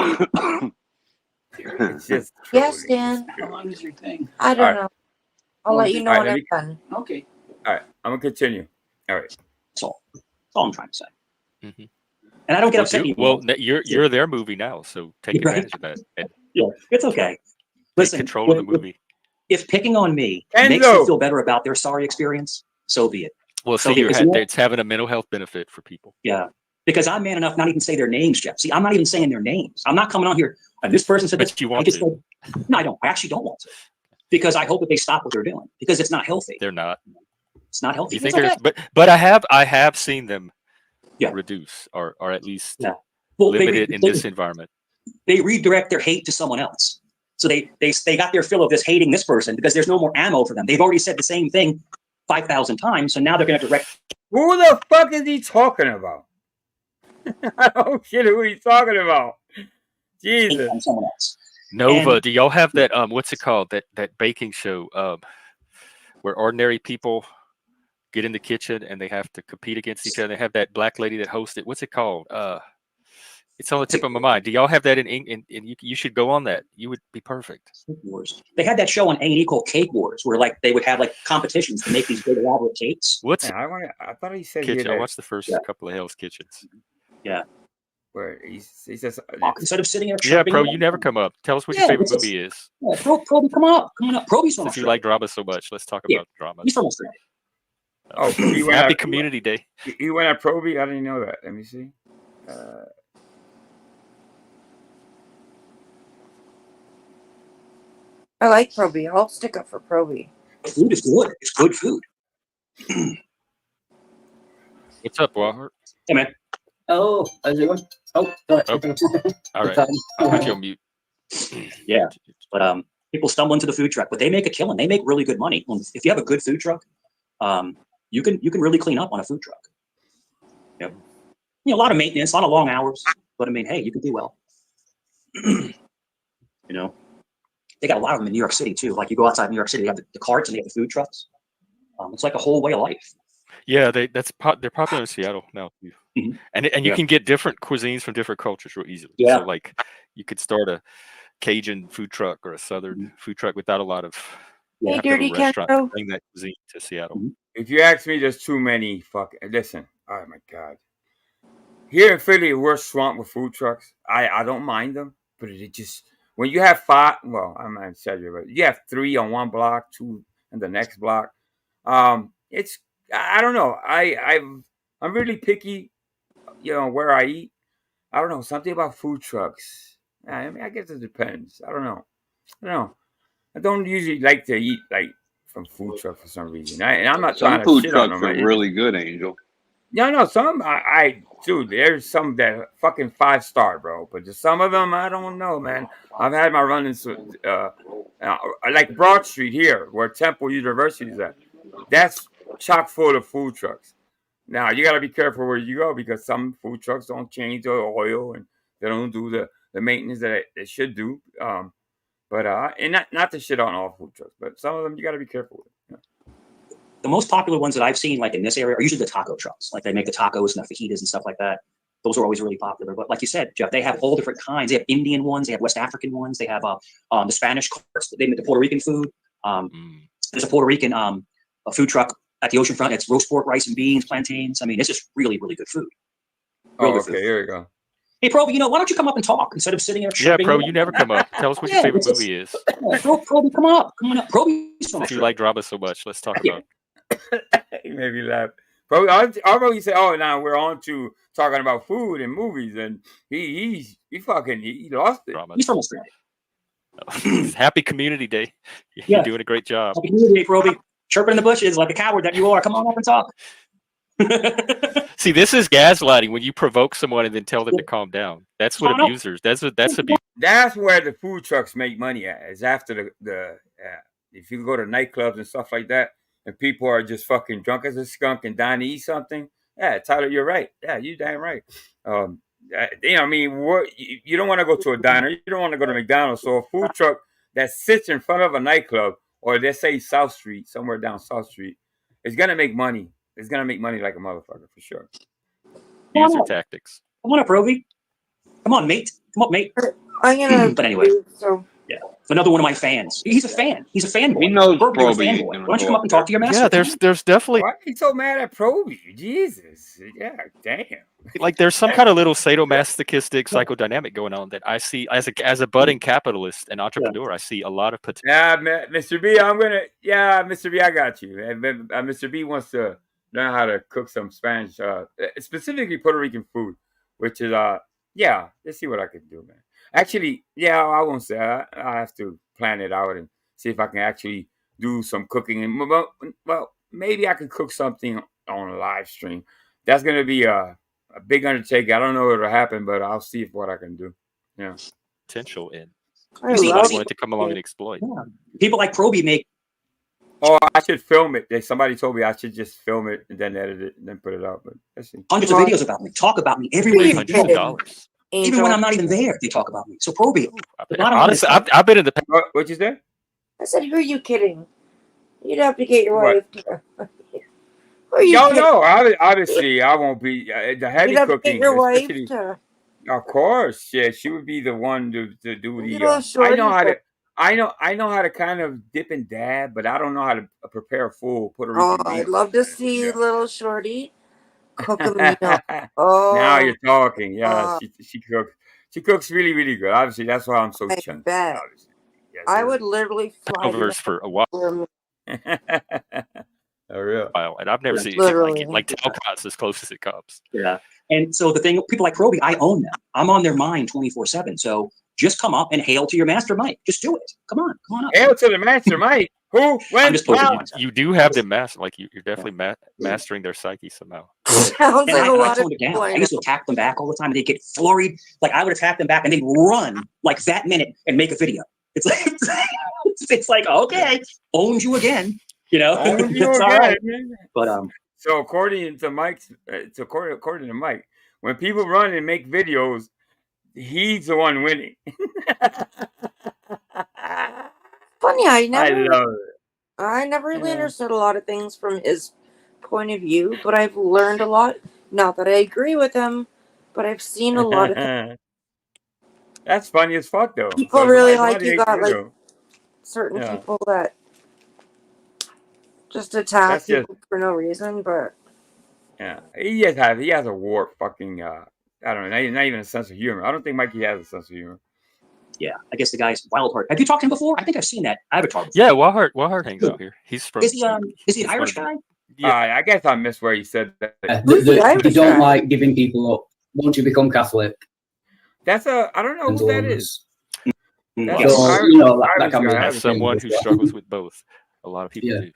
It's just Yes, Dan. How long is your thing? I don't All right. know. I'll let you know All when right, I'm let done. Okay. All right, I'm gonna continue. All right. That's all I'm trying to say. And I don't get upset anymore. Well, you're their movie now, so take Right. advantage of that. And Yeah, it's okay. take Listen, control of the movie. if picking on me Enzo. makes them feel better about their sorry experience, so be it. Well, So see, because you know- it's having a mental health benefit for people. Yeah. Because I'm man enough not even to say their names, Jeff. See, I'm not even saying their names. I'm not coming on here. And this person said this. But you I want just to. said, no, I don't. I actually don't want to. Because I hope that they stop what they're doing. Because it's not healthy. They're not. It's not healthy. You think It's okay. there's, but I have seen them reduce or at least Well, limited in this environment. They redirect their hate to someone else. So they got their fill of this hating this person because there's no more ammo for them. They've already said the same thing 5,000 times, so now they're going to direct. Who the fuck is he talking about? I don't get who he's talking about. Jesus. On someone else. Nova, And- do y'all have that what's it called? That baking show where ordinary people get in the kitchen and they have to compete against each other. They have that black lady that hosts it. What's it called? It's on the tip of my mind. Do y'all have that in you should go on that. You would be perfect. Wars. They had that show on A&E called Cake Wars, where like they would have like competitions to make these big elaborate cakes. What's Man, I thought he said Kitchen? he I watched the first couple of Hell's Kitchens. Yeah. Where he says Instead of sitting there. Yeah, chirping Pro, away. you never come up. Tell us what Yeah, your favorite it's just- movie is. Yeah, Proby, come on up. Proby's from Since you Australia. like drama so much, let's talk Yeah, about drama. He's from Australia. Oh, he went Happy out- Community Day. He went at Proby. I didn't know that. Let me see. I like Proby. I'll stick up for Proby. Food is good. It's good food. What's up, Walhart? Hey man. Oh, how's it going? Oh, go ahead. All right. I'll put you on mute. Yeah, but people stumble into the food truck, but they make a killing. They make really good money. If you have a good food truck, you can really clean up on a food truck. Yep. A lot of maintenance, a lot of long hours, but I mean, hey, you can do well. They got a lot of them in New York City too. Like you go outside New York City, they have the carts and they have the food trucks. It's like a whole way of life. Yeah, they're popular in Seattle now too. And you Yeah. can get different cuisines from different cultures real easily. Yeah. So like you could start a Cajun food truck or a Southern food truck without a lot of Hey, have to have Dirty a restaurant to Kendall. bring that cuisine to Seattle. If you ask me, there's too many fucking. Listen, oh my god. Here in Philly, we're swamped with food trucks. I don't mind them, but it just when you have 5, well, I'm not exaggerating, but you have 3 on one block, 2 in the next block. It's I don't know. I'm really picky, where I eat. I don't know, something about food trucks. I mean, I guess it depends. I don't know. I don't usually like to eat like from food truck for some reason. And I'm not Some trying to food shit on trucks them. are really good, Angel. No, some dude, there's some that fucking 5-star, bro. But just some of them, I don't know, man. I've had my run-ins, like Broad Street here, where Temple University is at. That's chock full of food trucks. Now you gotta be careful where you go because some food trucks don't change the oil and they don't do the maintenance that they should do. And not to shit on all food trucks, but some of them you gotta be careful with. The most popular ones that I've seen, like in this area, are usually the taco trucks. Like they make the tacos and the fajitas and stuff like that. Those are always really popular. But like you said, Jeff, they have all different kinds. They have Indian ones, they have West African ones, they have the Spanish carts. They make the Puerto Rican food. There's a Puerto Rican a food truck at the oceanfront. It's roast pork, rice and beans, plantains. I mean, it's just really, really good food. Real good food. Here we go. Hey, Proby, why don't you come up and talk instead of sitting there? Yeah, Proby, you never come up. Tell us what your favorite movie is. Proby, come on up. Proby's from Since you like drama so much, let's talk about it. He made me laugh. Probably said, "Oh, now we're on to talking about food and movies," and he lost it. He's from Australia. Happy Community Day. You're doing a great job. Happy Community Day, Proby. Chirping in the bushes like a coward that you are. Come on up and talk. See, this is gaslighting when you provoke someone and then tell them to calm down. That's what abusers. That's abuse. That's where the food trucks make money at. Is after the if you go to nightclubs and stuff like that, and people are just fucking drunk as a skunk and dying to eat something. Yeah, Tyler, you're right. Yeah, you damn right. I mean, you don't want to go to a diner. You don't want to go to McDonald's. So a food truck that sits in front of a nightclub, or let's say South Street, somewhere down South Street, is gonna make money. It's gonna make money like a motherfucker for sure. User tactics. Come on up, Proby. Come on, mate. Come up, mate. I'm gonna. But anyway, yeah, another one of my fans. He's a fan. He's a fanboy. He knows Proby. You're a Proby. fanboy. Why don't you come up and talk to your master? Yeah, there's definitely. Why are you so mad at Proby? Jesus. Yeah, damn. Like there's some kind of little sadomasochistic psychodynamic going on that I see as a budding capitalist and entrepreneur. I see a lot of potential. Yeah, Mr. B, Mr. B, I got you. Mr. B wants to learn how to cook some Spanish, specifically Puerto Rican food, which is let's see what I can do, man. Actually, I won't say I have to plan it out and see if I can actually do some cooking. And well, maybe I can cook something on a live stream. That's gonna be a big undertaking. I don't know what'll happen, but I'll see what I can do. Yeah, potential in. I wanted to come along and exploit. Yeah. People like Proby make. Oh, I should film it. Somebody told me I should just film it and then edit it and then put it out. But let's see. Hundreds of videos about me. Talk about me everywhere. Hundreds of dollars. Even when I'm not even there, they talk about me. So Proby. Honestly, I've been in the. What'd you say? I said, who are you kidding? You'd have to get your wife to. No, obviously I won't be the heavy You'd have to cooking. get your wife to. Of course, yeah, she would be the one to do the. I know how to kind of dip and dab, but I don't know how to prepare a full Puerto Rican meal. I'd love to see little shorty cook a meal. Oh, now you're talking. Yeah, she cooks. She cooks really, really good. Obviously, that's why I'm so chunky. Bet. Yes, I would literally fly for a while. Oh, real. And I've never seen anything like it. Like Talcot's as close as it comes. Yeah. And so the thing, people like Proby, I own them. I'm on their mind 24/7. So just come up and hail to your master, Mike. Just do it. Come on up. Hail to the master, Mike. Who? When? You do have them mastered. Like you're definitely mastering their psyche somehow. Sounds like a lot of I used to attack them back all the time, and they get flurried. Like I would attack them back, and they'd run like that minute and make a video. It's like it's like okay, owned you again. You know, it's all right. But so according to Mike's, according to Mike, when people run and make videos, he's the one winning. Funny, I love never really it. understood a lot of things from his point of view, but I've learned a lot. Not that I agree with him, but I've seen a lot of things. That's funny as fuck, though. People So really somebody you hates got you, like though. certain Yeah. people that just attack That's just, people for no reason, but yeah. He has a warped fucking, I don't know, not even a sense of humor. I don't think Mikey has a sense of humor. Yeah, I guess the guy's Wildheart. Have you talked to him before? I think I've seen that avatar before. Yeah, Wildheart hangs out here. He's from. Is he an he's Irish one of guy? the- Yeah. I guess I missed where he said that. They don't like giving people up once you become Catholic. That's I don't know who that is. That's So, Irish, you know, that Irish can be guy. As someone who struggles with both, a lot of people do.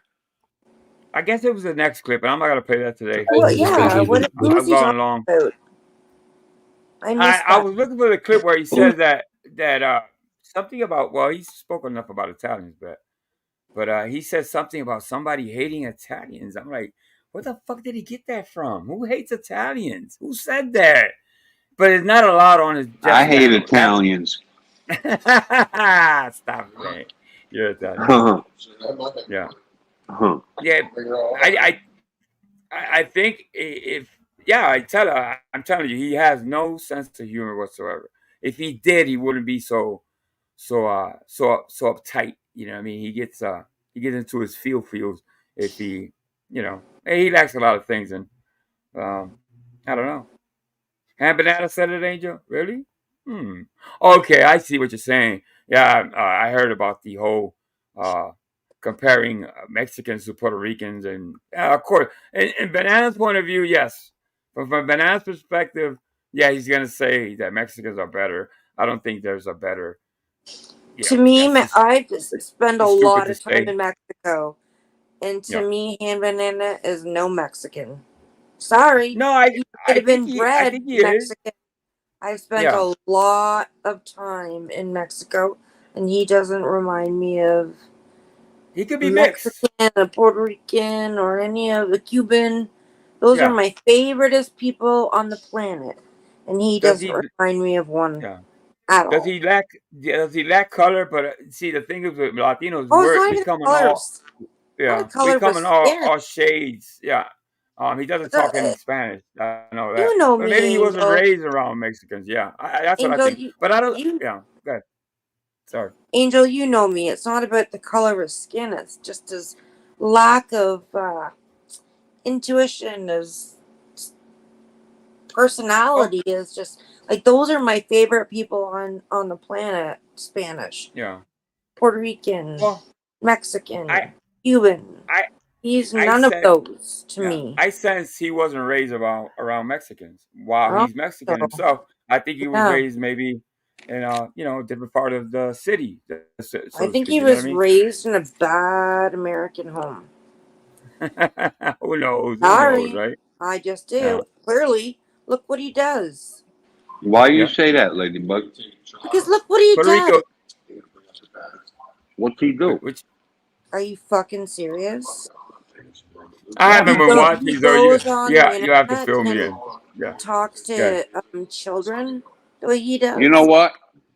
I guess it was the next clip, and I'm not gonna play that today. well, yeah. Who's I've he gone talking along. about? I missed I that. was looking for the clip where he says that something about, well, he spoke enough about Italians, but he says something about somebody hating Italians. I'm like, where the fuck did he get that from? Who hates Italians? Who said that? But it's not allowed on his. I hate Italians. Stop it, man. You're Italian. Yeah. Yeah. I think if I'm telling you, he has no sense of humor whatsoever. If he did, he wouldn't be so uptight. You know what I mean? He gets into his feels if he, he lacks a lot of things, and I don't know. And Banana said it, Angel? Really? Okay, I see what you're saying. Yeah, I heard about the whole comparing Mexicans to Puerto Ricans, and of course, in Banana's point of view, yes. But from Banana's perspective, yeah, he's gonna say that Mexicans are better. I don't think there's a better. To me, I spend a lot to of time say. in Mexico, and to Yeah. me, Han Banana is no Mexican. Sorry. No, I He could have been I bred think he is. Mexican. I've spent Yeah. a lot of time in Mexico, and he doesn't remind me of He could be mixed. Mexican, a Puerto Rican, or any of the Cuban. Those Yeah. are my favoriteest people on the planet, and he doesn't remind me of one at all. Does he lack color? But see, the thing is with Latinos, Oh, it's we're not even becoming colors. we're becoming all shades. Yeah. He doesn't talk any Spanish. I know that. You know but me, maybe he wasn't Angel. raised around Mexicans. Yeah, that's what I Angel, think. But I don't. Yeah. Go ahead. Sorry. Angel, you know me. It's not about the color of skin. It's just his lack of intuition, his personality is just like those are my favorite people on the planet. Spanish, Yeah, Puerto Rican, Mexican, Cuban. He's I none of sense- those to yeah, me. I sense he wasn't raised around Mexicans. While Oh, he's Mexican so. himself, I think he was Yeah. raised maybe in a different part of the city. So I to think speak, he you know what was I mean? raised in a bad American home. Who knows? Sorry, Who knows, right? I just do. Yeah. Clearly, look what he does. Why you say that, Ladybug? Because look what he Puerto does. Rico. What's he do? Are you fucking serious? I haven't been watching, He so goes on the you have to internet fill me and in. Yeah. talks Okay. to children the way he does. You know what?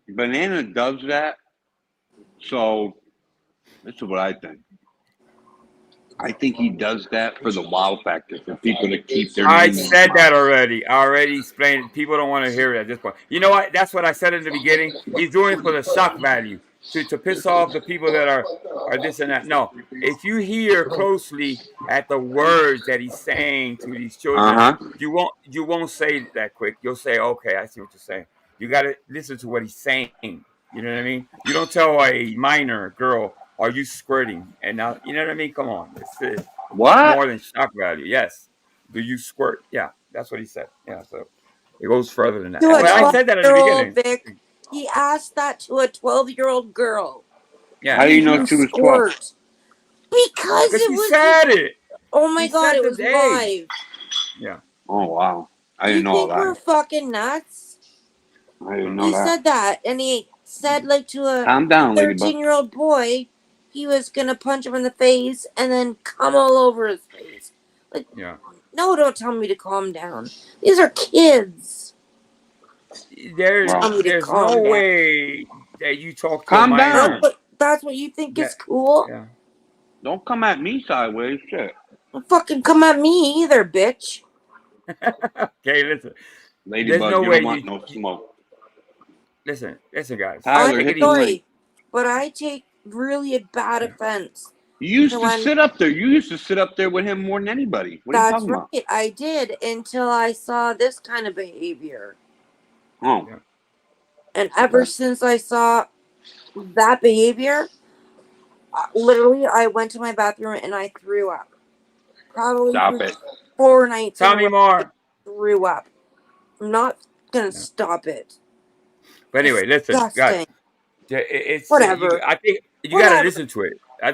Banana does that. So this is what I think. I think he does that for the wow factor, for people to keep their I names. said that already. I already explained it. People don't want to hear it at this point. You know what? That's what I said in the beginning. He's doing it for the shock value, to piss off the people that are this and that. No, if you hear closely at the words that he's saying to these children, you won't say that quick. You'll say, okay, I see what you're saying. You got to listen to what he's saying. You know what I mean? You don't tell a minor girl, "Are you squirting?" And now, you know what I mean? Come on, it's What? more than shock value. Yes. Do you squirt? Yeah, that's what he said. Yeah, so it goes further than that. To a But I said that in the 12-year-old beginning. Vic, he asked that to a 12-year-old girl. Yeah. How do you know she was 12? Squirt. Because it he was. said it. Oh my He god, said it the was age. live. Yeah. Oh wow, I You didn't know all think we're that. fucking nuts? I didn't know He that. said that, and he said like to a Calm down, Ladybug. 13-year-old boy, he was gonna punch him in the face and then come all over his face. Like, Yeah. no, don't tell me to calm down. These are kids. There's Tell me to no calm down. way that you talk to a Calm minor. down. That's what you think is cool? Yeah. Don't come at me sideways, shit. Don't fucking come at me either, bitch. Okay, listen. Ladybug, There's no you way don't want no smoke. Listen, guys. Tyler, I'm hit the sorry, link. but I take really bad offense. You used to to when- sit up there. You used to sit up there with him more than anybody. What are you That's talking about? right. I did until I saw this kind of behavior. Oh. And ever since I saw that behavior, literally, I went to my bathroom and I threw up. Probably Stop it. 4 nights Tell in a me row, more. I threw up. I'm not gonna stop it. But anyway, listen, guys. Disgusting. It's Whatever. I think you got to Whatever. listen to it. I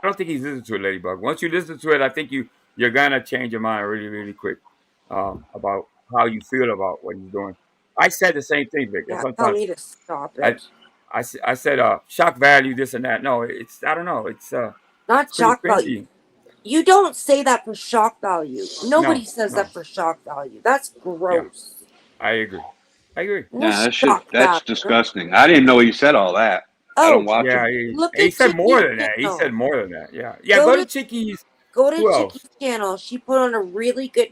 don't think he's listening to it, Ladybug. Once you listen to it, I think you're gonna change your mind really, really quick about how you feel about what he's doing. I said the same thing, Vic. Yeah, tell Sometimes me to stop it. I said shock value, this and that. No, it's I don't know. It's Not it's pretty shock value. cringy. You don't say that for shock value. Nobody says no. that for shock value. That's gross. I agree. Nah, that shit, shock that's value. disgusting. I didn't know he said all that. I don't watch Yeah, him. Look he at said more Chicky's than that. He channel. said more than that. Yeah. Go to Chicky's. Go to Who else? Chicky's channel. She put on a really good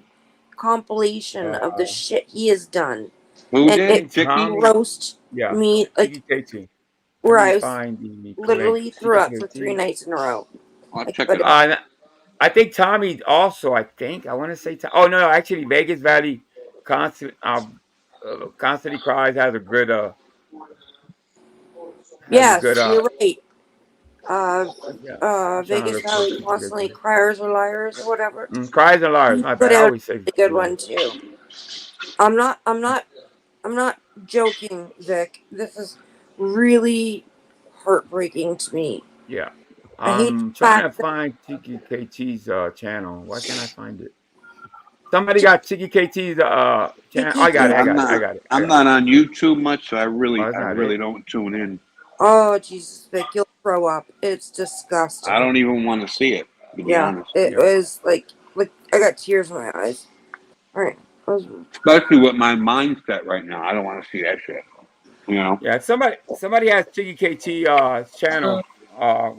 compilation of the shit he has done. Who and did? it Chicky? roast me like Chicky KT. where Let me I was find the literally link. threw up for CKT. 3 nights in a row. I'll Like, check but it out. I think Tommy also. I want to say. Oh no, actually, Vegas Valley constantly cries has a good. Yes, good, you're right. I'm trying to Vegas look for Valley CKT. constantly criers or liars or whatever. Cries and liars. He My put bad. I out always say a good one too. I'm not joking, Vic. This is really heartbreaking to me. Yeah. I hate I'm the trying to fact that find Tiki KT's channel. Why can't I find it? Somebody got Tiki KT's channel. I got it. I'm not on YouTube much, so I really not it. don't tune in. Oh Jesus, Vic, you'll throw up. It's disgusting. I don't even want to see it, to be honest. It was like I got tears in my eyes. All right. Especially with my mindset right now. I don't want to see that shit. You know? Yeah, somebody has Tiki KT channel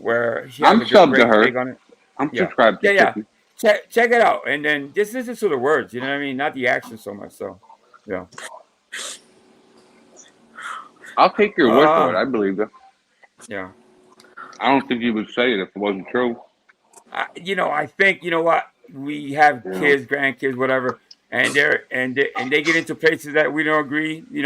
where he has I'm a subbed to great her. take on it. I'm subscribed to Yeah. Tiki. Check it out, and then just listen to the words. You know what I mean? Not the action so much. So, yeah. I'll take your word for it. I believe it. Yeah. I don't think you would say it if it wasn't true. I think what we have kids, grandkids, whatever, and they get into places that we don't agree. We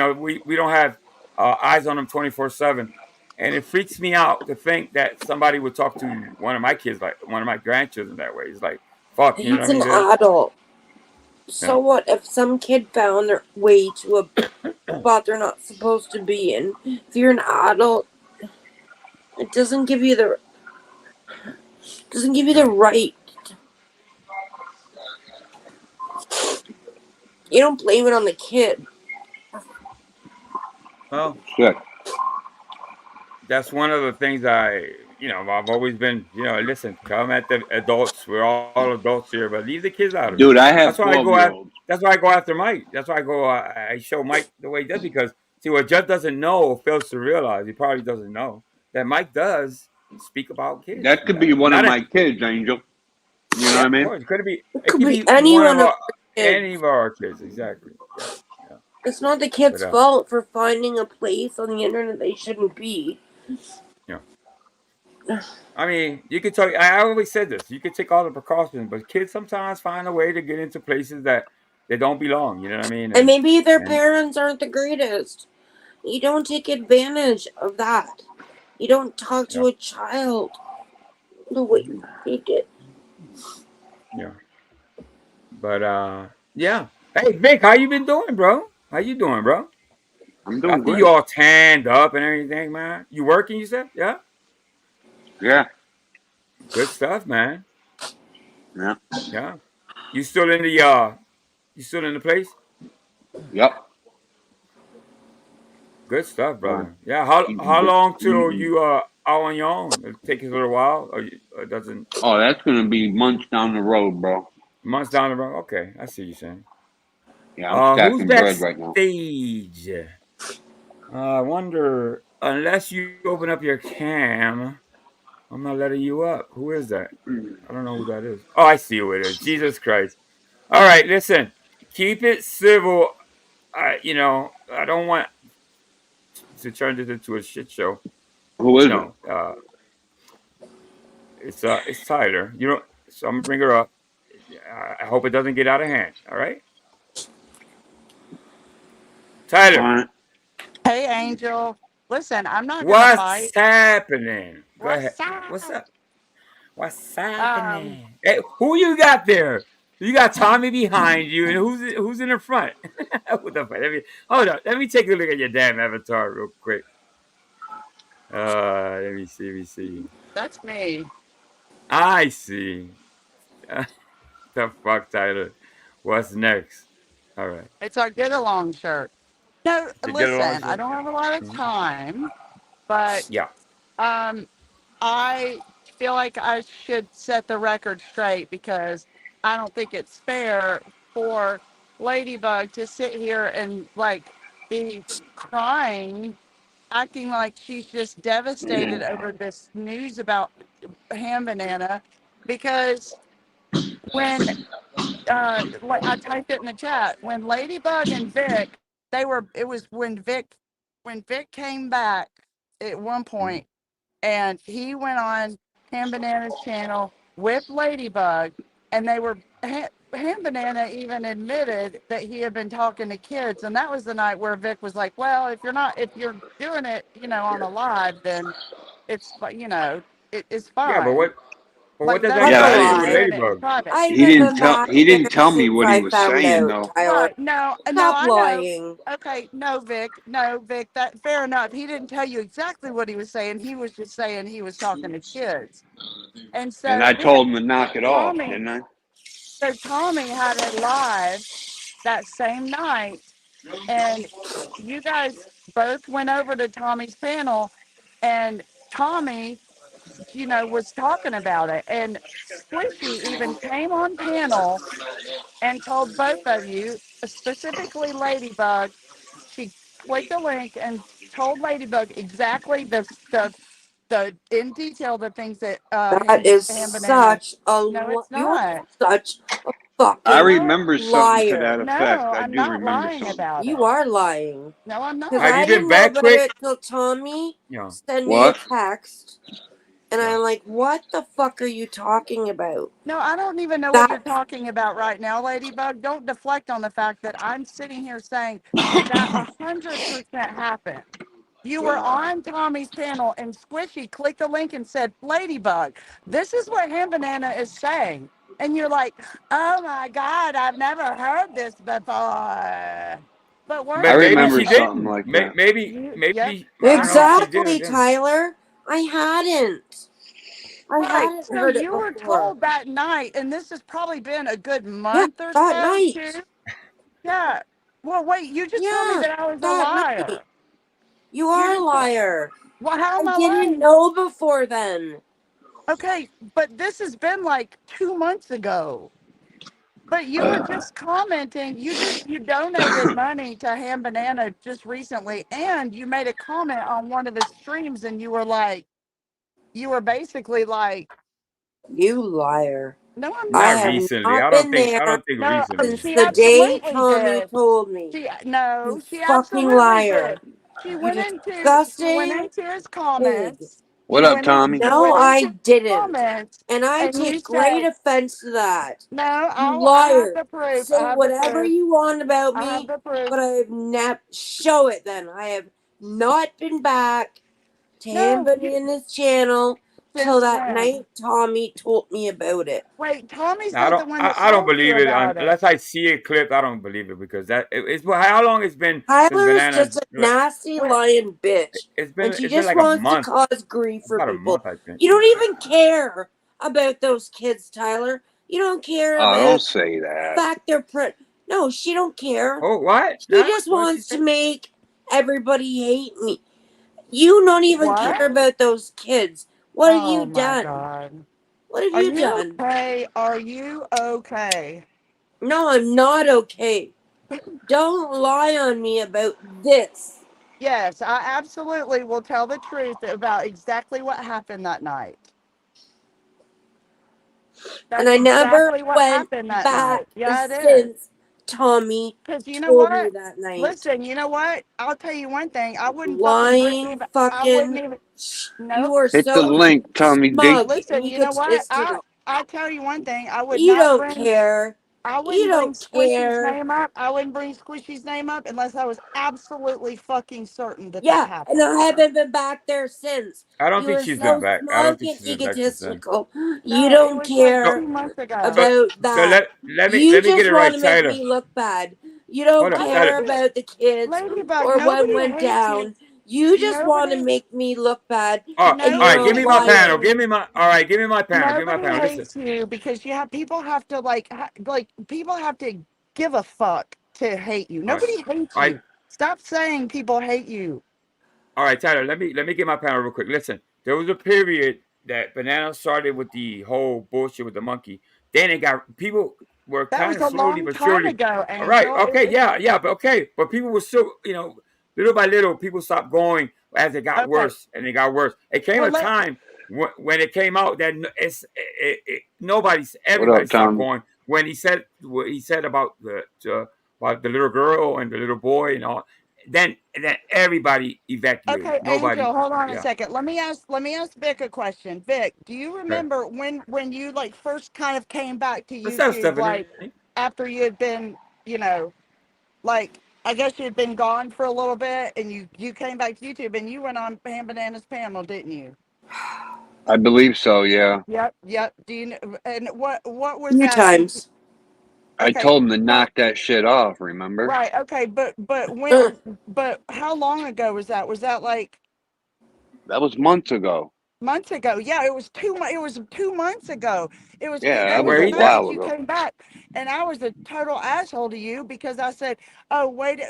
don't have eyes on them 24/7, and it freaks me out to think that somebody would talk to one of my kids like one of my grandchildren that way. It's like fuck. You know He's what I mean? an adult. So what if some kid found their way to a spot they're not supposed to be in? If you're an adult, it doesn't give you the right. You don't blame it on the kid. Well, shit. That's one of the things I've always been, listen, come at the adults. We're all adults here, but leave the kids out of it. Dude, I have That's why 12-year-olds. That's why I go after Mike. That's why I show Mike the way he does, because see what Jeff doesn't know or fails to realize, he probably doesn't know that Mike does speak about kids. That could be one of my kids, Angel. You know what I mean? It could be any one one of of any of our kids, exactly. Yeah. It's not the kid's But, fault for finding a place on the internet they shouldn't be. Yeah. I mean, you could talk. I always said this. You could take all the precautions, but kids sometimes find a way to get into places that they don't belong. You know what I mean? And maybe their parents aren't the greatest. You don't take advantage of that. You don't talk to a child the way he did. Yeah. But yeah. Hey Vic, how you been doing, bro? How you doing, bro? I'm doing After great. you all tanned up and everything, man. You working, you said? Yeah? Yeah. Good stuff, man. Yeah. Yeah. You still in the place? Yep. Good stuff, brother. Yeah. How long till you out on your own? It take a little while, or it doesn't? Oh, that's gonna be months down the road, bro. Months down the road. Okay, I see you saying. Yeah, I'm Who's stacking bread right now. backstage? I wonder. unless you open up your cam, I'm not letting you up. Who is that? I don't know who that is. Oh, I see who it is. Jesus Christ. All right, listen. Keep it civil. You know, I don't want to turn this into a shit show. Who is No, it's Tyler. You know, so I'm gonna bring her up. I hope it doesn't get out of hand. All right, Tyler. Hey, Angel. Listen, I'm not gonna What's fight. happening? Go ahead. What's up? What's up? What's Um, happening? Hey, who you got there? You got Tommy behind you, and who's in the front? What the fuck? Hold up. Let me take a look at your damn avatar real quick. Let me see. Let me see. that's me. I see. The fuck, Tyler? What's next? All right. It's our get along shirt. No, To get along, listen, I sir. don't have a lot of time, but Yeah. um, I feel like I should set the record straight because I don't think it's fair for Ladybug to sit here and like be crying, acting like she's just devastated over this news about Ham Banana, because when like I typed it in the chat, when Ladybug and Vic, it was when Vic came back at one point and he went on Ham Banana's channel with Ladybug, and they were Ham Banana even admitted that he had been talking to kids, and that was the night where Vic was like, well, if you're doing it, you know, on a live, then it's Yeah, but fine. what Like does that that's got why to he's do with doing lied. it in Ladybug? private. I've He didn't been tell. back He there didn't tell me since what he I was found saying out, though. Tyler. Right. No, Stop I know. lying. Okay, no, Vic. No, Vic, that fair enough. He didn't tell you exactly what he was saying. He was just saying he was talking to kids. And And so I then told him to knock it off, Tommy, didn't I? so Tommy had a live that same night, and you guys both went over to Tommy's panel, and Tommy, was talking about it. And Squishy even came on panel and told both of you, specifically Ladybug, she clicked the link and told Ladybug exactly the in detail the things that That is Ham Banana. such a No, it's you are not. such a I fucking No, remember something to that liar. no, effect. I I'm do not remember lying something. about it. You are lying. No, I'm Because Have not. you I been didn't know back about quick? it till Tommy Yeah. sent me a What? text. And I'm like, what the fuck are you talking about? No, I don't even know what you're That talking about right now, Ladybug. Don't deflect on the fact that I'm sitting here saying that 100% happened. You were on Tommy's panel, and Squishy clicked the link and said, Ladybug, this is what Ham Banana is saying. And you're like, oh my God, I've never heard this before. But But I weren't maybe remember she you? something didn't. like that. Yep. I don't know if she did or exactly, didn't. Tyler. I hadn't. I Right. hadn't So heard it you were before. told that night, and this has probably been a good Yeah, month or that so, night. too. Yeah. Well, wait, you just told me Yeah, that I was a that night. liar. You You are a just, liar. well, how I am I didn't lying? know before then. Okay, but this has been like 2 months ago. But you were just commenting. You donated money to Ham Banana just recently, and you made a comment on one of his streams, and you were basically like, You liar. no, I'm I Not not. have recently. not I don't been think. I there don't think No, recently. since she the day absolutely Tommy did. told me. No, You she fucking absolutely liar. did. She You went disgusting into his pig. comments. What up, Tommy? You No, went I into his didn't. comments, And I and you take great said, offense to that. no, You I have liar. the proof. I Say have the whatever proof. you want about I have me, the proof. but I have not. Show it then. I have not been back to No, Banana's channel till since that when? night Tommy told me about it. Wait, Tommy's No, I not don't. the one that I don't told you believe it about it. unless I see it clipped. I don't believe it because it's how long it's been since Tyler's Bananas. just a nasty lying bitch. And she It's been just like a wants to month. cause grief for About a people. month, I think. You don't even care about those kids, Tyler. You don't care Oh, about don't say the that. fact they're No, she don't care. Oh, what? She Huh? just What did she wants to say? make everybody hate me. You don't even What? care about those kids. What have Oh you my done? God. What have Are you you done? okay? Are you okay? No, I'm not okay. Don't lie on me about this. Yes, I absolutely will tell the truth about exactly what happened that night. And That's I never exactly what went happened that back night. Yeah, it is. since Tommy Because you know told me what? that night. Listen, you know what? I'll tell you one thing. I wouldn't fucking bring Lying even. I wouldn't fucking. even. You Nope. are Hit the so link, Tommy D. smug Listen, and you know what? egotistical. I tell you one thing. I would You not don't bring. care. I You wouldn't bring don't Squishy's care. name up. I wouldn't bring Squishy's name up unless I was absolutely fucking certain that Yeah, happened. and I haven't been back there since. I don't You think are she's been so back. I don't smug think and she's been back since then. egotistical. You No, it don't was like So, care 2 months ago. about so that. let You me get just it want right, to make Tyler. me look bad. You Hold don't up, care Tyler. about the kids Ladybug, or what nobody went hates you. down. You just want to Nobody, make me look bad, All and right, you're nobody a give me hates my panel. liar. you. Give me my. All right, give me my panel. Give me my Nobody panel. Listen. hates you because you have people have to like people have to give a fuck to hate you. All right, Nobody hates all right, you. Stop saying people hate you. all right, Tyler. Let me get my panel real quick. Listen, there was a period that Banana started with the whole bullshit with the monkey. Then it got people were That kind was of a slowly long but time surely. ago, All right, Angel. okay, yeah, but okay, but people were still, little by little, people stopped going as it got Okay. worse, and it got worse. It came Well, a time when it came out that What everybody up, stopped Tommy? going when he said what he said about the little girl and the little boy and all. Then everybody evacuated. okay, Nobody, Angel, hold on a yeah. second. Let me ask Vic a question. Vic, do you Okay. remember when you like first kind of came back to What's up, YouTube, Stephanie? like after you had been, like I guess you had been gone for a little bit, and you came back to YouTube, and you went on Ham Banana's panel, didn't you? I believe so, yeah. Yep. Do you know? And what was Few that? times. I Okay, told him to well, knock that shit off, remember? right. Okay, but how long ago was that? Was that like That was months ago. months ago? Yeah, it was 2 months ago. It was Yeah, it that was was Where a the he's fact at? that while you ago. came back, and I was a total asshole to you because I said, "Oh wait,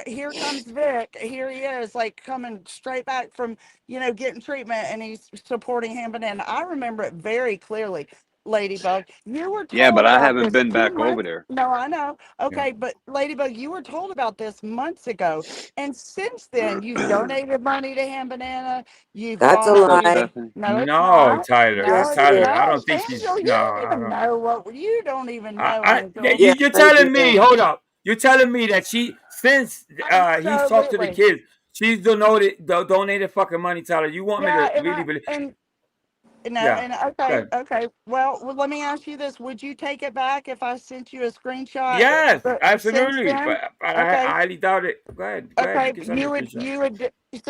here comes Vic. Here he is, like coming straight back from getting treatment, and he's supporting Ham Banana." I remember it very clearly. Ladybug, you were Yeah, but told I about haven't this been two back over months. there. No, I know. Yeah. Okay, but Ladybug, you were told about this months ago, and since then you've donated money to Ham Banana. You've That's a gone No, to lie. Stephanie. no, it's No, not. Tyler. No, Yes, it is. Tyler, I no, don't think she's. Angel, you No, don't I even don't. know what you don't even know, Angel. Yes, You're I telling me. do. Hold up. You're telling me that since he's talked to the Absolutely. kids, she's donated fucking money, Tyler. You want me Yeah, to really believe? and no, Yeah. and Good. okay. Well, let me ask you this: would you take it back if I sent you a screenshot? Yes, Since absolutely. then, But I okay, highly doubt it. Go ahead. Go ahead. You okay, can send me a screenshot.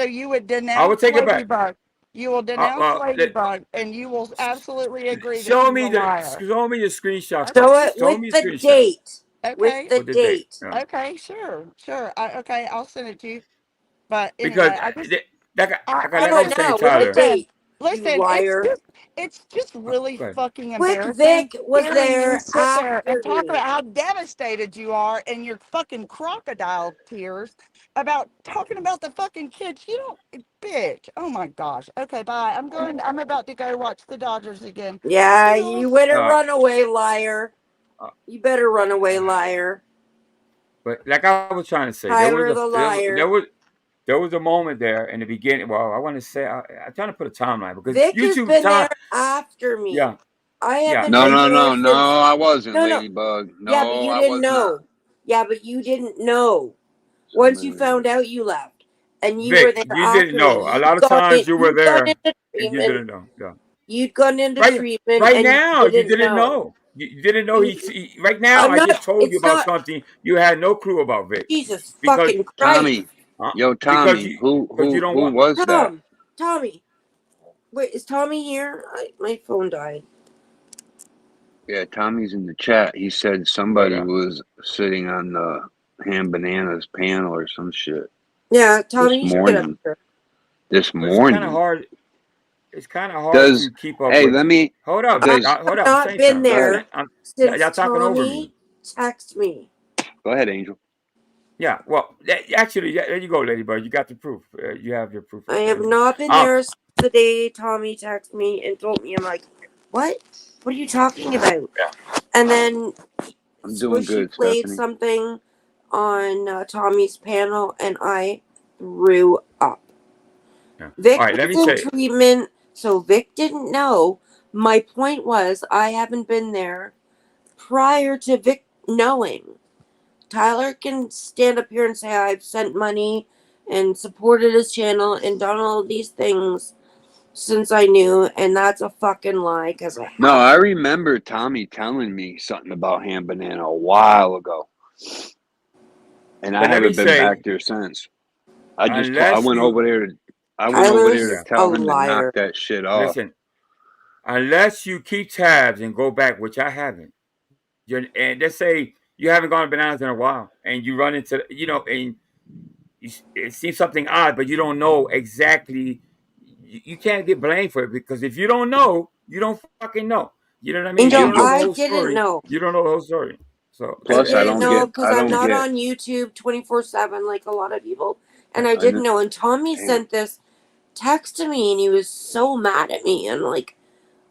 you would I will denounce take it back. Ladybug. You will denounce Let, Ladybug, and you will absolutely agree that show she's a me liar. the screenshot Okay. Show first. it Show with me a the screenshot date. With Okay. the with the date. date. Yeah. Okay. Sure. Okay, I'll send it to you. But Because anyway, I just like I No, was saying, no, with the Tyler. date. You listen. liar. It's just really Go ahead. fucking Quick embarrassing Vic was hearing you there sit there after and talk me. about how devastated you are and your fucking crocodile tears about talking about the fucking kids. You don't, bitch. Oh my gosh. Okay, bye. I'm about to go watch the Dodgers again. Yeah, you Toodles. better run away, liar. You better run away, liar. But like I was trying to say, Tyler the liar. there was a moment there in the beginning. Well, I want to say I'm trying to put a timeline because Vic has YouTube been time. there after me. Yeah, I yeah. haven't No, been no, there no, no, since. I wasn't, No. Ladybug. Yeah, but No, you I didn't was not. know. Yeah, but you didn't know. Once you found out, you left, and you were Vic, there you didn't after me. know. A lot of times you were You'd gone there into and you treatment. didn't know. Yeah. You'd gone into Right, treatment, right and now you you didn't didn't know. know. You didn't know right now. I'm I not. just told you It's about not. something you had no clue about, Vic, Jesus because fucking Christ. Tommy. Yo, because Tommy, you don't who want. was that? Tommy. Wait, is Tommy here? My phone died. Yeah, Tommy's in the chat. He said somebody was sitting on the Ham Bananas panel or some shit. Yeah, Tommy, This you should get up morning. here. This But it's kind of morning. hard. It's kind of hard to keep up Hey, with. let me Hold up, I Vic. does Hold have up. I'm not saying been something. go ahead. there since Y'all talking over Tommy me. texted me. Go ahead, Angel. Yeah. Well, actually, there you go, Ladybug. You got the proof. You have your proof. I Right have there. not been there since the day Tommy texted me and told me. I'm like, what? What are you talking about? And then I'm doing Squishy good, played Stephanie. something on Tommy's panel, and I threw up. Yeah. Vic All right, let me was in say. treatment, so Vic didn't know. My point was, I haven't been there prior to Vic knowing. Tyler can stand up here and say I've sent money and supported his channel and done all these things since I knew, and that's a fucking lie. Because No, I remember Tommy telling me something about Ham Banana a while ago, and I But let me haven't been say, back there since. I unless went you, over there to Tyler's tell a him to knock liar. that shit off. listen, unless you keep tabs and go back, which I haven't, and let's say you haven't gone bananas in a while, and you run into, and it seems something odd, but you don't know exactly. You can't get blamed for it, because if you don't know, you don't fucking know. You know what I mean? You Angel, don't know Angel. the I whole didn't story. know. You don't know the whole story. So I Plus, I didn't don't know get. because I'm not on YouTube 24/7 like a lot of people, and I didn't know. And Tommy sent this text to me, and he was so mad at me. And like,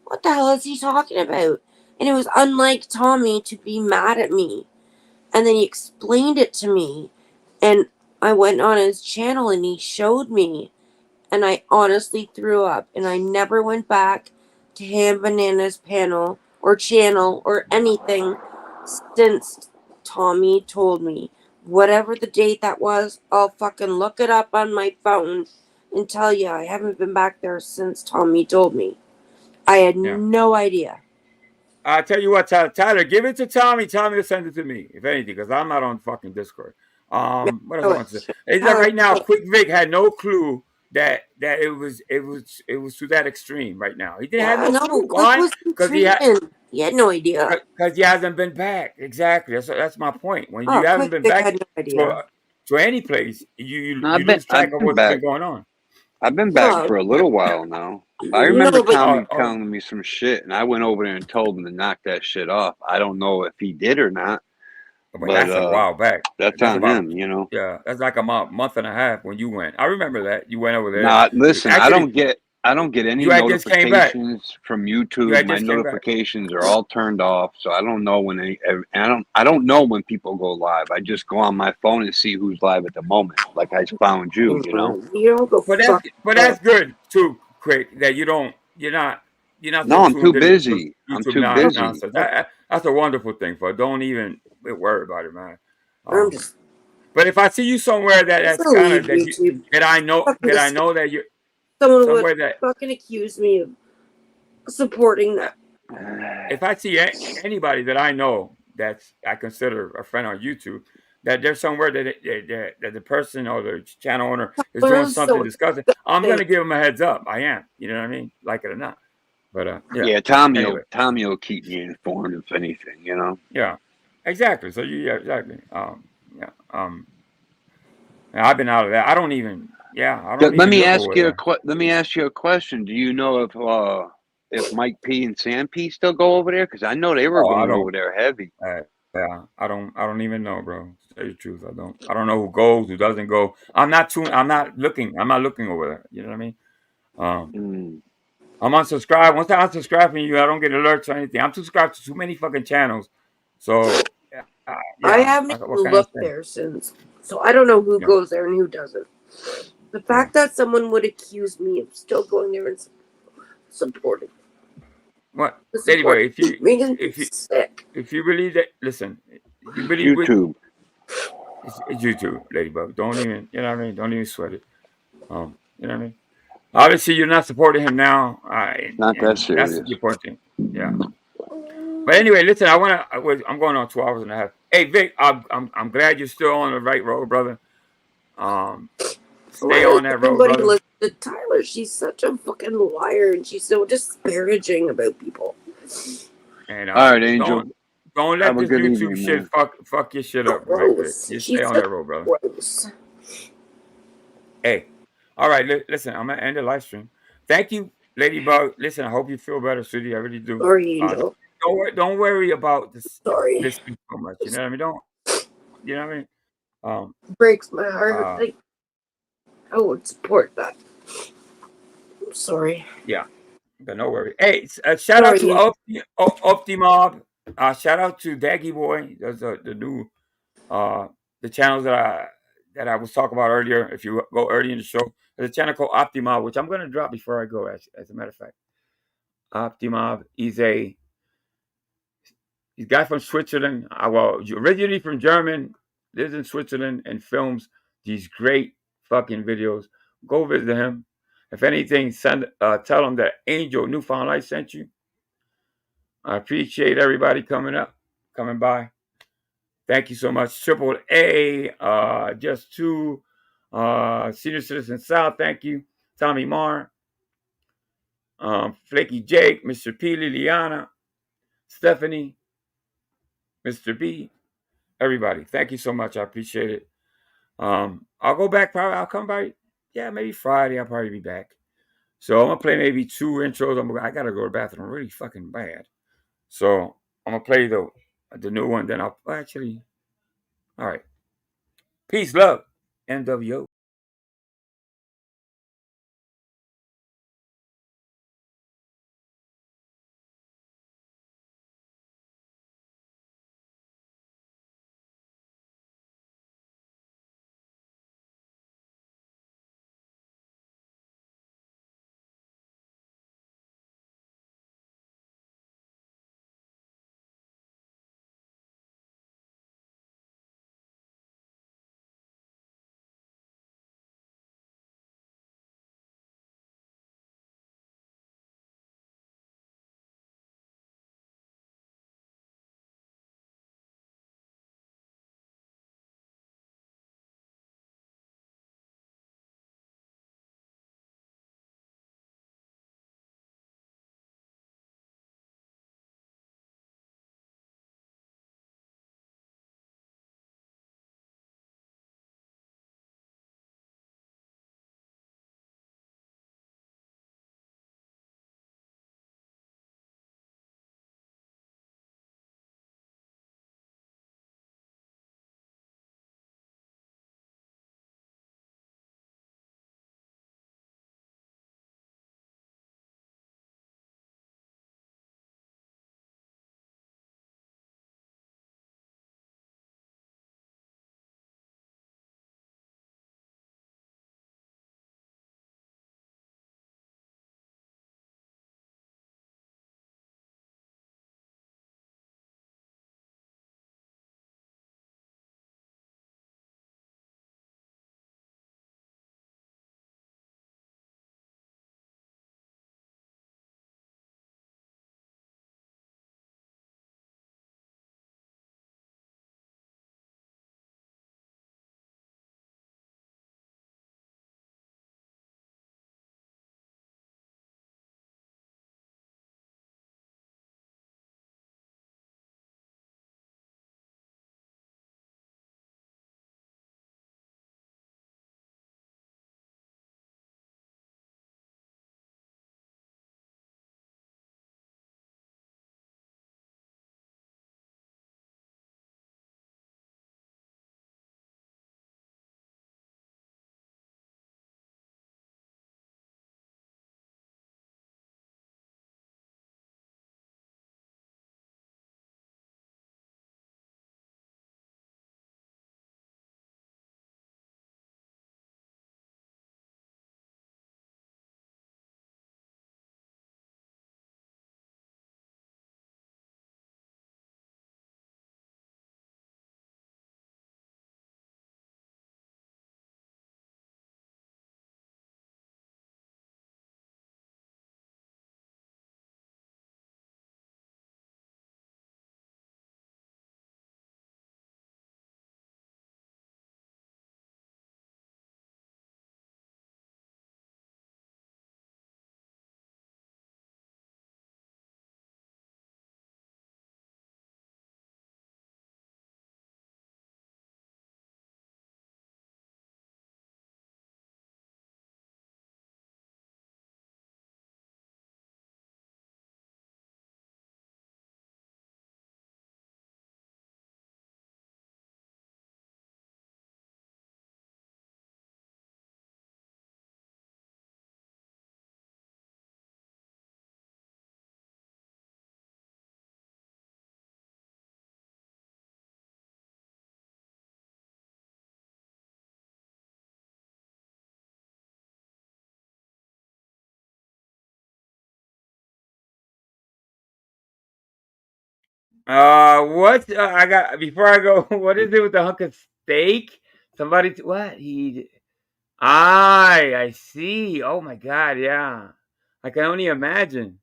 what the hell is he talking about? And it was unlike Tommy to be mad at me. And then he explained it to me, and I went on his channel and he showed me, and I honestly threw up, and I never went back to Ham Banana's panel or channel or anything since Tommy told me. Whatever the date that was, I'll fucking look it up on my phone and tell you I haven't been back there since Tommy told me. I had no idea. I tell you what, Tyler, give it to Tommy. Tommy will send it to me, if anything, because I'm not on fucking Discord. What else I want to say? It's like right now, Quick Vic had no clue that it was to that extreme right now. He didn't have no clue. Quick Why? was in Because treatment. He had no idea. Because he hasn't been back. Exactly. That's my point. When you haven't Quick been Vic back had no idea. to any place, you No, lose track I've of been what's back. been going on. I've been back No. for a little while now. I remember No, but Tommy telling me some shit, and I went over there and told him to knock that shit off. I don't know if he did or not, But that's a while back. that's That's on about, him, you know. yeah, that's like a month and a half when you went. I remember that. You went over there. Nah, listen, Actually, I don't get any you had just came back. notifications from You YouTube. had My just came back. notifications are all turned off, so I don't know when I don't know when people go live. I just go on my phone and see who's live at the moment. Like I found you, you know. You don't go But that's good too, Quick, that you're not No, so I'm too tuned into busy. I'm YouTube too busy. nonsense. That's a wonderful thing. For don't even worry about it, man. I'm just. But if I see you somewhere that's I'll kind leave of YouTube. that I know Fucking that you're someone would somewhere that fucking accuse me of supporting that. if I see anybody that I know that's I consider a friend on YouTube, that there's somewhere that the person or the channel owner is doing something disgusting, I'm gonna give them a heads up. I am, you know what I mean, like it or not. But Yeah, Tommy Anyway, will keep me informed if anything, you know. yeah, exactly. So exactly. I've been out of that. I don't even. Yeah, I don't Let even me look ask over you there. let me ask you a question. Do you know if Mike P and Sam P still go over there? Because I know they were Oh, I going don't. over there heavy. Yeah, I don't even know, bro. To tell you the truth, I don't know who goes, who doesn't go. I'm not looking over there. You know what I mean? I'm unsubscribed. Once I unsubscribe from you, I don't get alerts or anything. I'm subscribed to too many fucking channels. So I haven't what even can I looked say? there since, so I don't know who Yeah. goes there and who doesn't. The fact that someone would accuse me of still going there and supporting. What? The Anyway, sick. if you believe that, listen, you believe YouTube. It's YouTube, Ladybug. Don't even, you know what I mean? Don't even sweat it. You know what I mean? Obviously, you're not supporting him now. Not that And that's serious. the important thing. Yeah. But anyway, listen, I'm going on 2 hours and a half. Hey, Vic, I'm glad you're still on the right road, brother. Stay Why on does that road, everybody brother. listen to Tyler? She's such a fucking liar, and she's so disparaging about people. And All right, Angel. don't let Have a this good YouTube evening, shit man. fuck your shit up, right, Vic? You stay on that road, brother. Gross. Hey, all right. Listen, I'm gonna end the live stream. Thank you, Ladybug. Listen, I hope you feel better, sweetie. I really do. Sorry, Angel. Don't worry about this. Sorry. Listening so much. You know what I mean? Don't. You know what I mean? Breaks my heart. Like, I would support that. I'm sorry. Yeah, but no worry. Hey, shout out to Optimob. Shout out to Daggy Boy. Those are the new the channels that that I was talking about earlier. If you go early in the show, there's a channel called Optimob, which I'm going to drop before I go. As a matter of fact, Optimob. He's a guy from Switzerland. Well, originally from German, lives in Switzerland and films these great fucking videos. Go visit him. If anything, tell him that Angel Newfound Life sent you. I appreciate everybody coming by. Thank you so much. Triple A, Just Two, Senior Citizen South, thank you. Tommy Marr, Flaky Jake, Mr. P, Liliana, Stephanie, Mr. B, everybody. Thank you so much. I appreciate it. I'll go back probably. I'll come by. Yeah, maybe Friday. I'll probably be back. So I'm gonna play maybe 2 intros. I gotta go to the bathroom really fucking bad. So I'm gonna play the new one. Then I'll actually. All right. Peace, love, MWO. What I got before I go? What is it with the hunk of steak? Somebody, what he? I see. Oh my God, yeah. I can only imagine.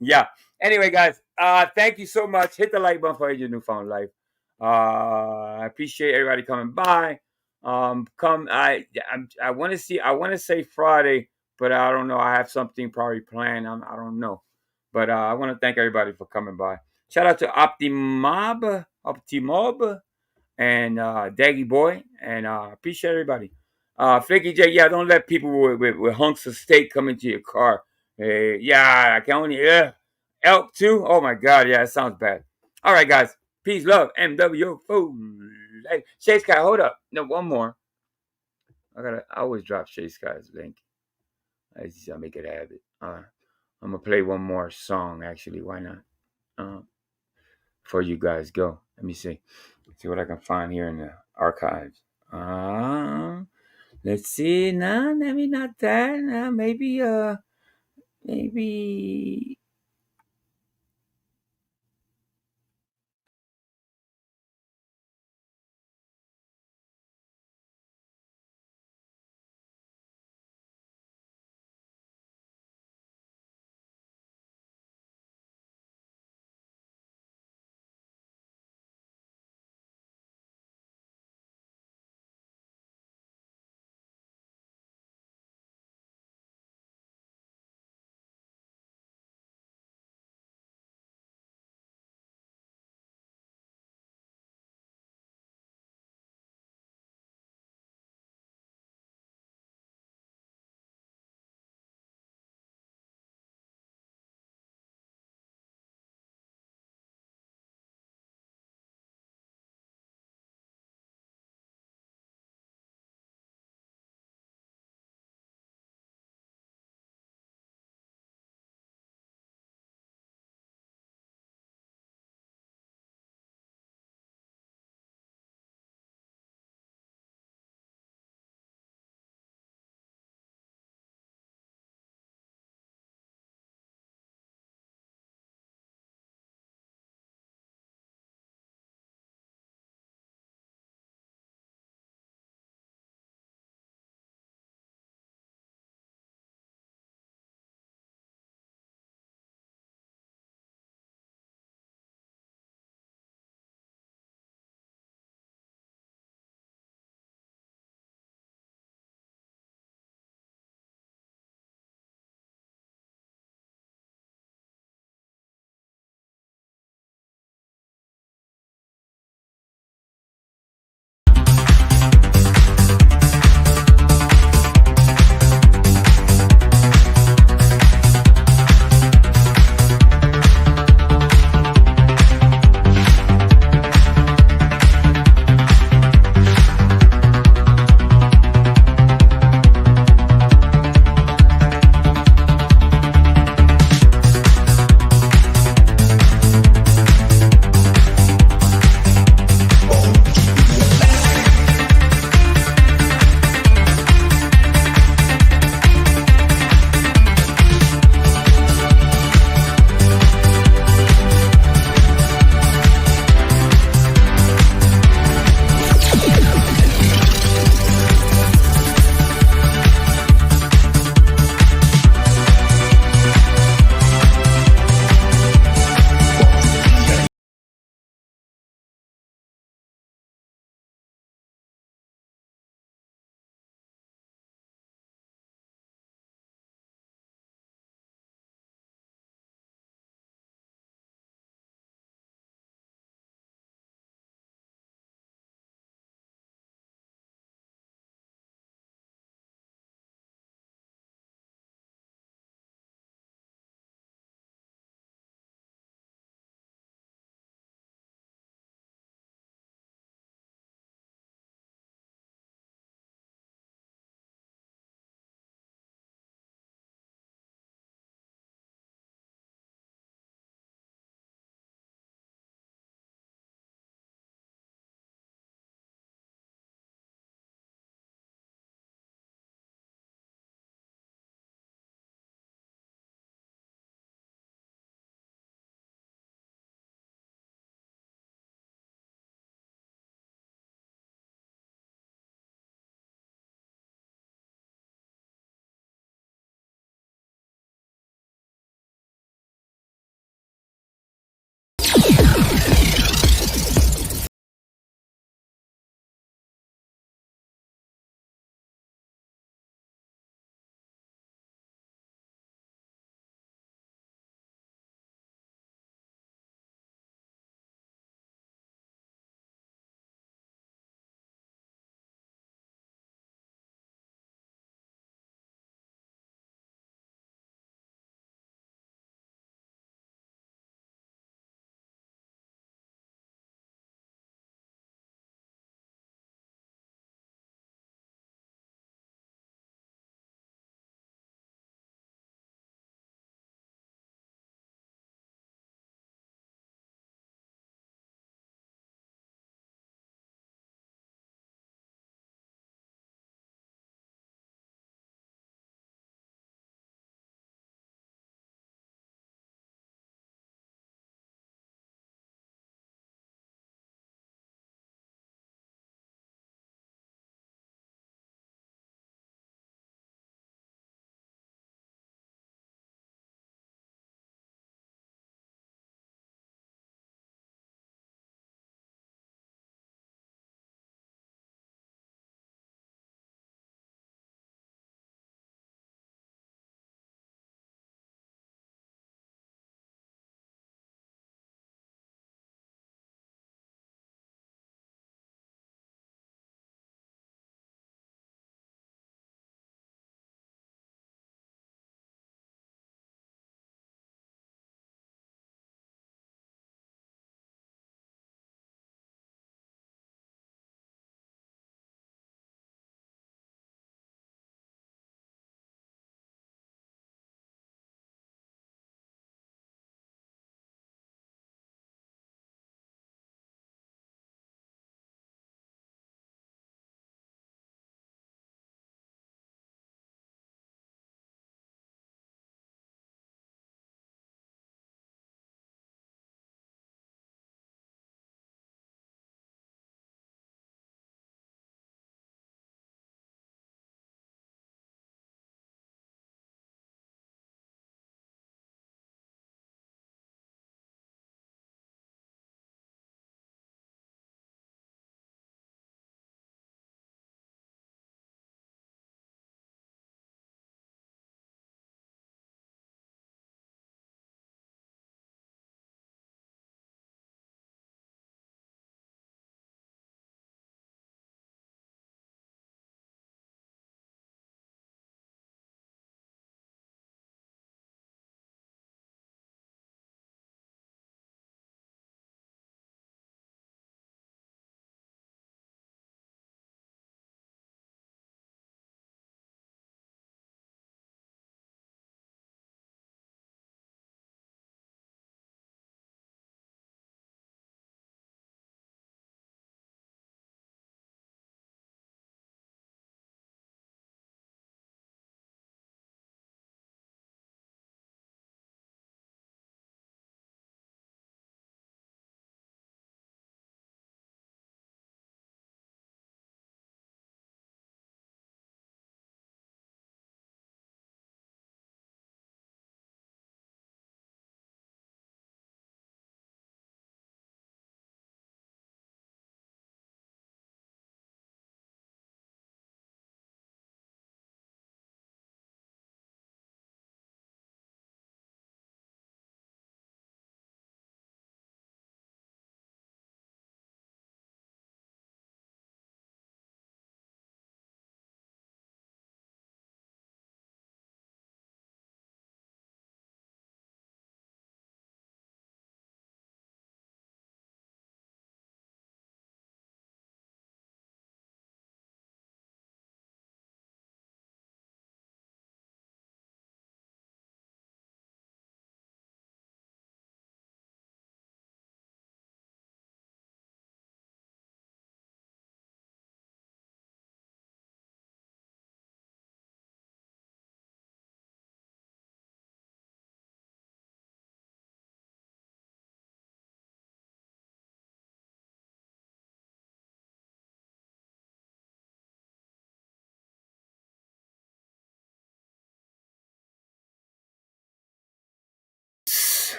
Yeah. Anyway, guys, thank you so much. Hit the like button for your newfound life. I appreciate everybody coming by. I want to see. I want to say Friday, but I don't know. I have something probably planned. I don't know, but I want to thank everybody for coming by. Shout out to Optimob, and Daggy Boy, and appreciate everybody. Flaky J, yeah, don't let people with hunks of steak come into your car. Yeah, I can only, elk too. Oh my God, yeah, it sounds bad. All right, guys, peace, love, MWO, food. Hey, Shay Sky, hold up. No, one more. I always drop Shay Sky's link. I make it a habit. I'm gonna play one more song. Actually, why not? Before you guys go, let me see what I can find here in the archives. Let's see. No, maybe not that. Maybe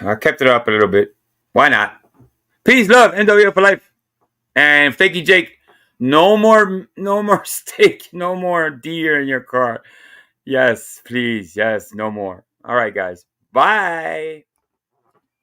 I kept it up a little bit. Why not? Peace, love, NWO for life. And Fakey Jake, no more steak, no more deer in your car. Yes, please. Yes, no more. All right, guys. Bye.